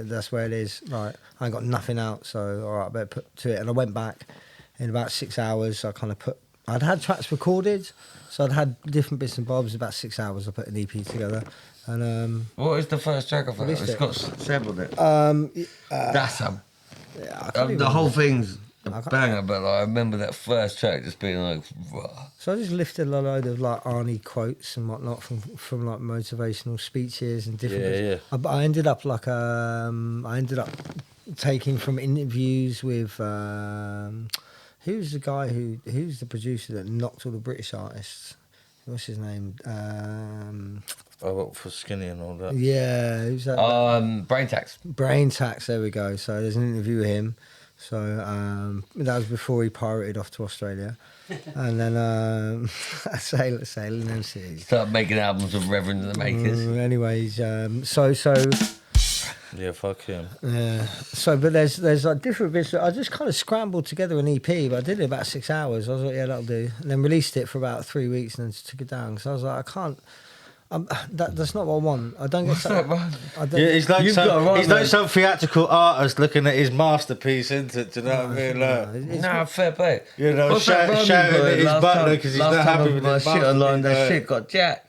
that's where it is. Like I ain't got nothing out, so all right, I better put to it. And I went back in about 6 hours. I kind of I'd had tracks recorded, so I'd had different bits and bobs. About 6 hours, I put an EP together. And What is the first track of that? Released It's it. got Seb on it. yeah, That's I can't even the whole thing's a I can't- banger, but like, I remember that first track just being like, "Rah." So I just lifted a load of like Arnie quotes and whatnot from like motivational speeches and different. Yeah, bits. I ended up taking from interviews with who's the guy who's the producer that knocked all the British artists. What's his name? I work for Skinny and all that. Yeah, who's that? Brain Tax. Brain Tax. There we go. So there's an interview with him. So that was before he pirated off to Australia, and then sailing them seas. Start making albums of Reverend and the Makers. Anyways, so Yeah, fuck him. Yeah. So, but there's like different bits. I just kind of scrambled together an EP, but I did it about 6 hours. I was like, yeah, that'll do. And then released it for about 3 weeks, and then just took it down. So I was like, I can't. That's not what I want. I don't get. What's that, man? I don't, Yeah, he's like You've got a right, he's like man. some theatrical artist looking at his masterpiece, isn't it? Do you know what I mean? Like, it's Nah, fair play. you know, What's that rhyme you shouting got at his last butler time- because he's last not time happy I with put his my shit online, that masterpiece, shit got jacked.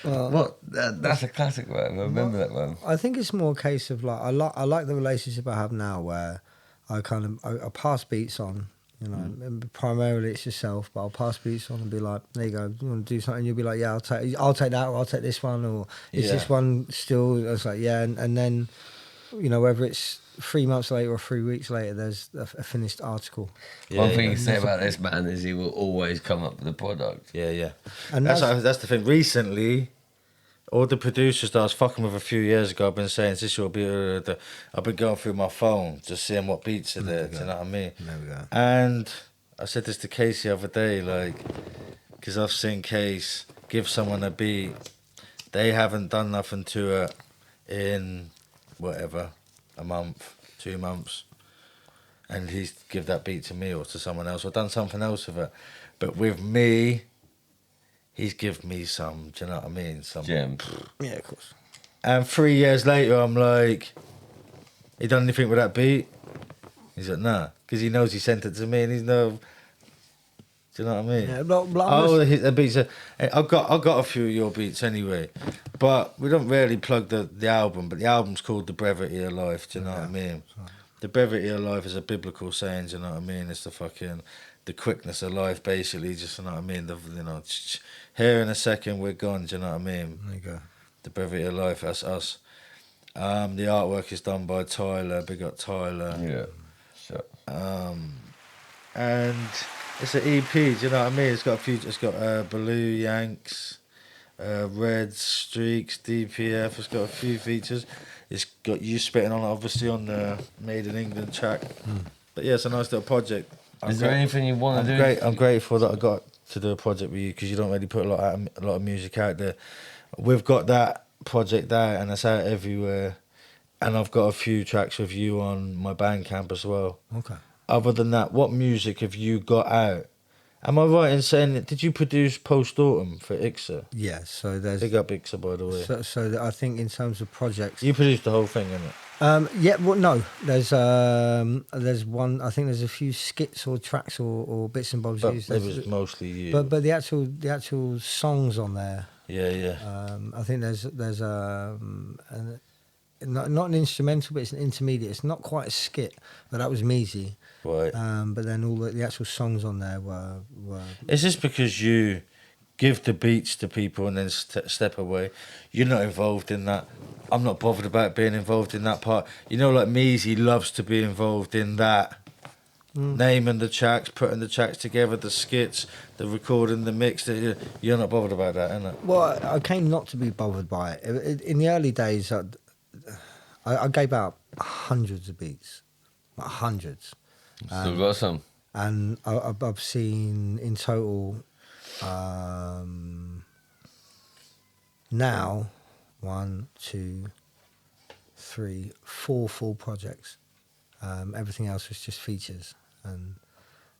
Well, What? That's a classic, man. I remember that, man. I think it's more a case of like I like the relationship I have now, where I kind of I pass beats on. You know, and primarily it's yourself, but I'll pass beats on and be like, "There you go. You want to do something?" You'll be like, "Yeah, I'll take that, or I'll take this one, or is this one still?" I was like, "Yeah," and then, you know, whether it's 3 months later or 3 weeks later, there's a finished article. One thing you say about this man is he will always come up with a product. Yeah. And That's the thing. Recently, all the producers that I was fucking with a few years ago, I've been saying this will be. I've been going through my phone, just seeing what beats are there. Do you know what I mean? There we go. And I said this to Case the other day, like, because I've seen Case give someone a beat, they haven't done nothing to it in whatever, a month, 2 months, and he's give that beat to me or to someone else or done something else with it. But with me, he's given me some, do you know what I mean? Some Gem. Yeah, of course. And 3 years later, I'm like, he done anything with that beat? He's like, nah, because he knows he sent it to me, and he's no. Do you know what I mean? Yeah, but The beats. I've got a few of your beats anyway, but we don't really plug the album. But the album's called The Brevity of Life. Do you know what I mean? The brevity of life is a biblical saying. Do you know what I mean? It's the quickness of life, basically. Just, you know what I mean? Here in a second we're gone. Do you know what I mean? There you go. The brevity of life. That's us. The artwork is done by Tyler. Big up Tyler. Yeah. Sure. And it's an EP. Do you know what I mean? It's got a few. It's got Blue Yanks, Reds, Streaks, DPF. It's got a few features. It's got you spitting on it, obviously, on the Made in England track. But yeah, it's a nice little project. Is there anything you want to do? I'm grateful that I got to do a project with you, because you don't really put a lot of music out there. We've got that project out, and it's out everywhere. And I've got a few tracks with you on my Bandcamp as well. Okay. Other than that, what music have you got out? Am I right in saying that? Did you produce Post Autumn for Ixa? Yeah. So there's. Big up Ixa, by the way. So I think in terms of projects. You produced the whole thing, innit? Yeah, well, no. There's one. I think there's a few skits or tracks or bits and bobs But used. it was mostly you. But the actual songs on there. Yeah. I think there's not an instrumental, but it's an intermediate. It's not quite a skit, but that was Measy. Right. But then all the actual songs on there were. Is this because you give the beats to people and then step away? You're not involved in that. I'm not bothered about being involved in that part. You know, like Measy loves to be involved in that. Naming the tracks, putting the tracks together, the skits, the recording, the mix. You're not bothered about that, innit? Well, I came not to be bothered by it. In the early days, I gave out hundreds of beats, like hundreds. Still got some. And I've seen in total now 1, 2, 3, 4 full projects. Everything else was just features,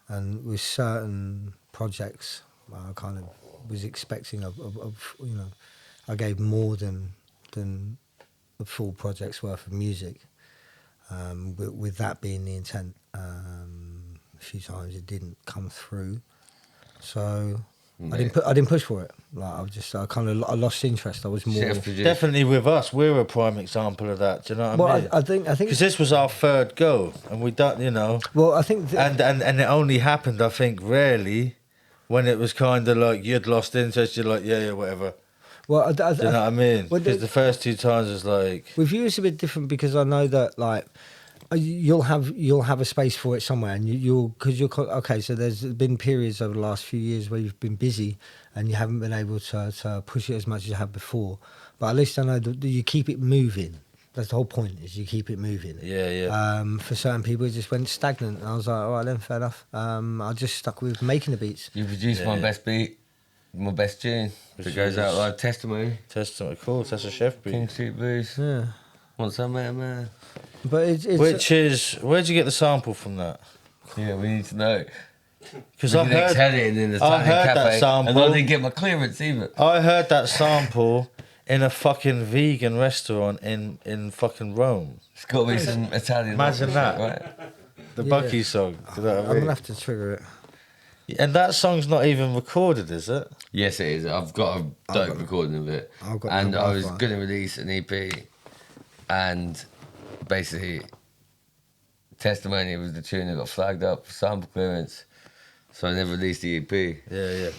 and with certain projects, I kind of was expecting of you know, I gave more than the full project's worth of music. With that being the intent, a few times it didn't come through, so I didn't push for it. Like I lost interest. I was more Definitely with us, we're a prime example of that. Do you know what I mean? I think Because this was our third go, and we done, you know. Well, I think and it only happened, I think, rarely, when it was kind of like you'd lost interest. You're like, yeah, whatever. Well, Do you know what I mean? well, Because the first 2 times was like. with you, it's a bit different because I know that like you'll have a space for it somewhere, and you'll okay. So there's been periods over the last few years where you've been busy and you haven't been able to push it as much as you have before. But at least I know that you keep it moving. That's the whole point, is you keep it moving. Yeah. For certain people, it just went stagnant. And I was like, all right then, fair enough. I just stuck with making the beats. You produced my best beat, my best tune. That goes out like testimony. Testament, of course. That's a chef beat. King Street Blues. Yeah. Want some, man? But it's Which is, where'd you get the sample from that? Yeah, we need to know. Because The I next heard, heading in the I Italian heard that cafe, sample. and I didn't get my clearance either. I heard that sample in a fucking vegan restaurant in fucking Rome. It's got to be some Italian. Imagine that. right? The Yeah. Bucky song. Do you know what I I'm mean? gonna have to trigger it. And that song's not even recorded, is it? Yes, it is. I've got a dope got- recording of it, I've got and the I was Wi-Fi. going to release an EP, and basically, Testimony was the tune that got flagged up for sample clearance, so I never released the EP. Yeah.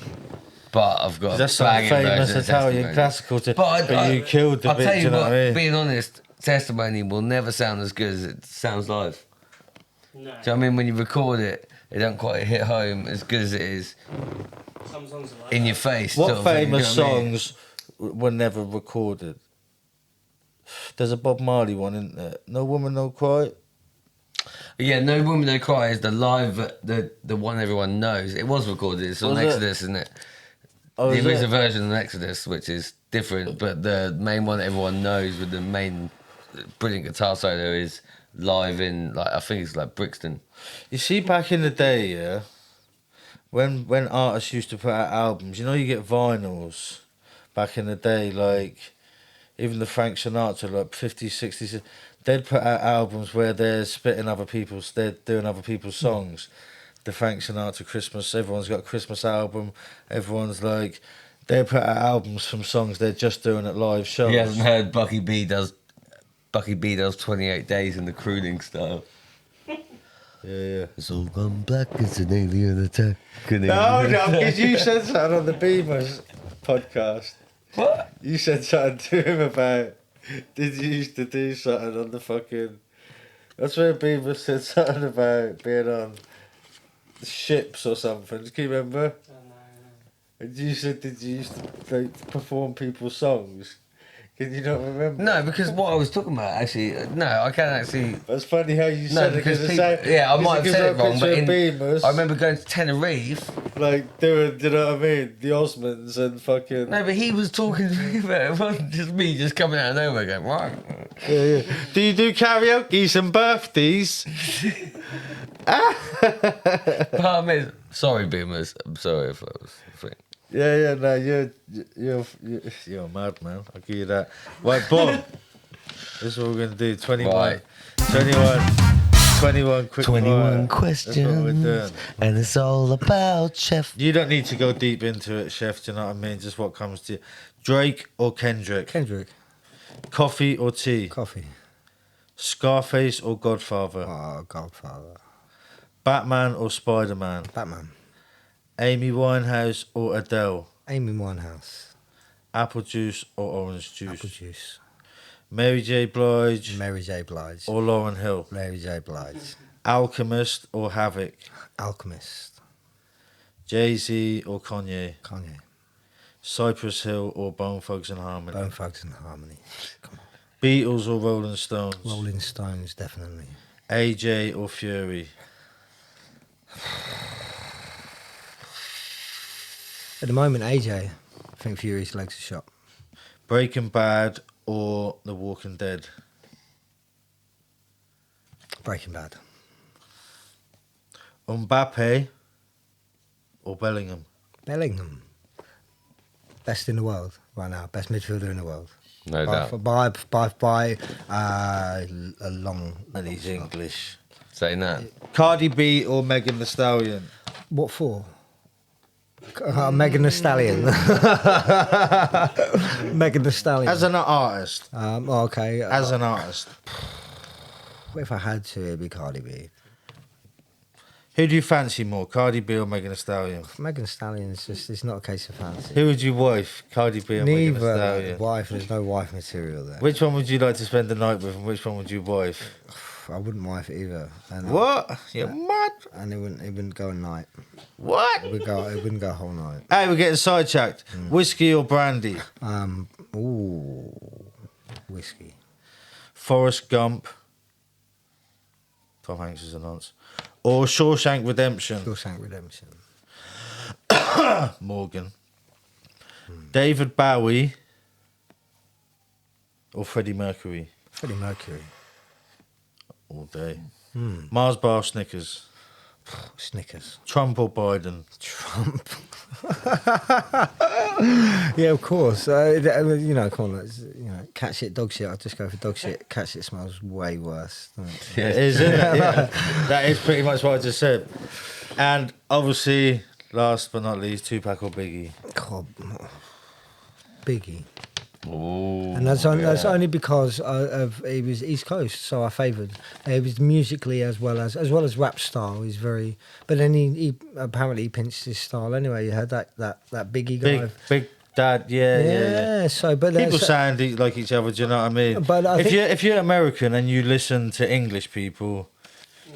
But I've got That's a some banging famous version of Italian Testimony. classical. But You killed the I'll bit, tell do you you know what, what I mean? being honest, Testimony will never sound as good as it sounds live. No. Do you know what I mean? When you record it, it don't quite hit home as good as it is Some songs are like in that. your face. What sort of thing, you know famous what I mean? songs were never recorded? There's a Bob Marley one, isn't there? No Woman, No Cry. Yeah, No Woman No Cry is the live, the one everyone knows. It was recorded. It's on Was it? Exodus, isn't it? Oh, There is is it? a version of Exodus which is different, but the main one that everyone knows with the main brilliant guitar solo is live in, like, I think it's like Brixton. You see, back in the day, yeah, when artists used to put out albums, you know, you get vinyls. Back in the day, like even the Frank Sinatra, like 50s, 60s, they'd put out albums where they're spitting other people's, they're doing other people's songs. The Frank Sinatra Christmas, everyone's got a Christmas album. Everyone's like, they put out albums from songs they're just doing at live shows. You haven't heard Bucky B does 28 Days in the crooning style. Yeah. It's all gone black, it's an alien attack. No, because you said something on the Beamers podcast. What? You said something to him about, did you used to do something on the fucking... That's where Beaver said something about being on ships or something. Can you remember? Oh, no. And you said, did you used to like, perform people's songs? Can you not remember? No, because what I was talking about, actually, no, I can't actually... That's funny how you No, said it. because it's people, like- yeah, I because- might have because said it I wrong, but picture in, Beamers, I remember going to Tenerife. like doing, you know what I mean? The Osmonds and fucking... No, but he was talking to me about it. It wasn't just me just coming out of nowhere going, right. Yeah. Do you do karaoke and birthdays? But I mean, sorry, Beamers. I'm sorry if I was... Yeah, no, you're a madman. I'll give you that. Right, Bob. This is what we're gonna do. 21, Right. 21 quick 21 fire. That's what we're questions, doing. and it's all about Chef. You don't need to go deep into it, Chef. Do you know what I mean? Just what comes to you. Drake or Kendrick? Kendrick, Coffee or tea? coffee. Scarface or Godfather? Oh, Godfather. Batman or Spider-Man? Batman. Amy Winehouse or Adele? Amy Winehouse. Apple juice or orange juice? Apple juice. Mary J. Blige Mary J. Blige. or Lauryn Hill? Mary J. Blige. Alchemist or Havoc? Alchemist. Jay-Z or Kanye? Kanye. Cypress Hill or Bone Thugs and Harmony? Bone Thugs and Harmony. Come on. Beatles or Rolling Stones? Rolling Stones, definitely. AJ or Fury? At the moment, AJ. I think Fury's legs are shot. Breaking Bad or The Walking Dead? Breaking Bad. Mbappe or Bellingham? Bellingham. Best in the world right now. Best midfielder in the world. No doubt. By a long... And he's English. Saying that. Cardi B or Megan Thee Stallion? What for? Megan Thee Stallion. Megan Thee Stallion. As an artist. Okay. As an artist. If I had to, it'd be Cardi B. Who do you fancy more, Cardi B or Megan Thee Stallion? Megan Thee Stallion is just, it's not a case of fancy. Who would you wife, Cardi B or Megan Thee Neither Stallion? wife, there's no wife material there. Which one would you like to spend the night with and which one would you wife? I wouldn't wife either. And What? You're mad? And it wouldn't go a night. What? It wouldn't go a whole night. Hey, we're getting sidetracked. Whiskey or brandy? Ooh, whiskey. Forrest Gump. Tom Hanks is a nonce. Or Shawshank Redemption? Shawshank Redemption. Morgan. David Bowie or Freddie Mercury? Freddie Mercury. All day. Hmm. Mars bar Snickers. Snickers. Trump or Biden? Trump. Yeah, of course. You know, come on, cat shit, dog shit. I'll just go for dog shit. Cat shit smells way worse. Doesn't it? It is, isn't it? Yeah. That is pretty much what I just said. And obviously, last but not least, Tupac or Biggie? God, Biggie. Ooh, And that's only because he was East Coast, so I favoured. It was musically as well as rap style. He's very, but then he apparently pinched his style anyway. You heard that Biggie guy. Big Dad, yeah. So, but People sound like each other. Do you know what I mean? But if you're American and you listen to English people,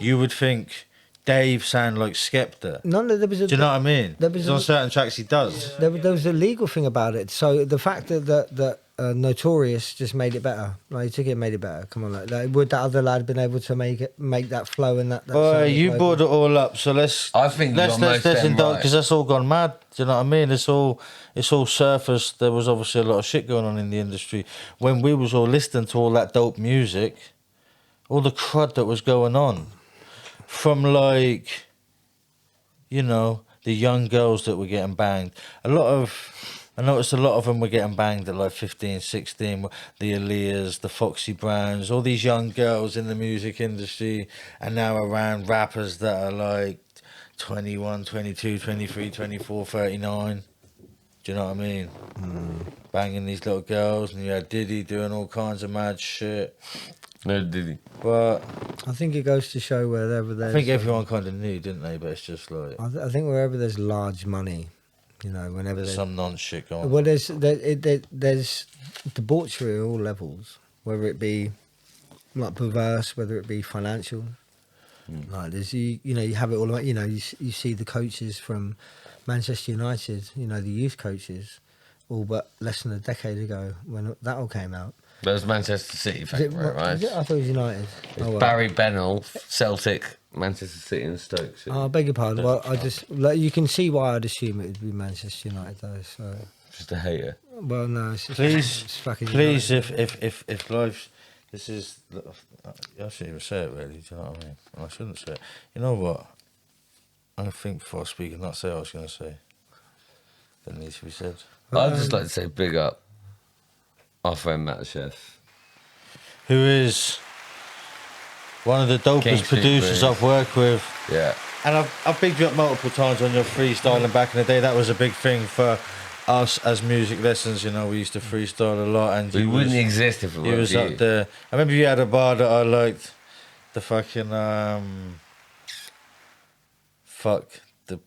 you would think Dave sound like Skepta. No, there was. Do you know what I mean? There was on certain tracks he does. There was a legal thing about it. So the fact that Notorious just made it better. Like, he took it and made it better. Come on, like would that other lad been able to make that flow and that? Boy, you brought it all up. So let's indulge because that's all gone mad. Do you know what I mean? It's all surfaced. There was obviously a lot of shit going on in the industry when we was all listening to all that dope music, all the crud that was going on, from like, you know, the young girls that were getting banged. I noticed a lot of them were getting banged at like 15, 16, the Aaliyahs, the Foxy Browns, all these young girls in the music industry are now around rappers that are like 21, 22, 23, 24, 39. Do you know what I mean? Banging these little girls, and you had Diddy doing all kinds of mad shit. No, did he? But I think it goes to show wherever there's. I think everyone kind of knew, didn't they? But it's just like I think wherever there's large money, you know, whenever there's some non-shit going on. Well, there's debauchery at all levels, whether it be like perverse, whether it be financial. Like there's you have it all. You know, you see the coaches from Manchester United. You know, the youth coaches, all but less than a decade ago when that all came out. That was Manchester City, right? I thought it was United. It's Barry Bennell, Celtic, Manchester City and Stoke City. Oh, I beg your pardon. Well, I just you can see why I'd assume it would be Manchester United though. So just a hater. Well, no, it's just, Please, it's fucking please, United. if life, this is, I shouldn't even say it really. Do you know what I mean? I shouldn't say it. You know what? I'm gonna think before I speak and not say what I was gonna say. That needs to be said. I'd just like to say big up our friend Matt Chef, Who is one of the dopest King producers Super. I've worked with. yeah. And I've bigged you up multiple times on your freestyling back in the day. That was a big thing for us as music lessons. You know, we used to freestyle a lot, and We wouldn't exist if it he weren't was for up you. there. I remember you had a bar that I liked. The fucking the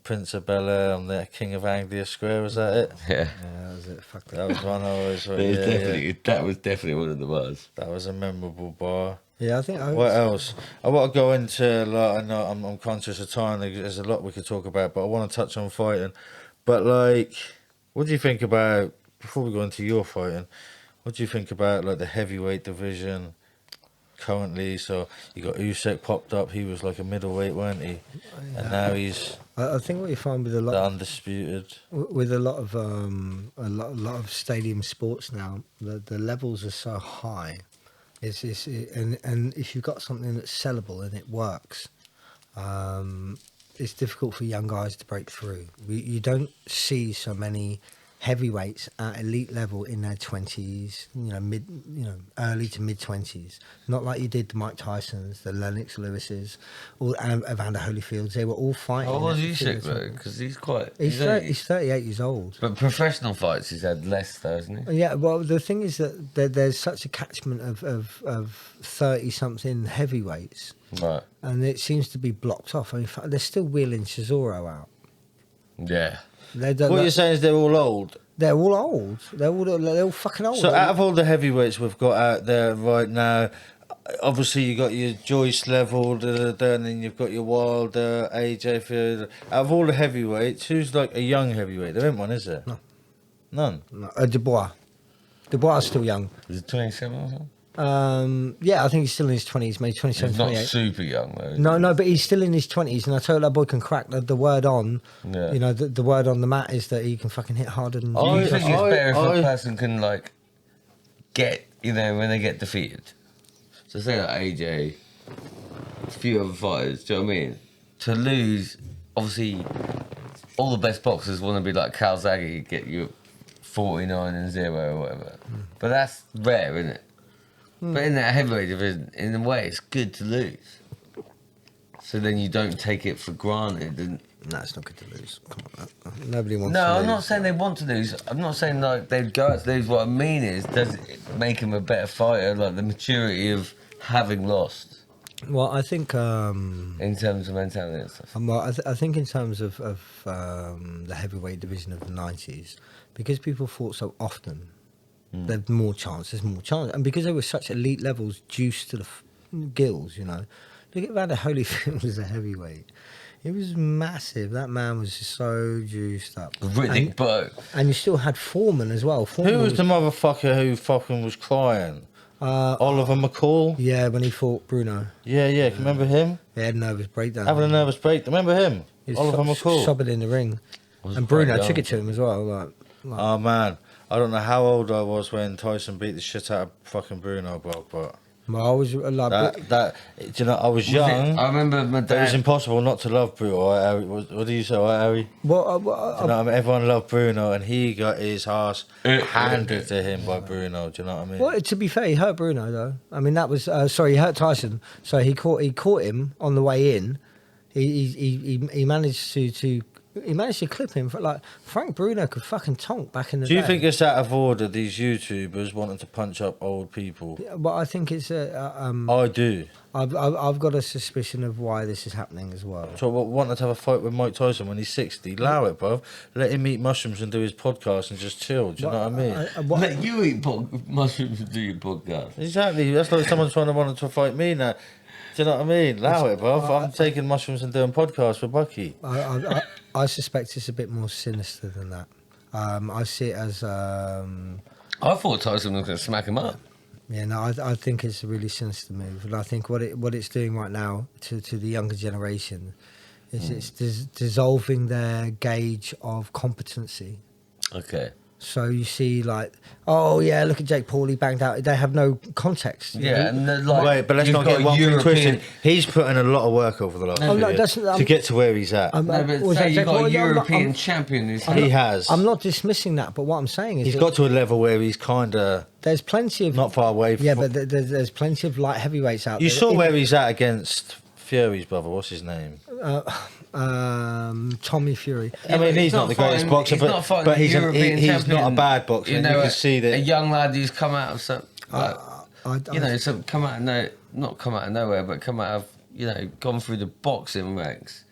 Prince of Bel Air on the King of Anglia Square. Was that it? Yeah. Yeah, that was it. Fuck that. That was one I always. That was definitely one of the bars. That was a memorable bar. Yeah, I think. What else? I want to go into, like, I know I'm conscious of time. There's a lot we could talk about, but I want to touch on fighting. But like, what do you think about, before we go into your fighting, what do you think about like the heavyweight division currently? So you got Usyk popped up. He was like a middleweight, weren't he? And now he's I think what you find with a the lot undisputed. with a lot of stadium sports now, the levels are so high. And if you've got something that's sellable and it works, it's difficult for young guys to break through. You don't see so many heavyweights at elite level in their 20s, early to mid 20s. Not like you did the Mike Tysons, the Lennox Lewises, or Evander Holyfields. They were all fighting. How old is at Usyk though? Because he's quite. He's 38 years old. But professional fights, he's had less though, hasn't he? Yeah, well, the thing is that there's such a catchment of 30-something heavyweights, Right. and it seems to be blocked off. I mean, they're still wheeling Chisora out. Yeah. What What you're saying is they're all old. They're all old. They're all fucking old. So out of all the heavyweights we've got out there right now, obviously you got your Joyce level, and then you've got your Wilder, AJ Field. Out of all the heavyweights, who's like a young heavyweight? There ain't one, is there? No. None. Dubois. Dubois is still young. Is it 27 or something? Yeah, I think he's still in his 20s, maybe 27, He's not 28. super young though. No, but he's still in his 20s, and I told that boy can crack the word on. Yeah. You know, the word on the mat is that he can fucking hit harder than. Do you think it's better if I- a person can like get you know, when they get defeated. So say like AJ, a few other fighters, do you know what I mean? To lose, obviously, all the best boxers want to be like Calzaghe, get you 49-0 or whatever. But that's rare, isn't it? But in that heavyweight division, in a way, it's good to lose. So then you don't take it for granted. And No, it's not good to lose. Come on, nobody wants no, to lose. I'm not saying they want to lose. I'm not saying like they'd go out to lose. What I mean is, does it make him a better fighter? Like the maturity of having lost Well, I think. in terms of mentality and stuff. Well, I think in terms of the heavyweight division of the 90s, because people fought so often, there's more chance, and because they were such elite levels, juiced to the gills, you know. Look at Evander Holyfield as a heavyweight. He was massive. That man was just so juiced up. Riddick Bowe. And you still had Foreman as well. Foreman Who was the motherfucker who fucking was crying? Oliver McCall? Yeah, when he fought Bruno. Yeah, can you remember him? He had a nervous breakdown. Having a nervous breakdown. Remember him? He was Oliver McCall. sobbing in the ring. Was And quite Bruno young. took it to him as well. Like, Oh man, I don't know how old I was when Tyson beat the shit out of fucking Bruno, bro. But well, I was like, that do you know, I was young. I remember my But it was dad. impossible not to love Bruno. Right, Harry? What do you say, right, Harry? well, Do you know what I mean? Everyone loved Bruno, and he got his ass handed to him by Bruno. Do you know what I mean? well, to be fair, he hurt Bruno though. I mean, that was sorry, he hurt Tyson. So he caught him on the way in. He managed to clip him. Like Frank Bruno could fucking tonk back in the Do you day. think it's out of order, these YouTubers wanting to punch up old people? But I think it's I do. I've got a suspicion of why this is happening as well. So what, wanting to have a fight with Mike Tyson when he's 60? Allow it, bruv. Let him eat mushrooms and do his podcast and just chill. Do you know what I mean? Let you eat mushrooms and do your podcast. Exactly. That's like someone trying to want to fight me now. Do you know what I mean? Allow it, bruv. I'm taking mushrooms and doing podcasts with Bucky. I suspect it's a bit more sinister than that. I see it as I thought Tyson was going to smack him up. yeah, no, I think it's a really sinister move, and I think what it's doing right now to the younger generation is it's dissolving their gauge of competency. Okay. So you see, like, oh yeah, look at Jake Paul, he banged out. They have no context. you Yeah, know? and then, like, Wait, but let's you've not get got one thing European- twisted. He's put in a lot of work over the last Oh, few no, years that's- to get to where he's at. No, but was say that you've Jake got Paul? a Yeah, European champion who's He has. I'm not dismissing that, but what I'm saying is He's that got to a level where he's kind of there's plenty of not far away from... yeah, but there's plenty of light heavyweights out You there. saw where he's at against Fury's brother. What's his name? Tommy Fury. I mean, he's not the greatest boxer, he's not fighting but the he's European not champion. a bad boxer. You and know, you can see a that. young lad who's come out of some, like, I- you know, some come out of not come out of nowhere, but come out of, you know, gone through the boxing ranks,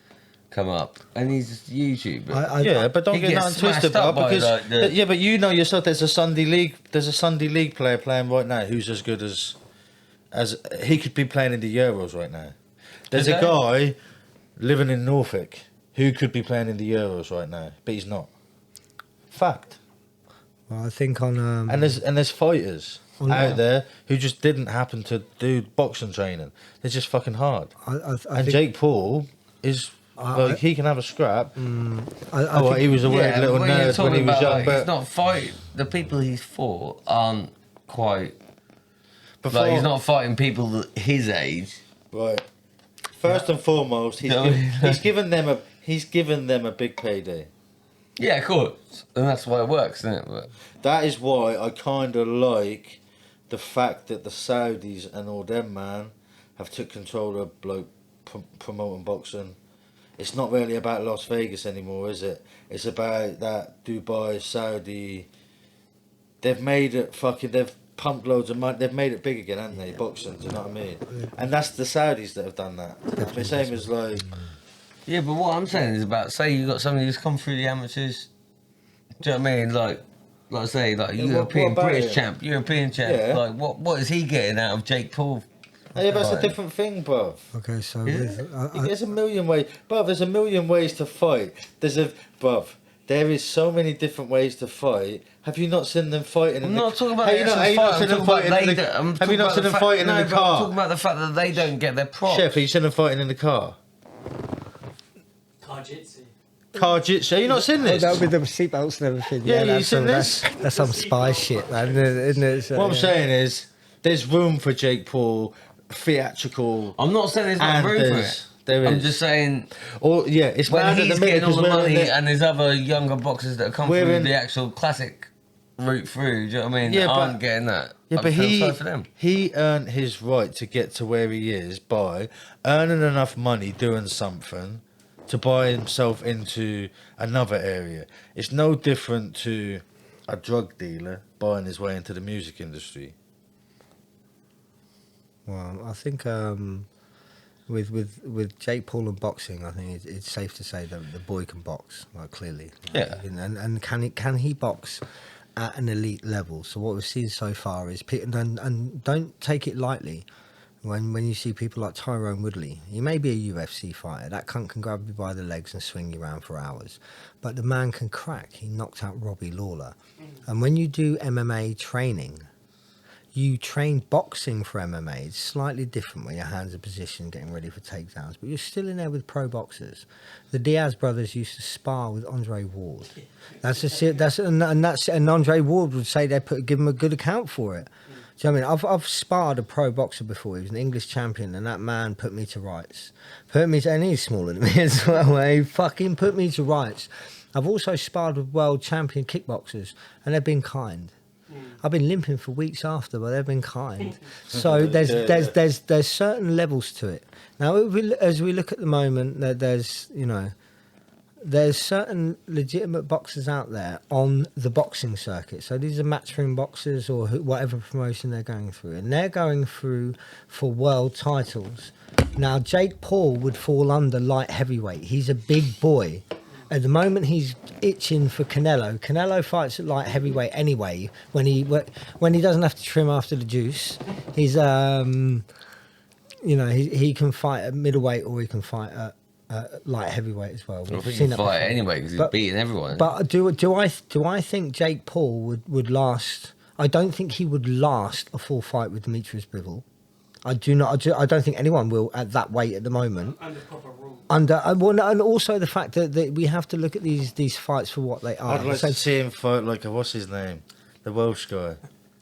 come up, and he's just YouTuber. Yeah, but don't He get gets nothing twisted, smashed up bro. by, Because like, the- yeah, but you know yourself. There's a Sunday league. There's a Sunday league player playing right now who's as good as he could be playing in the Euros right now. There's Is a there? guy living in Norfolk who could be playing in the Euros right now, but he's not. Fact. Well, I think on And there's fighters On- out there who just didn't happen to do boxing training. They're just fucking hard. I And think, Jake Paul is like he can have a scrap. I Oh, well, think- he was a weird little when you're nerd when talking he was about, young, like, but he's not fighting. The people he's fought aren't quite. before, Like, he's not fighting people his age. right. First and foremost, he's No. given them a big payday. Yeah, of course, and that's why it works, isn't it? But That is why I kind of like the fact that the Saudis and all them man have took control of promoting boxing. It's not really about Las Vegas anymore, is it? It's about that Dubai, Saudi. They've made it fucking. They've pumped loads of money. They've made it big again, haven't they? Boxing, do you know what I mean? And that's the Saudis that have done that. The same as like. yeah, but what I'm saying is about, say you got somebody who's come through the amateurs. Do you know what I mean? Like I say, like a Yeah, what European about British him? champ, European champ. Yeah. Like what is he getting out of Jake Paul? Hey, that's a Right. different thing, bruv. Okay, so Yeah. with, There's a million ways, bruv. There's a million ways to fight. There is so many different ways to fight. Have you not seen them fighting? I'm not talking about Have you the not, actual have you not fight. seen I'm them talking fighting about in they the? don't- I'm Have talking you not about seen the them fact- fighting no, in the but I'm car? talking about the fact that they don't get their props. Chef, have you seen them fighting in the car? Car jitsu. Car Jitsu. You not seen this? That with the seatbelts and everything. Yeah, you that's seen some, that's some spy shit, man. Isn't it? So, What I'm yeah. saying is, there's room for Jake Paul, theatrical. I'm not saying there's not And room for there's- it. there I'm is. just saying Or yeah, it's when mad at he's the minute getting all 'cause the we're in money the- and there's other younger boxers that have come We're through in- the actual classic route through. Do you know what I mean? Yeah, that but- aren't getting that. Yeah, I but feel sorry for them. he earned his right to get to where he is by earning enough money doing something to buy himself into another area. It's no different to a drug dealer buying his way into the music industry. Well, I think with Jake Paul and boxing, I think it's safe to say that the boy can box, like clearly. Yeah. And can he box at an elite level? So what we've seen so far is and don't take it lightly. When you see people like Tyrone Woodley, he may be a UFC fighter. That cunt can grab you by the legs and swing you around for hours. But the man can crack. He knocked out Robbie Lawler. And when you do MMA training, you train boxing for MMA. It's slightly different when your hands are positioned, getting ready for takedowns. But you're still in there with pro boxers. The Diaz brothers used to spar with Andre Ward. And Andre Ward would say give him a good account for it. Do you know what I mean? I've sparred a pro boxer before. He was an English champion, and that man put me to rights. And he's smaller than me as well. He fucking put me to rights. I've also sparred with world champion kickboxers, and they've been kind. I've been limping for weeks after, but they've been kind. So there's certain levels to it. Now, as we look at the moment, there's certain legitimate boxers out there on the boxing circuit. So these are matchroom boxers or whatever promotion they're going through, and they're going through for world titles. Now, Jake Paul would fall under light heavyweight. He's a big boy. At the moment, he's itching for Canelo. Canelo fights at light heavyweight anyway. When he doesn't have to trim after the juice, he's he can fight at middleweight or he can fight at light heavyweight as well. I We've think seen he that fight before. anyway because he's But- beating everyone. But do I think Jake Paul would last? I don't think he would last a full fight with Demetrius Bivol. I do not. I don't think anyone will at that weight at the moment. Under proper rules. And also the fact that we have to look at these fights for what they are. I'd like to see him fight like what's his name, the Welsh guy.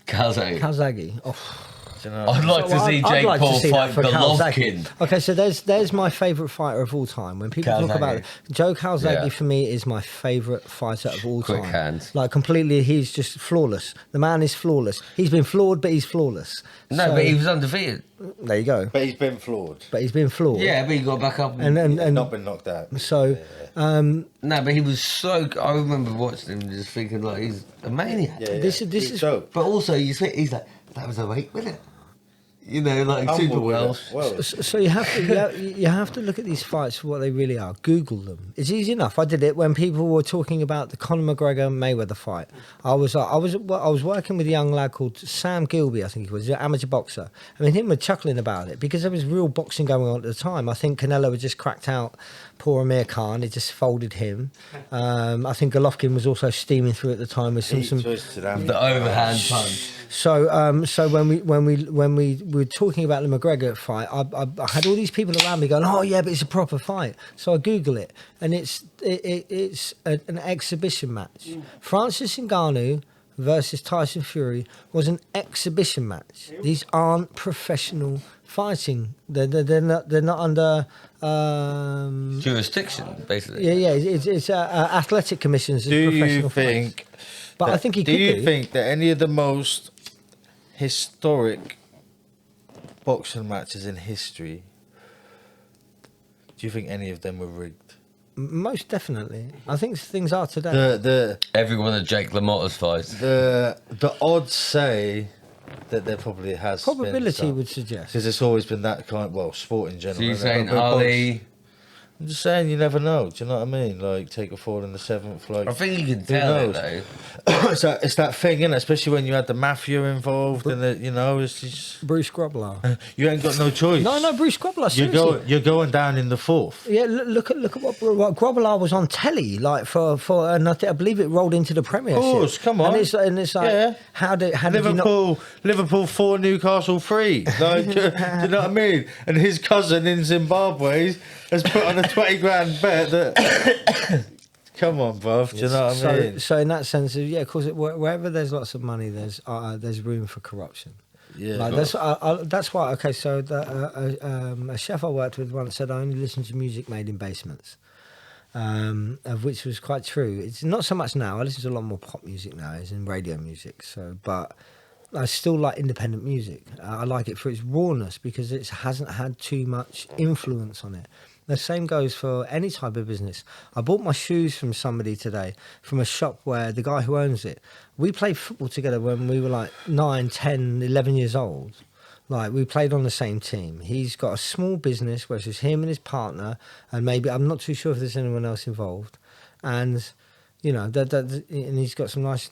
Calzaghe. Oh. Do you know? I'd like to see Jake Paul fight that for Golovkin. Calzaghe. Okay, so there's my favourite fighter of all time. When people talk about Calzaghe. it, Joe Calzaghe Yeah. for me is my favourite fighter of all Quick time. hands. Like completely, he's just flawless. The man is flawless. He's been flawed, but he's flawless. No, So, but he was undefeated. there you go. But he's been flawed. But he's been flawed. Yeah, but he got back up. and Not been knocked out. so. No, but he was so. I remember watching him just thinking like he's a maniac. Yeah, This yeah. is- He's dope. But also, he's like, that was a weight, wasn't it? You know, like Humble super with it. Welsh. Well, So you have to look at these fights for what they really are. Google them. It's easy enough. I did it when people were talking about the Conor McGregor Mayweather fight. I was working with a young lad called Sam Gilby. I think he was an amateur boxer. I mean, him were chuckling about it because there was real boxing going on at the time. I think Canelo had just cracked out poor Amir Khan. It just folded him. I think Golovkin was also steaming through at the time with some. The overhand punch. So when we were talking about the McGregor fight, I had all these people around me going, "Oh yeah, but it's a proper fight." So I Google it, and it's an exhibition match. Francis Ngannou versus Tyson Fury was an exhibition match. These aren't professional fighting. They're not under. Jurisdiction, basically. Yeah. It's athletic commissions. As Do you professional think? fights. But I think he do could you do. think that any of the most historic boxing matches in history? Do you think any of them were rigged? Most definitely. I think things are today. The Every one of Jake LaMotta's fights. the odds say that there probably has Probability would suggest. because it's always been that kind. Well, sport in general. So you're isn't it? saying But box- Ali? I'm just saying you never know. Do you know what I mean? Like take a fall in the seventh. Like I think you can who tell it knows? though. It's that thing, innit? Especially when you had the mafia involved, and it's just Bruce Grobbelaar. you ain't got no choice. No, Bruce Grobbelaar. Seriously. You're going down in the fourth. Yeah, look at what Grobbelaar was on telly like for and I believe it rolled into the Premiership. Of course, come on. And it's like Yeah. how did you not? Liverpool 4, Newcastle 3. Like, do you know what I mean? And his cousin in Zimbabwe has put on a 20 grand bet that Come on, bruv. Do you know what I mean? So in that sense, yeah, of course, wherever there's lots of money, there's room for corruption. Yeah. Like that's why. Okay, so a chef I worked with once said I only listen to music made in basements, of which was quite true. It's not so much now. I listen to a lot more pop music now, as in radio music. So, but I still like independent music. I like it for its rawness because it hasn't had too much influence on it. The same goes for any type of business. I bought my shoes from somebody today, from a shop where the guy who owns it, we played football together when we were like 9, 10, 11 years old. Like, we played on the same team. He's got a small business where it's just him and his partner, and maybe, I'm not too sure if there's anyone else involved. And, you know, and he's got some nice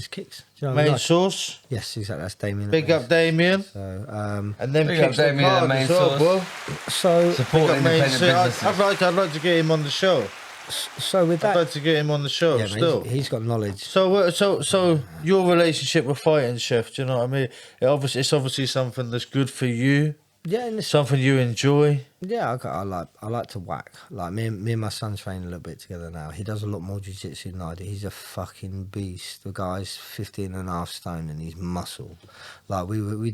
kicks. Do you know what I mean? Main Like- source. Yes, exactly. That's Damien. Big up Damien. So, And then Big up kicks the Damien, the card main as well, source. bro. so, Support Big up main independent source. businesses. I'd like to get him on the show. so with I'd that, like to get him on the show yeah, man, still. he's got knowledge. So your relationship with fighting, chef. Do you know what I mean? It's obviously something that's good for you. Yeah, and Something you enjoy. yeah, I like to whack. Like me and my son train a little bit together now. He does a lot more jiu-jitsu than I do. He's a fucking beast. The guy's 15 and a half stone and he's muscle. Like we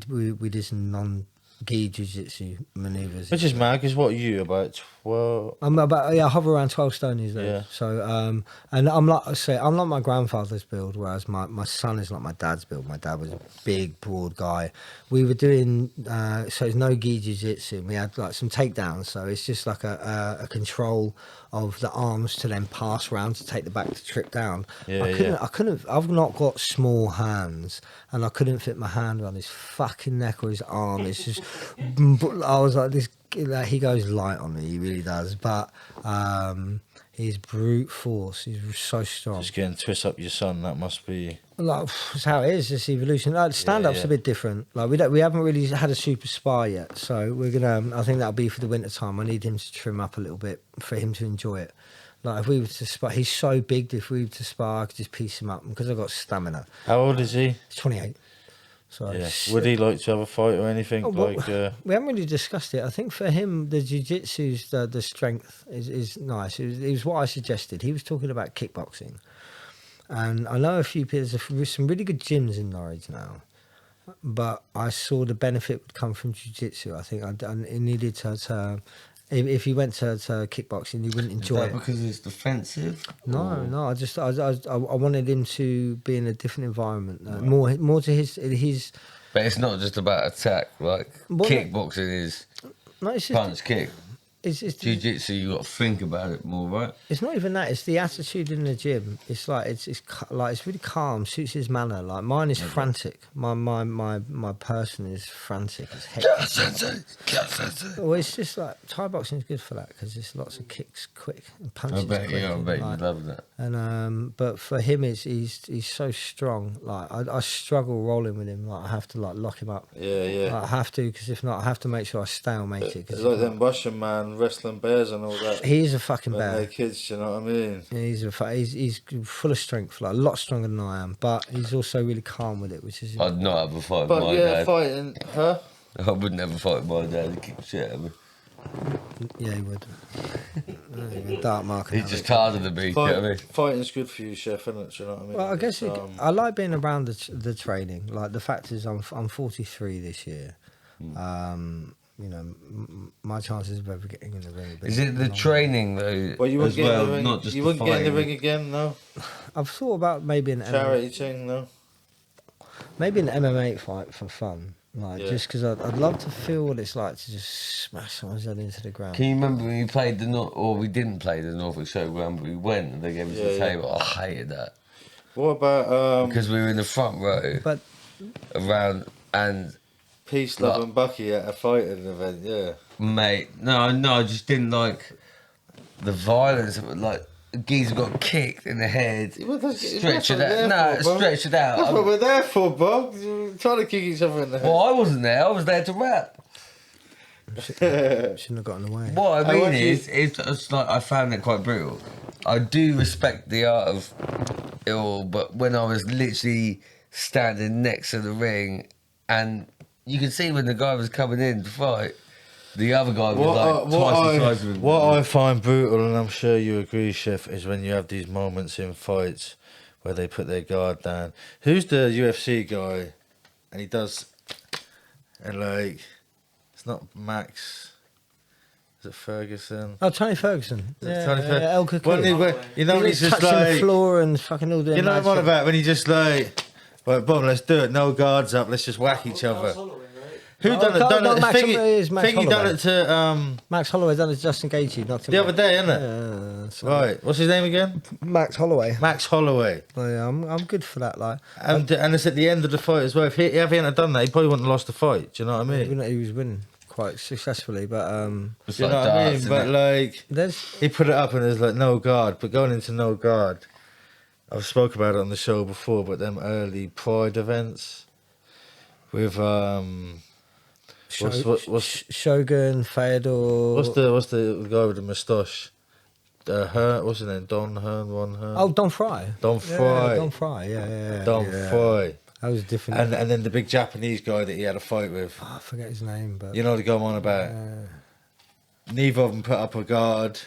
did some non-gi jiu-jitsu maneuvers. Which is mad, because what are you, about 12? I'm about I hover around 12 stone these days. Yeah. So and I'm like my grandfather's build, whereas my son is like my dad's build. My dad was a big, broad guy. We were doing so it's no gi jiu-jitsu. We had like some takedowns, so it's just like a control of the arms to then pass around to take the back to trip down. Yeah, I couldn't. I've not got small hands, and I couldn't fit my hand around his fucking neck or his arm. It's just I was like this. Like, he goes light on me, he really does. But he's brute force. He's so strong. Just getting twist up your son, that must be... Like, it's how it is. This evolution. Like, stand-up's yeah. a bit different. Like we haven't really had a super spar yet, so we're gonna. I think that'll be for the winter time. I need him to trim up a little bit for him to enjoy it. Like if we were to spar, he's so big. If we were to spar, I could just piece him up because I've got stamina. How old is he? He's 28. So Yeah. Would he like to have a fight or anything? Oh, well, like, we haven't really discussed it. I think for him, the jiu-jitsu's the strength is nice. It was what I suggested. He was talking about kickboxing, and I know a few people. There's some really good gyms in Norwich now, but I saw the benefit would come from jiu-jitsu. I think I needed to if he went to kickboxing, he wouldn't enjoy it. Because it's defensive? No. I wanted him to be in a different environment, more to his. But it's not just about attack. Like, Well, kickboxing is No, it's just, punch, kick. it's Jiu-jitsu, you got to think about it more, right? It's not even that. It's the attitude in the gym. It's like it's really calm. Suits his manner. Like mine is frantic. My person is frantic as heck. Well, it's just like Thai boxing is good for that because there's lots of kicks quick and punches I bet quick. you and, love that. And but for him, he's so strong. Like I struggle rolling with him. Like I have to like lock him up. yeah. Like, I have to because if not, I have to make sure I stalemate it. It's Cause like them Russian man wrestling bears and all that. he's a fucking When bear. they're kids, you know what I mean? He's full of strength, like a lot stronger than I am, but he's also really calm with it, which is. I'd not have a fight with But my yeah, dad. fighting, huh? I would never fight with my dad. He'd kick the shit out of me. Yeah, he would. Dark mark. He's just harder than me, you know what I mean? Fighting's good for you, chef, isn't it? Do you know what I mean? Well, I guess It's, I like being around the training. Like the fact is, I'm 43 this year. You know, my chances of ever getting in the ring. have been Is it the long. training, though, well, you wouldn't as get in well, the ring. not just You the wouldn't get in the fighting? ring again, no. I've thought about maybe an Charity thing, no. maybe an MMA fight for fun. Like Yeah. just because I'd love to feel what it's like to just smash someone's head into the ground. Can you remember when we played or we didn't play the Norfolk Showground, but we went and they gave us Yeah, the yeah. table? I hated that. What about Because we were in the front row But around, and Peace, Love and Bucky at a fighting event? Yeah. mate, no, I just didn't like the violence of it. Like, geezer got kicked in the head, Well, that's stretch what it we're out. there No, for, bro. stretch it out. That's what we're there for, bro. We're trying to kick each other in the head. Well, I wasn't there. I was there to rap. shouldn't have gotten away. What I I mean want you- is, it's like I found it quite brutal. I do respect the art of it all, but when I was literally standing next to the ring, and you could see when the guy was coming in to fight, The other guy was like twice the size of him. what I find brutal, and I'm sure you agree, Chef, is when you have these moments in fights where they put their guard down. Who's the UFC guy? And he does, and like, it's not Max. Is it Ferguson? Oh, Tony Ferguson. Tony Ferguson. El When Cucuy. you know, when he's just touching the like, floor and fucking all the. you know what I'm on about? When he just like, right, boom, let's do it. No guards up. Let's just whack each other. Who done it? Done it? Max Thingy, Holloway is Max Thingy done Holloway. it to Max Holloway done it to Justin Gaethje. Knocked him the out. other day, isn't it? Right. What's his name again? Max Holloway. Max Holloway. Oh, yeah, I'm good for that. Like, And it's at the end of the fight as well. If he hadn't done that, he probably wouldn't have lost the fight. Do you know what I mean? even though he was winning quite successfully, but It's Do you like know what I darts, mean? But innit? like, there's he put it up and there's like no guard. But going into no guard, I've spoke about it on the show before. But them early Pride events with what's Shogun, Fedor. what's the guy with the moustache? What's his name? Don Hearn. Oh, Don Fry. Don Fry. Don Fry. Yeah. Don Fry. That was different. And then the big Japanese guy that he had a fight with. I forget his name, but You know the guy I'm on about. Neither of them put up a guard.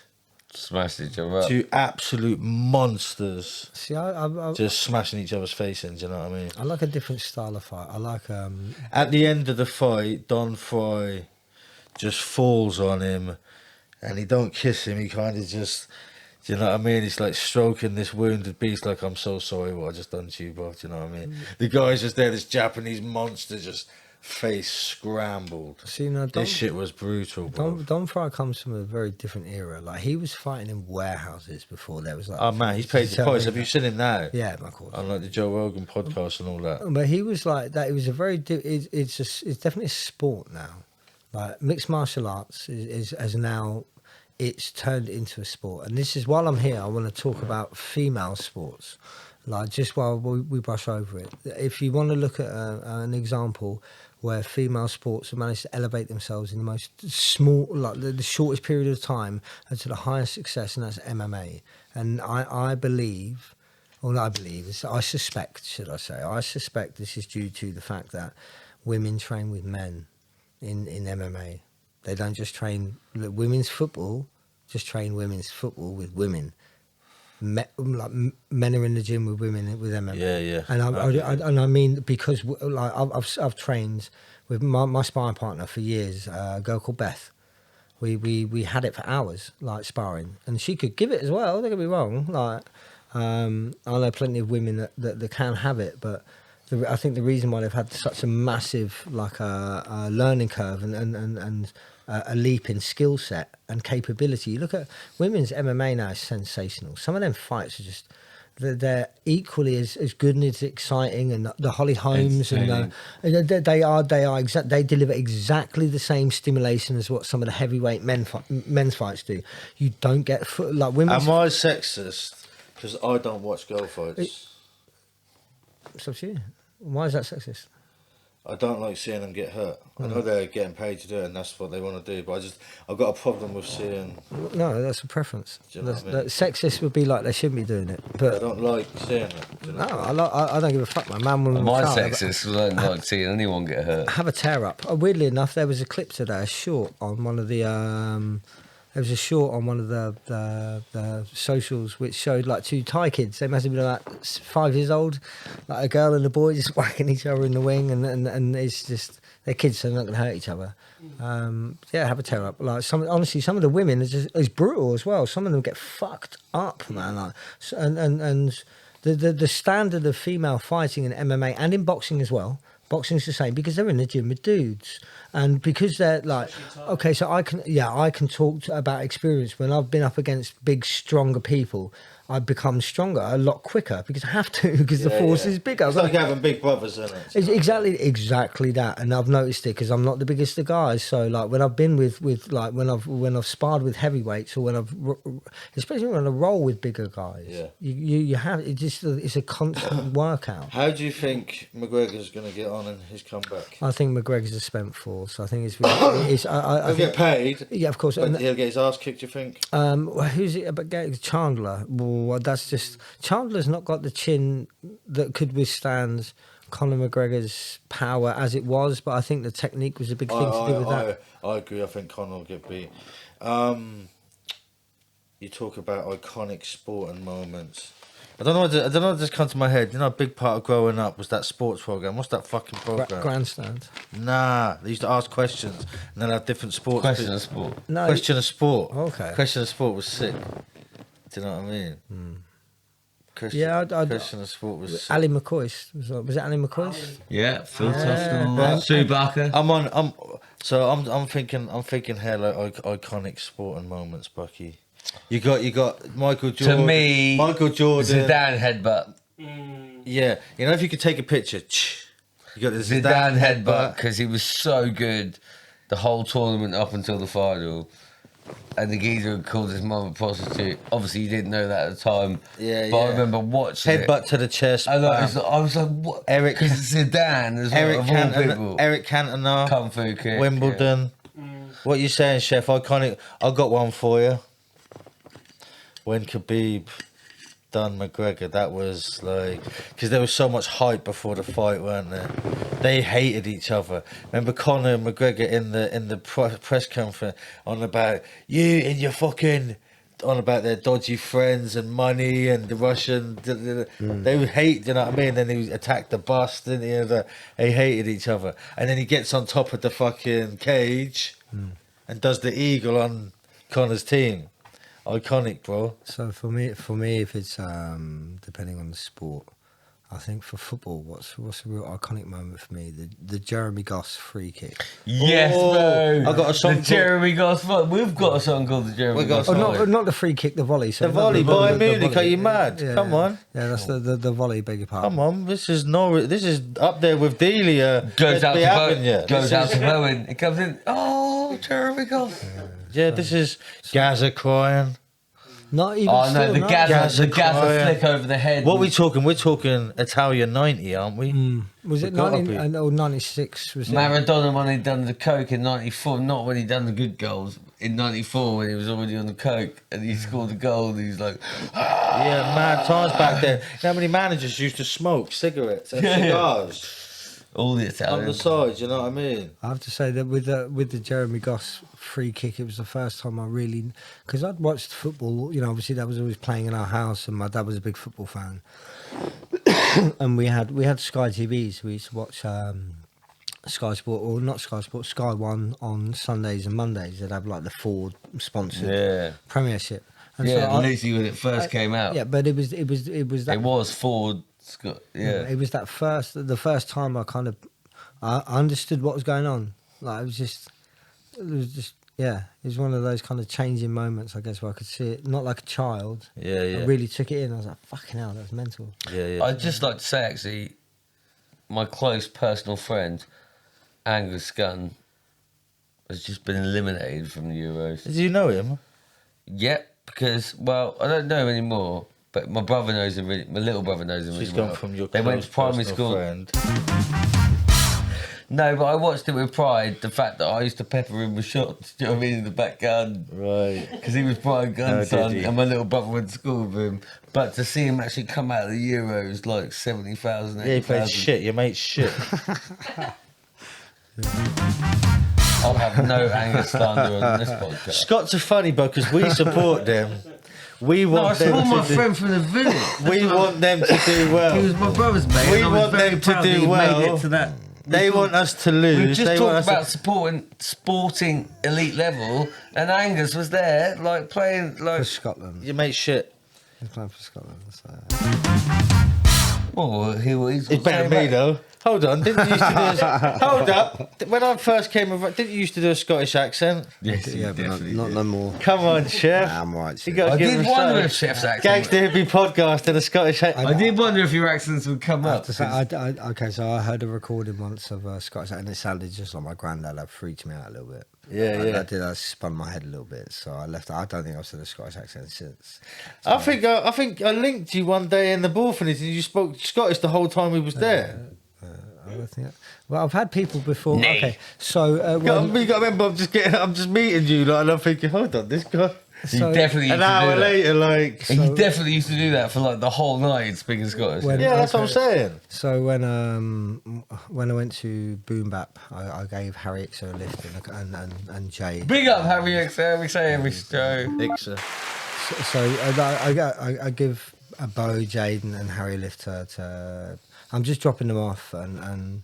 Smashed each other up. Two absolute monsters. see, I Just smashing each other's face in, do you know what I mean? I like a different style of fight. I like At the end of the fight, Don Fry just falls on him and he don't kiss him, he kind of just, do you know what I mean? He's like stroking this wounded beast like, I'm so sorry what I just done to you, bro, do you know what I mean? The guy's just there, this Japanese monster, just face scrambled. see no Don, This shit was brutal, bro. Don Fry comes from a very different era. Like he was fighting in warehouses before there was like. Oh man, he's paid the price. Have you seen him now? Yeah, of course. On like the Joe Rogan podcast and all that. But he was like that. It was a very. It's definitely a sport now. Like mixed martial arts is now. It's turned into a sport, and this is while I'm here. I want to talk about female sports. Like just while we brush over it, if you want to look at an example where female sports have managed to elevate themselves in the most small, like the shortest period of time, and to the highest success, and that's MMA. And I believe, or not I believe, I suspect, should I say, I suspect this is due to the fact that women train with men in MMA. They don't just train women's football, just train women's football with women. Men are in the gym with women with MMA. Yeah. And I mean because like I've trained with my sparring partner for years, a girl called Beth. We had it for hours, like sparring, and she could give it as well. Don't get me wrong. Like I know plenty of women that can have it, but I think the reason why they've had such a massive like a learning curve and a leap in skill set and capability. You look at women's MMA now is sensational. Some of them fights are just they're equally as good and as exciting, and the Holly Holmes and they deliver exactly the same stimulation as what some of the heavyweight men's fights do. You don't get like women's. Am I sexist? Because I don't watch girl fights. It's up to you. Why is that sexist? I don't like seeing them get hurt. I know they're getting paid to do it and that's what they want to do, but I've got a problem with seeing. No, that's a preference. Do you know what I mean? Sexist would be like they shouldn't be doing it, I but don't like seeing it. Do you know? no, I don't give a fuck. My man, woman, My child, sexist was I don't like seeing anyone get hurt. have a tear up. Weirdly enough, there was a clip today, a short on one of the. There was a short on one of the socials which showed like two Thai kids. They must have been about 5 years old, like a girl and a boy just whacking each other in the wing, and it's just they're kids, so they're not going to hurt each other. Yeah, have a tear up. Like honestly, some of the women is brutal as well. Some of them get fucked up, man. Like, and the standard of female fighting in MMA and in boxing as well. Boxing's the same because they're in the gym with dudes, and because they're like, okay, so I can talk about experience when I've been up against big, stronger people. I become stronger a lot quicker because I have to because the force is bigger. It's like having big brothers, isn't it? It's exactly that, and I've noticed it because I'm not the biggest of guys. So like when I've been with like when I've sparred with heavyweights or when especially when I roll with bigger guys, you have it's a constant workout. How do you think McGregor's going to get on in his comeback? I think McGregor's a spent force. I think it's really, He'll get paid. Yeah, of course. But he'll get his ass kicked. You think? Who's it? But Chandler. Well, that's just Chandler's not got the chin that could withstand Conor McGregor's power as it was, but I think the technique was a big thing to do with that. I agree. I think Conor will get beat. You talk about iconic sporting moments. I don't know what just come to my head. You know, a big part of growing up was that sports program. What's that fucking program? Grandstand. Nah, they used to ask questions and then have different sports. Question of sport. No, Question of sport. Okay. Question of sport was sick. Do you know what I mean? Question, Yeah, question of sport was sick. Ali McCoist. Was it Ali McCoist? Yeah, Phil Yeah. Tufnell, Sue Barker. I'm thinking here like iconic sporting moments, Bucky. You got Michael Jordan. To me, Michael Jordan. Zidane headbutt. Yeah, you know if you could take a picture, you got the Zidane headbutt because he was so good the whole tournament up until the final. And the geezer called his mum a prostitute. Obviously, you didn't know that at the time. Yeah, but yeah. I remember watching Headbutt it. to the chest. I was like, what? Eric- Because Zidane is of all people. Eric Cantona. Kung Fu kick. Wimbledon. What you saying, Chef? Iconic. I got one for you. When Khabib done McGregor, that was like because there was so much hype before the fight, weren't there? They hated each other. Remember Conor and McGregor in the press conference on about you and your fucking on about their dodgy friends and money and the Russian. They would hate, you know what I mean? Then he attacked the bus, didn't he? They hated each other, and then he gets on top of the fucking cage and does the eagle on Conor's team. Iconic, bro. So for me, if it's depending on the sport, I think for football, what's a real iconic moment for me? The Jeremy Goss free kick. Yes, Oh, bro. I got a song The called- Jeremy Goss. We've got a song called the Jeremy We got a Goss. song. Oh, not the free kick, the volley. So The volley, not Bayern the Munich, volley. are you mad? Come on. Yeah, that's the volley. Beg your pardon. Come on, this is up there with Delia. Goes out to Bowen. Bowen. Goes out to Bowen. It comes in. Oh, Jeremy Goss. Yeah, this is Gaza crying. Not even. Oh no, still, the no. Gaza crying. flick over the head. What we talking? We're talking Italian 90, aren't we? Was it Gotta 90, be. 96? Was it? Maradona when he done the coke in '94, not when he done the good goals in '94 when he was already on the coke and he scored the goal. And he's like, Yeah, mad times back then. You know how many managers used to smoke cigarettes and Yeah, yeah. cigars all the on Italian. the sides? You know what I mean? I have to say that with the Jeremy Goss free kick, it was the first time I really, because I'd watched football. You know, obviously that was always playing in our house, and my dad was a big football fan. And we had Sky TVs. We used to watch Sky Sport, or not Sky Sport, Sky One on Sundays and Mondays. They'd have like the Ford sponsored Yeah, Premiership. And yeah. I- Literally when it first came out, yeah, but it was that. it was Ford. Scott. Yeah, It was the first time I understood what was going on. Like it was just it was one of those kind of changing moments, I guess, where I could see it, not like a child. Yeah, yeah. I really took it in. I was like, fucking hell, that's mental. Yeah, yeah. I'd just like to say actually, my close personal friend Angus Gunn has just been eliminated from the Euros. Did you know him? Yep, because well, I don't know him anymore, but my brother knows him. My little brother knows him. She's really well. gone from your They went close to primary personal school. friend. No, but I watched it with pride. The fact that I used to pepper him with shots, do you know what I mean, in the back garden. Right. Because he was Brian Gunn's did son, he? and my little brother went to school with him. But to see him actually come out of the Euros like 70,000, Yeah, he played 80,000, shit. Your mate's shit. I'll have no anger slander on this podcast. Scots are funny, bro, because we support them. We No, I want them saw my to do. friend from the village. We want them to do He was well. my brother's mate. We and I was want very them to proud that do he well. Made it to that. They want us to We lose. just They want talked us to- about supporting sporting elite level, and Angus was there, like playing For like. Scotland. Your mate's shit. He's playing for Scotland. So. Oh, he's It's better than me though. Hold on, didn't you used to do a, hold up. When I first came over, didn't you used to do a Scottish accent? Yes, Yeah, but not no more. Come on, chef. Nah, I'm right. You Chef. gotta I give did him a wonder shout. if Chef's accent. Gangsta Hippy podcast and a Scottish accent. I did wonder if your accents would come I up. have to say, okay, so I heard a recording once of Scottish, and it sounded just like my granddad. That freaked me out a little bit. Yeah, yeah. I spun my head a little bit, so I left. I don't think I've said a Scottish accent since. I think I linked you one day in the Borfinage and you spoke Scottish the whole time we was there. I don't think. Well, I've had people before. Nay. Okay, so You got to remember, I'm just meeting you, like, and I'm thinking, hold on, this guy. He So- definitely used An to hour do that. later, like. He definitely used to do that for like the whole night, speaking Scottish. When- Yeah, that's what I'm saying. So when I went to Boom Bap, I gave Harry Xo a lift and Jay. Big up Harry XL, we say every show. Ixa. So I give a Bo, Jaden, and Harry a lift to. I'm just dropping them off and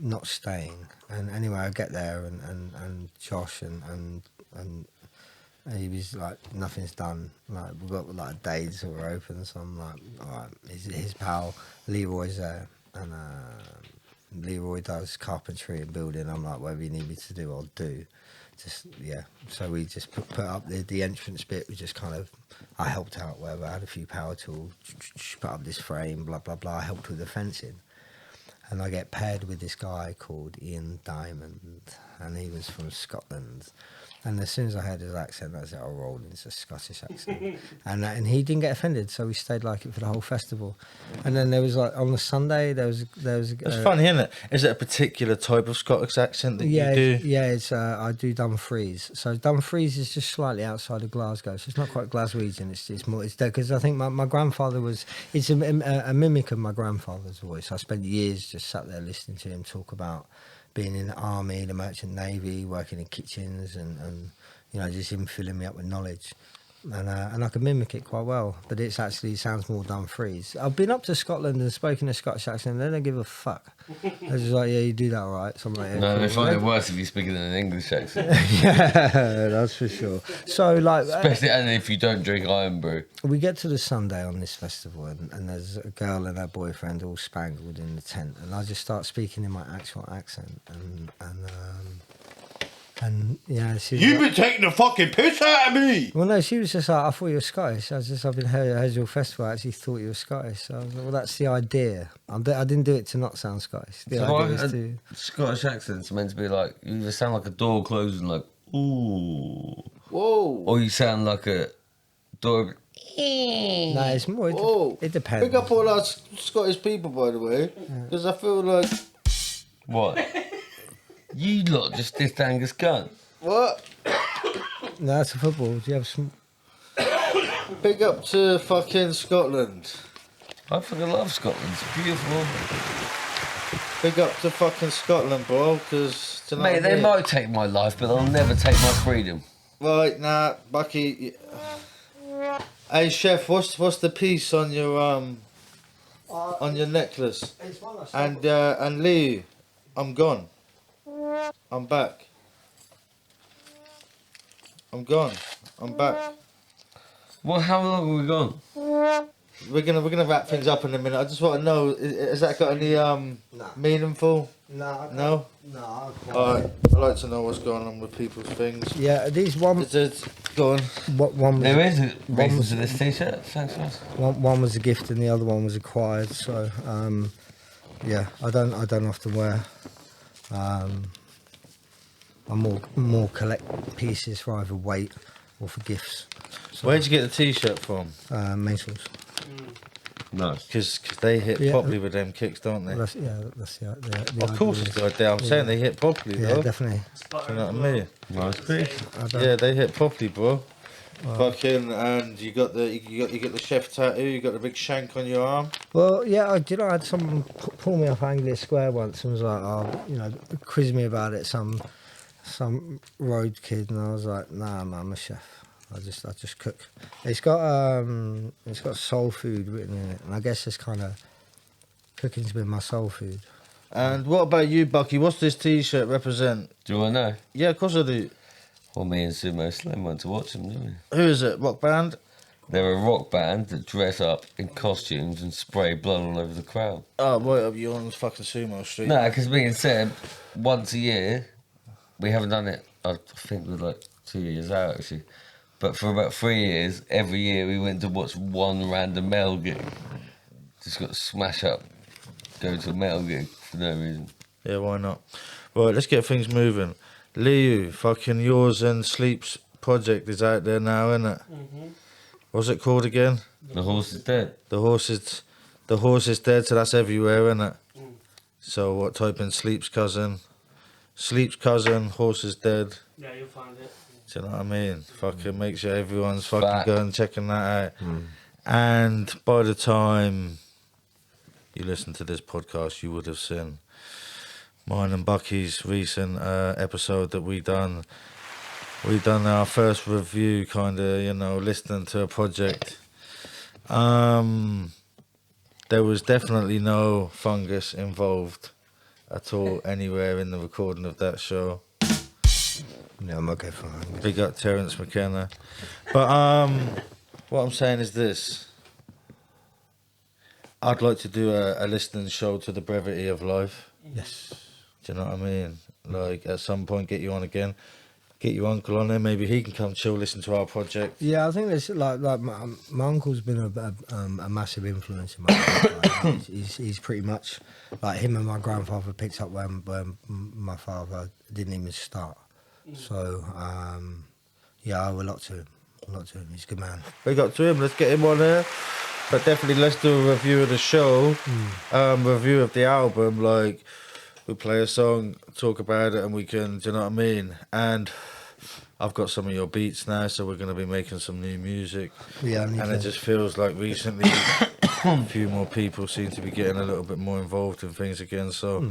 not staying. And anyway, I get there and Josh and he was like, nothing's done. Like we've got like days that we're open, so I'm like, all right. His pal Leroy's there, and Leroy does carpentry and building. I'm like, whatever you need me to do, I'll do. Just yeah. So we just put up the entrance bit. We just kind of, I helped out wherever. I had a few power tools, put up this frame, blah blah blah. I helped with the fencing. And I get paired with this guy called Ian Diamond, and he was from Scotland. And as soon as I heard his accent, I said, "I'll roll into a Scottish accent." and he didn't get offended, so we stayed like it for the whole festival. And then there was like on the Sunday, there was. It's funny, isn't it? Is it a particular type of Scottish accent that Yeah, you do? yeah, it's I do Dumfries. So Dumfries is just slightly outside of Glasgow, so it's not quite Glaswegian. It's more it's there because I think my grandfather was it's a mimic of my grandfather's voice. I spent years just sat there listening to him talk about being in the army, the merchant navy, working in kitchens, and you know just him filling me up with knowledge. And I can mimic it quite well, but it sounds more Dumfries. I've been up to Scotland and spoken a Scottish accent, and they don't give a fuck. They're just like, yeah, you do that all right. So I'm like, yeah, No, cool. they find it worse if you're speaking in an English accent. Yeah, that's for sure. So like, Especially and if you don't drink iron brew. we get to the Sunday on this festival, and there's a girl and her boyfriend all spangled in the tent, and I just start speaking in my actual accent, and yeah, she was like, been taking the fucking piss out of me! well, no, she was just like, I thought you were Scottish. I've been heard your festival. I actually thought you were Scottish. So I was like, well, that's the idea. I didn't do it to not sound Scottish. The So idea was to. Scottish accent's meant to be like, you either sound like a door closing like, ooh. Whoa! Or you sound like a door. No, it's more. Whoa! It depends. Pick up all our Scottish people, by the way, because I feel like What? You lot just dissed Angus Gunn. what? No, that's a football. Do you have some? Big up to fucking Scotland. I fucking love Scotland. It's beautiful. Big up to fucking Scotland, bro. Because Mate, they might take my life, but they'll never take my freedom. Right, nah, Bucky. Hey, chef, what's the piece on your necklace? And Lee, I'm gone. I'm back. I'm gone. I'm back. Well, how long have we gone? We're gonna wrap things up in a minute. I just want to know, has that got any meaningful? No. No. Alright, I'd like to know what's going on with people's things. Yeah, these one. Go on. One was There is a reason to this t-shirt. Thanks, guys. one was a gift and the other one was acquired. So yeah, I don't often wear. I more collect pieces for either weight or for gifts. So, Where'd you get the t-shirt from? Maisels. Nice. Because they hit Yeah. properly with them kicks, don't they? That's the Of course idea. it's the idea. I'm saying they hit properly, Yeah, though. definitely. Do you know what I mean? Nice piece. I don't, Yeah, they hit properly, bro. Fucking, and you got the chef tattoo. You got the big shank on your arm. Well, yeah, I had someone pull me off Anglia Square once and was like, oh, quiz me about it, some road kid, and I was like, nah, man, I'm a chef. I just cook. It's got soul food written in it, and I guess it's kind of cooking's been my soul food. And what about you, Bucky? What's this t-shirt represent? Do you want to know? Yeah, of course I do. Well, me and Sumo Slim went to watch them, didn't we? Who is it? Rock band? They're a rock band that dress up in costumes and spray blood all over the crowd. Oh, right up you on fucking Sumo Street. No, because me and Seb, once a year, we haven't done it, I think we're like 2 years out actually, but for about 3 years, every year we went to watch one random metal gig. Just got to smash up, go to a metal gig for no reason. Yeah, why not? Right, let's get things moving. Liu, fucking yours and Sleep's project is out there now, isn't it? What's it called again? The horse is dead. The horse is dead, so that's everywhere, isn't it? So what? Type in Sleep's cousin, horse is dead. Yeah, you'll find it. Do you know what I mean? Fucking make sure everyone's fucking Fact. going checking that out. And by the time you listen to this podcast, you would have seen mine and Bucky's recent episode that we done. We done our first review, kind of, you know, listening to a project. There was definitely no fungus involved at all anywhere in the recording of that show. Yeah, I'm okay for that. Big up Terence McKenna. But what I'm saying is this. I'd like to do a listening show to the brevity of life. Yes. Do you know what I mean? Like, at some point, get you on again. Get your uncle on there. Maybe he can come chill, listen to our project. Yeah, I think there's like my uncle's been a massive influence in my life. Like, he's pretty much like him and my grandfather picked up when my father didn't even start. So yeah, I owe a lot to him. He's a good man. Big up to him. Let's get him on there. But definitely, let's do a review of the show. Review of the album. Like, we play a song, talk about it, and we can. Do you know what I mean? And I've got some of your beats now, so we're going to be making some new music. Yeah, and it just feels like recently a few more people seem to be getting a little bit more involved in things again. So,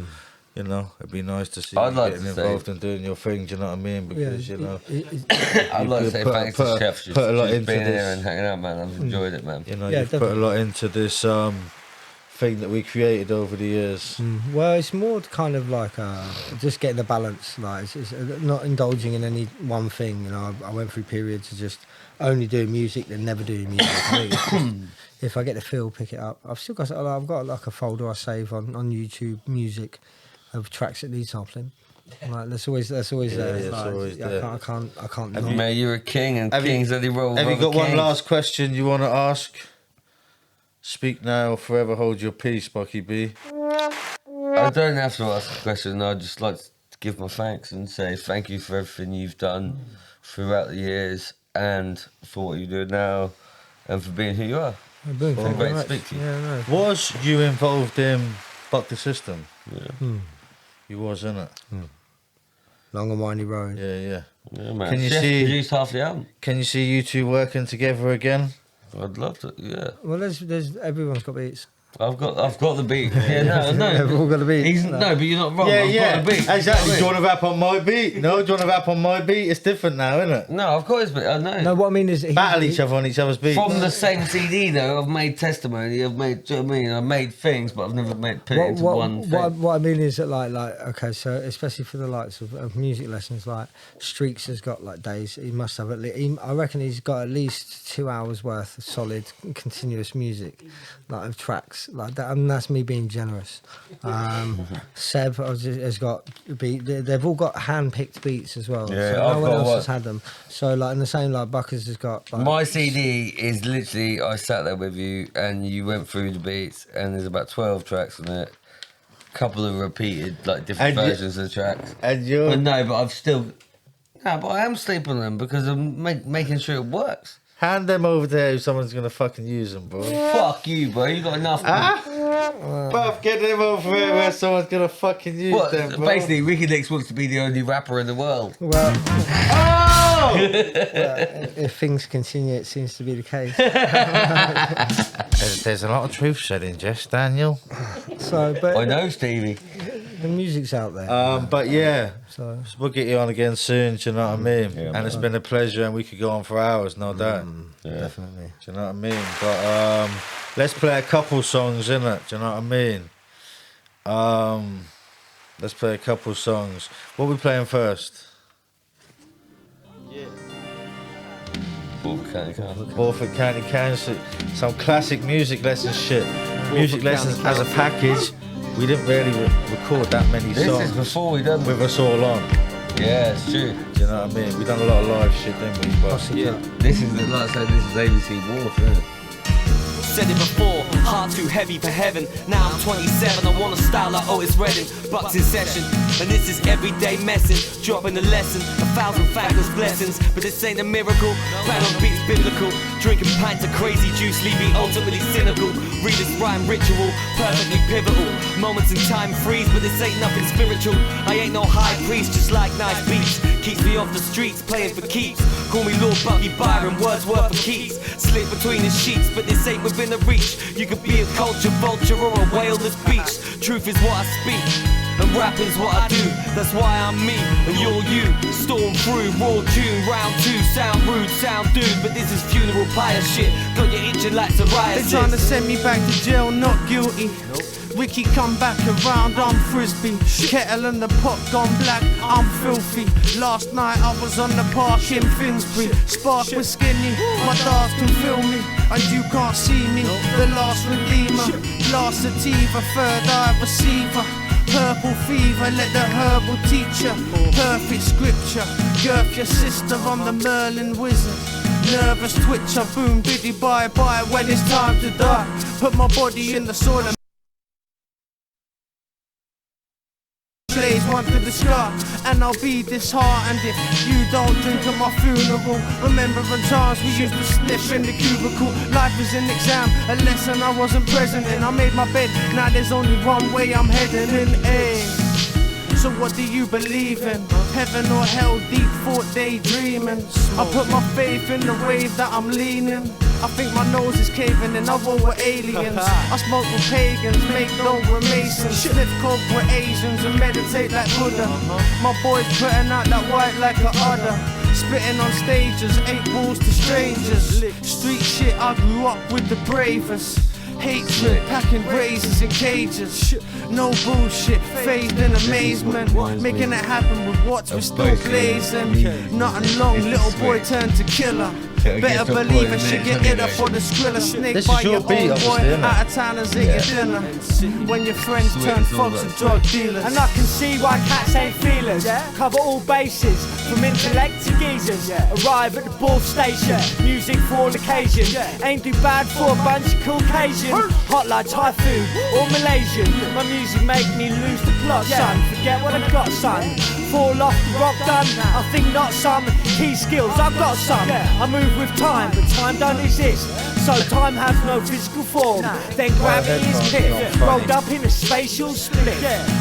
you know, it'd be nice to see I'd you like getting to involved say- and doing your thing. Do you know what I mean? Because, you know, I'd like to say put- thanks put- to Chef for put a lot just into being this. here and hanging out, man. I've enjoyed it, man. you know, Yeah, you've put a lot into this thing that we created over the years. Well, it's more kind of like just getting the balance. Like, it's not indulging in any one thing. You know, I went through periods of just only doing music, then never doing music. I think it's just, if I get the feel, pick it up. I've got like a folder I save on YouTube music of tracks that need sampling. Like, that's always there. it's Like, always yeah, there. I can't. Have not. you, mate, you're a king, and Have you- kings only roll. Have you with got other one kings. last question you want to ask? Speak now, forever hold your peace, Bucky B. I don't have to ask a question. I'd just like to give my thanks and say thank you for everything you've done throughout the years and for what you do now and for being who you are. Boom, thank you great very to much. speak to you. Yeah, no. Was you involved in Buck the System? Yeah, You was, innit? Long and windy road. Yeah. yeah, man. Can you Chef see- produced half the album. Can you see you two working together again? I'd love to. Yeah, Well, there's everyone's got beats. I've got the beat. Yeah, no. They've all got the beats. He's, no, but you're not wrong. I've got the beat. Exactly. Do you You know want to rap on my beat? No, do you want to rap on my beat? It's different now, isn't it? No, I've got his beat. I know. No, what I mean is Battle each other on each other's beats. From the same CD though, I've made testimony. I've made. Do you know what I mean? I've made things, but I've never put it into one thing. What I mean is that like okay, so especially for the likes of music lessons, like Streaks has got like days. He must have at least. I reckon he's got at least 2 hours worth of solid, continuous music, like of tracks like that. And that's me being generous. Seb has got beat. They've all got hand-picked beats as well. Yeah, so I've no one got else one. has had them. So like in the same like Buckers has got. Like, My CD is literally, I sat there with you and you went through the beats and there's about 12 tracks on it. A couple of repeated, like different And you- versions of the tracks. And you're... But no, but I've still... No, but I am sleeping on them because I'm making sure it works. Hand them over there if someone's going to fucking use them, bro. Fuck you, bro. You got enough. Bruv, get them over here where someone's going to fucking use What, them, bro. basically, Ricky Nicks wants to be the only rapper in the world. well, Oh! if things continue, it seems to be the case. There's a lot of truth said in jest, Daniel. So, but I know, Stevie. the music's out there. But yeah, So we'll get you on again soon, do you know what I mean? Yeah, And it's been a pleasure and we could go on for hours, no doubt. definitely. Do you know what I mean? But let's play a couple songs, innit? Do you know what I mean? Let's play a couple songs. What are we playing first? Orford County Council. Some classic music lesson shit. Music lessons as a package. We didn't really record that many This songs is before we done with us all on. Yeah, it's true. Do you know what I mean? We done a lot of live shit, didn't we? But Yeah. This is, like I said, this is ABC Wharf, isn't it? Said it before, heart too heavy for heaven. Now I'm 27, I want a style like Otis Redding. Bucks in session, and this is everyday messing. Dropping the lesson, 1,000 thankless blessings. But this ain't a miracle, plan on beats biblical. Drinking pints of crazy juice, leaving ultimately cynical. Read this rhyme ritual, perfectly pivotal. Moments in time freeze, but this ain't nothing spiritual. I ain't no high priest, just like nice beats. keeps me off the streets, playing for keeps. Call me Lord Bucky Byron, Wordsworth for keeps. Slip between the sheets, but this ain't within the reach. You could be a culture vulture or a whale that's beached. Truth is what I speak, and rapping's what I do. That's why I'm me, and you're you. Storm through, raw tune, round two. Sound rude, sound dude, but this is funeral pyre shit. Got you itching like psoriasis. They're trying to send me back to jail, not guilty. Ricky come back around, I'm frisbee. Kettle and the pot gone black, I'm filthy. Last night I was on the park in Finsbury. Spark was skinny, my dogs can feel me, and you can't see me. The last redeemer, last sativa, third eye receiver. Purple fever, let the herbal teacher. Perfect scripture, girth your sister, I'm the Merlin wizard. Nervous twitcher, boom biddy bye bye when it's time to die. Put my body in the soil and blaze one to the sky, and I'll be disheartened if you don't drink at my funeral. Remembering times we used to sniff in the cubicle. Life is an exam, a lesson I wasn't present in. I made my bed, now there's only one way I'm heading in. So what do you believe in? Heaven or hell, deep thought daydreaming. I put my faith in the wave that I'm leaning. I think my nose is caving in, I roll with aliens. I smoke with pagans, make dope with masons. Sniff coke with Asians and meditate like Buddha. My boys putting out that white like a udder. Spitting on stages, 8 balls to strangers. Street shit, I grew up with the bravest. Hatred, packing razors in cages. No bullshit, faith and amazement. Making it happen with watch, we're still blazing. Nothing long, little boy turned to killer. Better believe it, should get it up for the skriller. Snake by your own boy, out of towners at your dinner. When your friends turn thugs and drug dealers. And I can see why cats ain't feelers. Cover all bases, from intellect to geezers. Arrive at the ball station, music for all occasions. Ain't do bad for a bunch of Caucasian. Hot like Thai food or Malaysian. My music make me lose the plot, son. Forget what I got, son. Fall off the rock done, I think not some. Key skills, I've got some. I move with time, but time don't exist. So time has no physical form. Then gravity is piff, rolled up in a spatial split.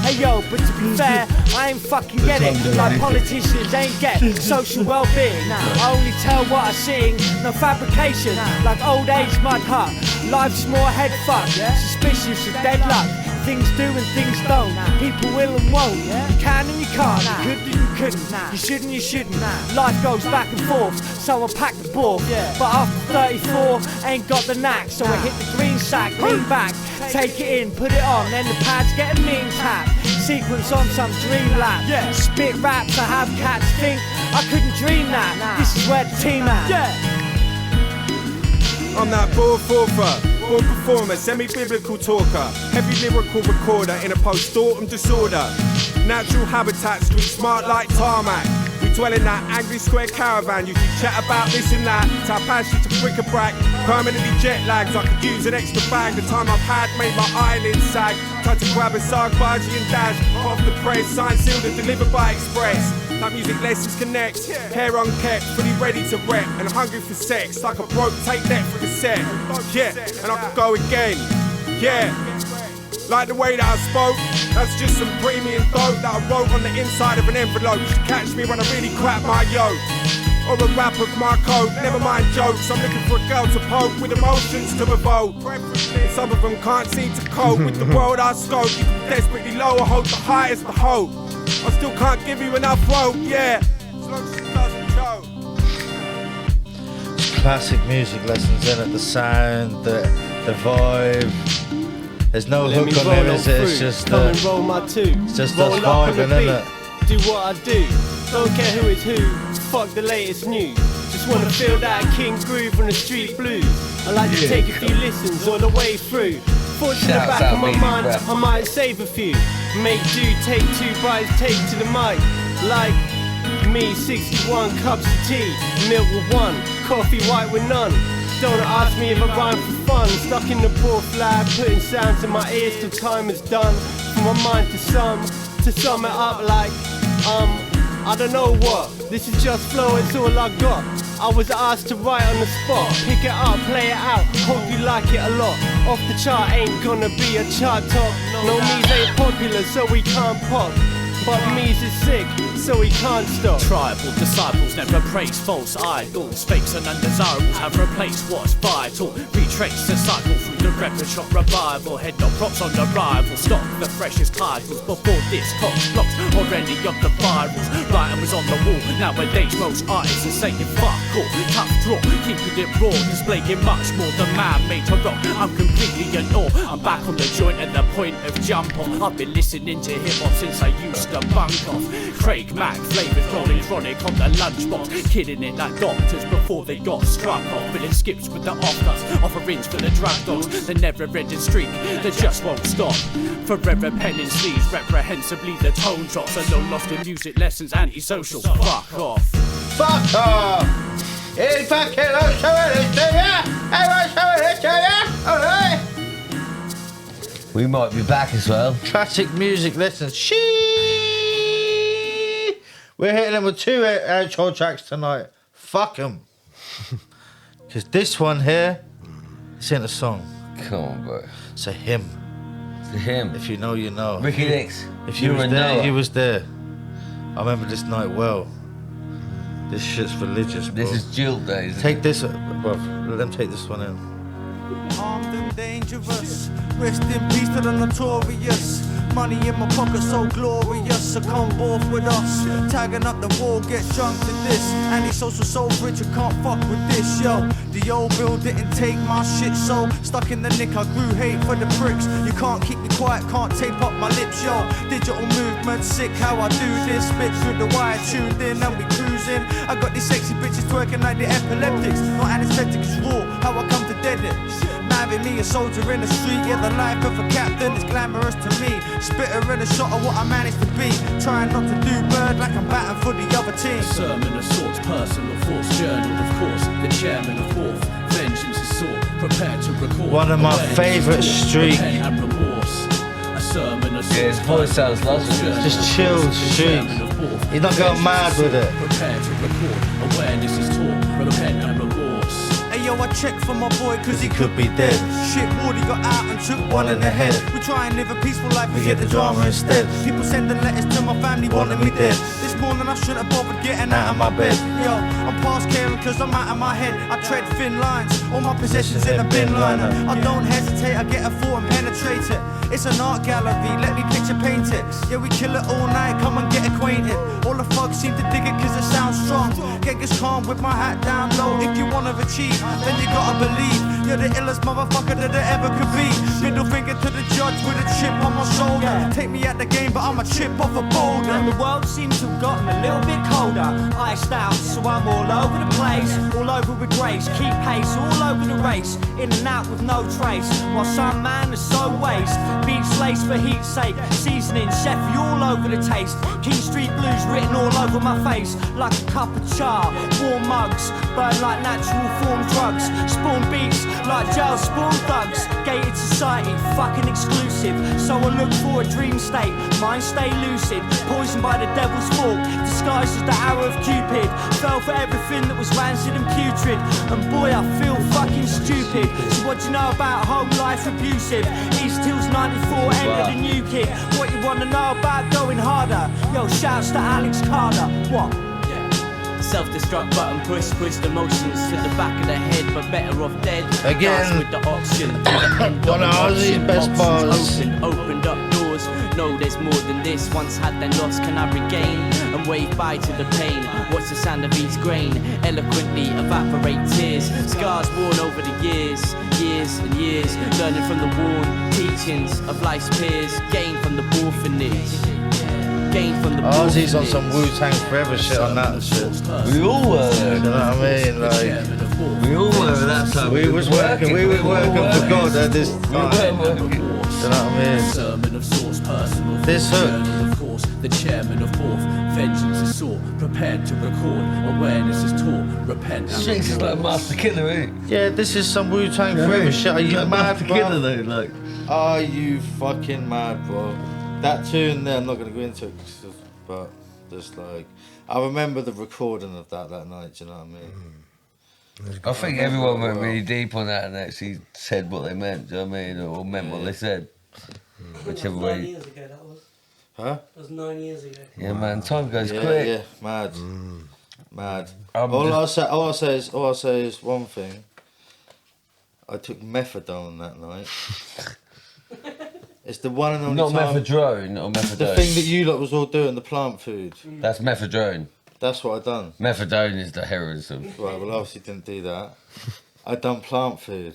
Hey yo, but to be fair, I ain't fucking get it. Like politicians ain't get social well-being. I only tell what I sing, no fabrication. Like old age mud hut, life's more head fuck. Suspicious of dead luck. Things do and things don't. People will and won't. You can and you can't. You could and you couldn't. You should and you shouldn't. Life goes back and forth, so I pack the ball. But after 34, ain't got the knack. So I hit the green sack, lean back, take it in, put it on. Then the pads get a mean tap. Sequence on some dream lap. Spit raps, I have cats think I couldn't dream that. This is where the team at. I'm that born forther, born performer, semi-biblical talker, heavy lyrical recorder in a post-mortem disorder. Natural habitat, street smart like tarmac. We dwell in that angry square caravan, usually chat about this and that. Tap past you to bric-a-brac, permanently jet lagged. I could use an extra bag, the time I've had made my eyelids sag. Tried to grab a sarg, bargee and dash, off the press, signed, sealed and delivered by express. Like music lessons connect, hair unkept, fully ready to rep, and hungry for sex, like a broke tape deck for the set. Yeah, and I could go again, yeah. Like the way that I spoke, that's just some premium dope that I wrote on the inside of an envelope. You should catch me when I really crap my yoke. Or a rap of my coat, never mind jokes. I'm looking for a girl to poke with emotions to evoke. And some of them can't seem to cope with the world I scope. You can desperately lower, hold the highest the hope. I still can't give you enough rope, yeah. As long as it doesn't choke. Classic music lessons in it, the sound, the vibe. There's no hook on there, is it? It's just come and roll my two. It's just roll us up on the vibing, isn't it? beat, do what I do. Don't care who is who. Fuck the latest news. Just wanna feel that king groove from the street blues. I like to take a few listens all the way through. Thoughts in the back of my mind, I might save a few. Make do, take 2 bites, take to the mic. Like me, 61 cups of tea, milk with 1, coffee white with none. Don't ask me if I rhyme for fun. Stuck in the poor flag, putting sounds in my ears till time is done. From my mind to sum it up like I don't know what. This is just flow, it's all I got. I was asked to write on the spot. Pick it up, play it out, hope you like it a lot. Off the chart ain't gonna be a chart top. No me's ain't popular, so we can't pop. But me's is sick, so he can't stop. Tribal disciples never praise false idols. Fakes and undesirables have replaced what's vital. Retrace the cycle through the record shop revival. Head no props on the rival. Stock the freshest titles before this cops blocks or any of the virals. Writing was on the wall. Nowadays most artists are saying fuck all. Tough draw, keeping it raw, displaying much more than man made to rock. I'm completely in awe. I'm back on the joint at the point of jump off. I've been listening to hip hop since I used to bunk off. Craig Mack flavors rolling chronic on the lunchbox, killing it like doctors before they got struck off. Filling skips with the offcuts, offerings for the drug dogs. The never-ending streak that just won't stop. Forever penning sleeves, reprehensibly the tone drops. Alone lost in music lessons, antisocial. Fuck off. Fuck off! Hey, fuck it, I'll show it to ya! I will show it to ya! Alright! We might be back as well. Classic music lessons. We're hitting them with 2 outro tracks tonight. Fuck them. Because this one here, it's in a song. Come on, bro. It's a hymn. It's a hymn. If you know, you know. Ricky Dix. If you was there, you was there. I remember this night well. This shit's religious, bro. This is Jill days. Take this, bro. Let them take this one in. Armed and dangerous. Rest in peace to the notorious. Money in my pocket so glorious. So come forth with us. Tagging up the wall, get drunk to this. Anti-social so rich, you can't fuck with this, yo. The old bill didn't take my shit, so stuck in the nick, I grew hate for the pricks. You can't keep me quiet, can't tape up my lips, yo. Digital movement, sick how I do this. Spit through the wire, tuned in and we cruising. I got these sexy bitches twerking like the epileptics. Not anesthetic, it's raw, how I come to dead it. Having me a soldier in the street, yeah, the life of a captain is glamorous to me. Spitter in a shot of what I managed to be. Trying not to do bird like I'm batting for the other team. A sermon of sorts, personal thoughts, journal of course. The chairman of fourth, vengeance is sought, prepared to record. One of my favourite streak. And remorse. A sermon of sorts, Yeah, his voice sounds lovely. Just chill streak. You're not going mad with it. Prepared to record. Awareness is taught, repent and remorse. Yo, I checked for my boy cause he Could be dead. Shit, Wardy got out and took one in the head. We try and live a peaceful life, we get the drama instead. People sending letters to my family wanting me dead. This morning I shouldn't have bothered getting out of my bed. Yo, I'm past caring cause I'm out of my head. I tread thin lines, all my possessions in a bin liner. I don't hesitate, I get a thought and penetrate it. It's an art gallery, let me picture paint it. Yeah, we kill it all night, come and get acquainted. All the thugs seem to dig it cause it sounds strong. Get this calm with my hat down low. If you wanna achieve, then you gotta believe you're the illest motherfucker that there ever could be. Middle finger to the judge with a chip on my shoulder. Take me at the game, but I'm a chip off a boulder. And the world seems to have gotten a little bit colder. Iced out, so I'm all over the place. All over with grace, keep pace, all over the race. In and out with no trace. While some man is so waste. Beats laced for heat's sake. Seasoning, chef, you all over the taste. King Street blues written all over my face. Like a cup of char, warm mugs. Burn like natural form drugs. Spawn beats like jail spawn thugs. Gated society, fucking exclusive. So I look for a dream state. Mind stay lucid. Poisoned by the devil's fork. Disguised as the arrow of Cupid. Fell for everything that was rancid and putrid. And boy, I feel fucking stupid. So what do you know about home life abusive? East Hills 94, enter the new kid. What you wanna know about going harder? Yo, shouts to Alex Carter. What? Self-destruct button push the motions to the back of the head, but better off dead. Again. Dance with the oxygen. One of Ozzy's best bars. Opened up doors. No, there's more than this. Once had then lost, can I regain? And wave bye to the pain. What's the sound of each grain? Eloquently evaporate tears. Scars worn over the years and years. Learning from the worn teachings of life's peers. Gain from the orphanage. Gain from the Ozzy's on some Wu-Tang Forever shit on that shit. We all were. You know what I mean? Like, We all were at that time. we was working for God at this time. working. You know what I mean? Sermon of source, personal This thoughts, hook. journal of course, the chairman of fourth, vengeance is sought, prepared to record, awareness is taught, repent and Strings is like remorse. Master Killer, eh? Yeah, this is some Wu-Tang Forever shit. Are you Like mad, Master Killer, bro? though, like. Are you fucking mad, bro? That tune there, I'm not gonna go into it, but just like, I remember the recording of that night. Do you know what I mean? I think everyone went really deep on that and actually said what they meant, do you know what I mean? Or meant what they said. Whichever way. Huh? That was 9 years ago. Yeah, man, time goes Yeah, quick. yeah, mad. Mad. I'm All just- I'll say is one thing. I took methadone that night. It's the one and only Not time. methadone or methadone. The thing that you lot was all doing, the plant food. That's methadone. That's what I done. Methadone is the heroism. Right, well, obviously didn't do that. I done plant food.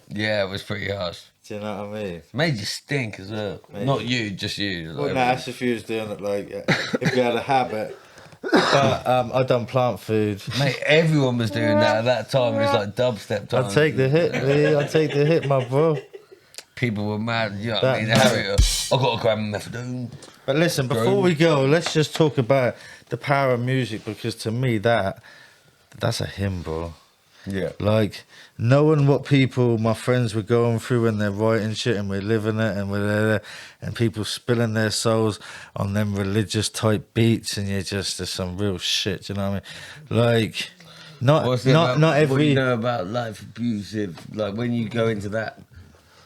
Yeah, it was pretty harsh. Do you know what I mean? Made you stink as well. Made Not you- you, just you. Well, like, no, that's if you was doing it like if you had a habit. But I done plant food. Mate, everyone was doing that at that time. It was like dubstep time. I take the hit, Lee. I take the hit, my bro. People were mad. You know what That I mean? night. Harry, I got a gram of methadone. But listen, before we go, let's just talk about the power of music, because to me that's a hymn, bro. Yeah. Like knowing what people, my friends, were going through when they're writing shit, and we're living it, and we're there, and people spilling their souls on them religious type beats, and you're just there's some real shit. Do you know what I mean? Like What's it not about, every. What you know about life abusive? Like when you go into that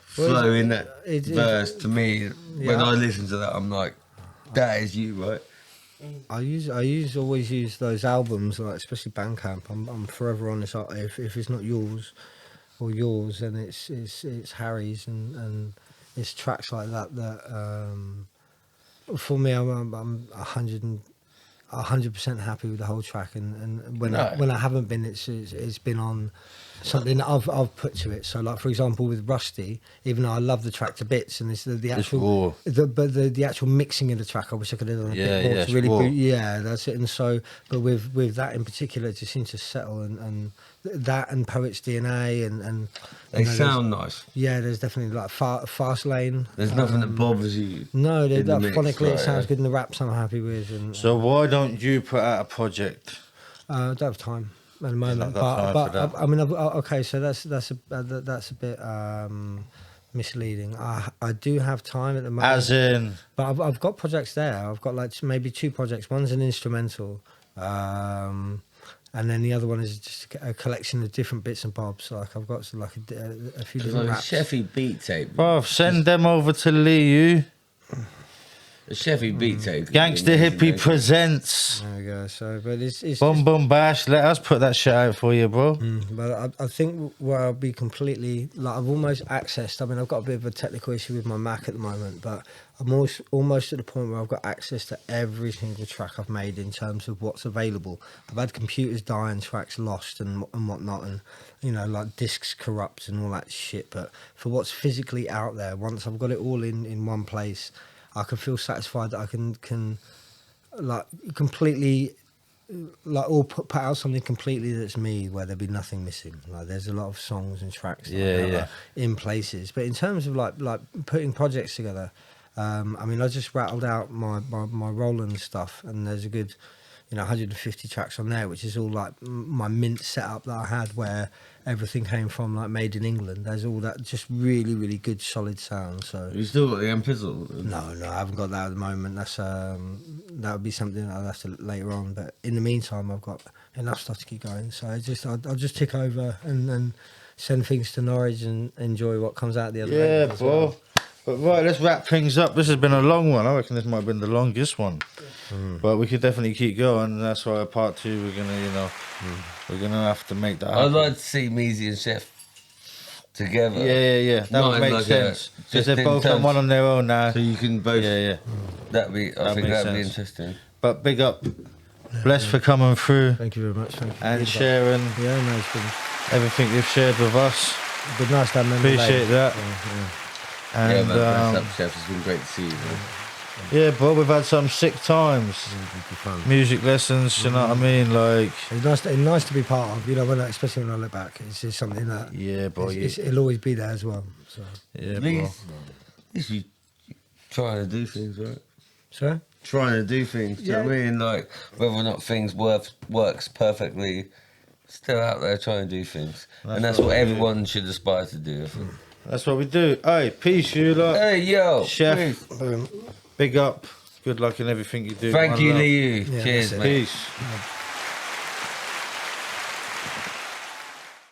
flow in that verse, to me, when I listen to that, I'm like, that is you, right? I always use those albums, like especially Bandcamp. I'm forever on this. If it's not yours or yours, then it's Harry's, and it's tracks like that for me, I'm 100% happy with the whole track, and when I haven't been, it's been on something that I've put to it. So like for example with Rusty, even though I love the track to bits, and it's the actual the actual mixing of the track, I wish I could have done a bit more to really that's it. And so, but with that in particular, it just seems to settle, and that and Poet's DNA, and They sound nice. Yeah, there's definitely like fast lane. There's nothing that bothers you. No, in the mix, phonically it right, sounds yeah. good, and the raps I'm happy with. And So why don't you put out a project? I don't have time at the moment, not got time but for that. I mean, okay, so that's a bit misleading. I do have time at the moment, As in, but I've got projects there. I've got like maybe 2 projects. One's an instrumental, and then the other one is just a collection of different bits and bobs. Like I've got like a few It's different like a raps. Sheffy beat tape. bro, send them over to Liu. A Sheffy beat tape. Gangsta Hippy presents. There we go. So, but it's Boom Boom Bash. Let us put that shit out for you, bro. But I think where I'll be completely like I've almost accessed. I mean, I've got a bit of a technical issue with my Mac at the moment, but I'm almost at the point where I've got access to every single track I've made in terms of what's available. I've had computers die and tracks lost and whatnot, and you know, like discs corrupt and all that shit. But for what's physically out there, once I've got it all in one place, I can feel satisfied that I can like completely like or put out something completely that's me, where there'll be nothing missing. Like there's a lot of songs and tracks in places, but in terms of like putting projects together, I mean, I just rattled out my Roland stuff, and there's a good 150 tracks on there, which is all like my mint setup that I had, where everything came from like made in England. There's all that just really, really good solid sound. So You still got the Empizzle? no, I haven't got that at the moment. That's that would be something I'll have to later on. But in the meantime, I've got enough stuff to keep going. So I'll just tick over and send things to Norwich and enjoy what comes out the other end. Yeah, as bro. well. But right, let's wrap things up. This has been a long one. I reckon this might have been the longest one. But we could definitely keep going. That's why part 2 we're gonna, we're gonna have to make that I'd happen. like to see Measy and Chef together. Yeah. That Not would in make like sense. a- Because just they're in both on terms- one on their own now. So you can both. Yeah. That'd be. I That think makes that'd be sense. interesting. But big up. Bless for coming through Thank you very much. Thank you. and sharing Yeah, no, it's been everything you've shared with us. nice to have memory Appreciate lane. that. Yeah, And man. Bless up, Chef. It's been great to see you. Man. yeah, bro, we've had some sick times. Fun. Music lessons, you know what I mean? Like, It's nice to be part of. Especially when I look back, it's just something that yeah, bro. it'll always be there as well. So, Yeah, At bro. least you trying to do things, right? sorry. Trying to do things. Do you know what I mean? Like whether or not things works perfectly, still out there trying to do things, and that's what what we do. everyone should aspire to do. I think. That's what we do. Hey, peace, you lot. Hey, yo, Chef, please. big up. Good luck in everything you do. Thank One you, love. Liu. Yeah, Cheers, that's it. mate. Peace.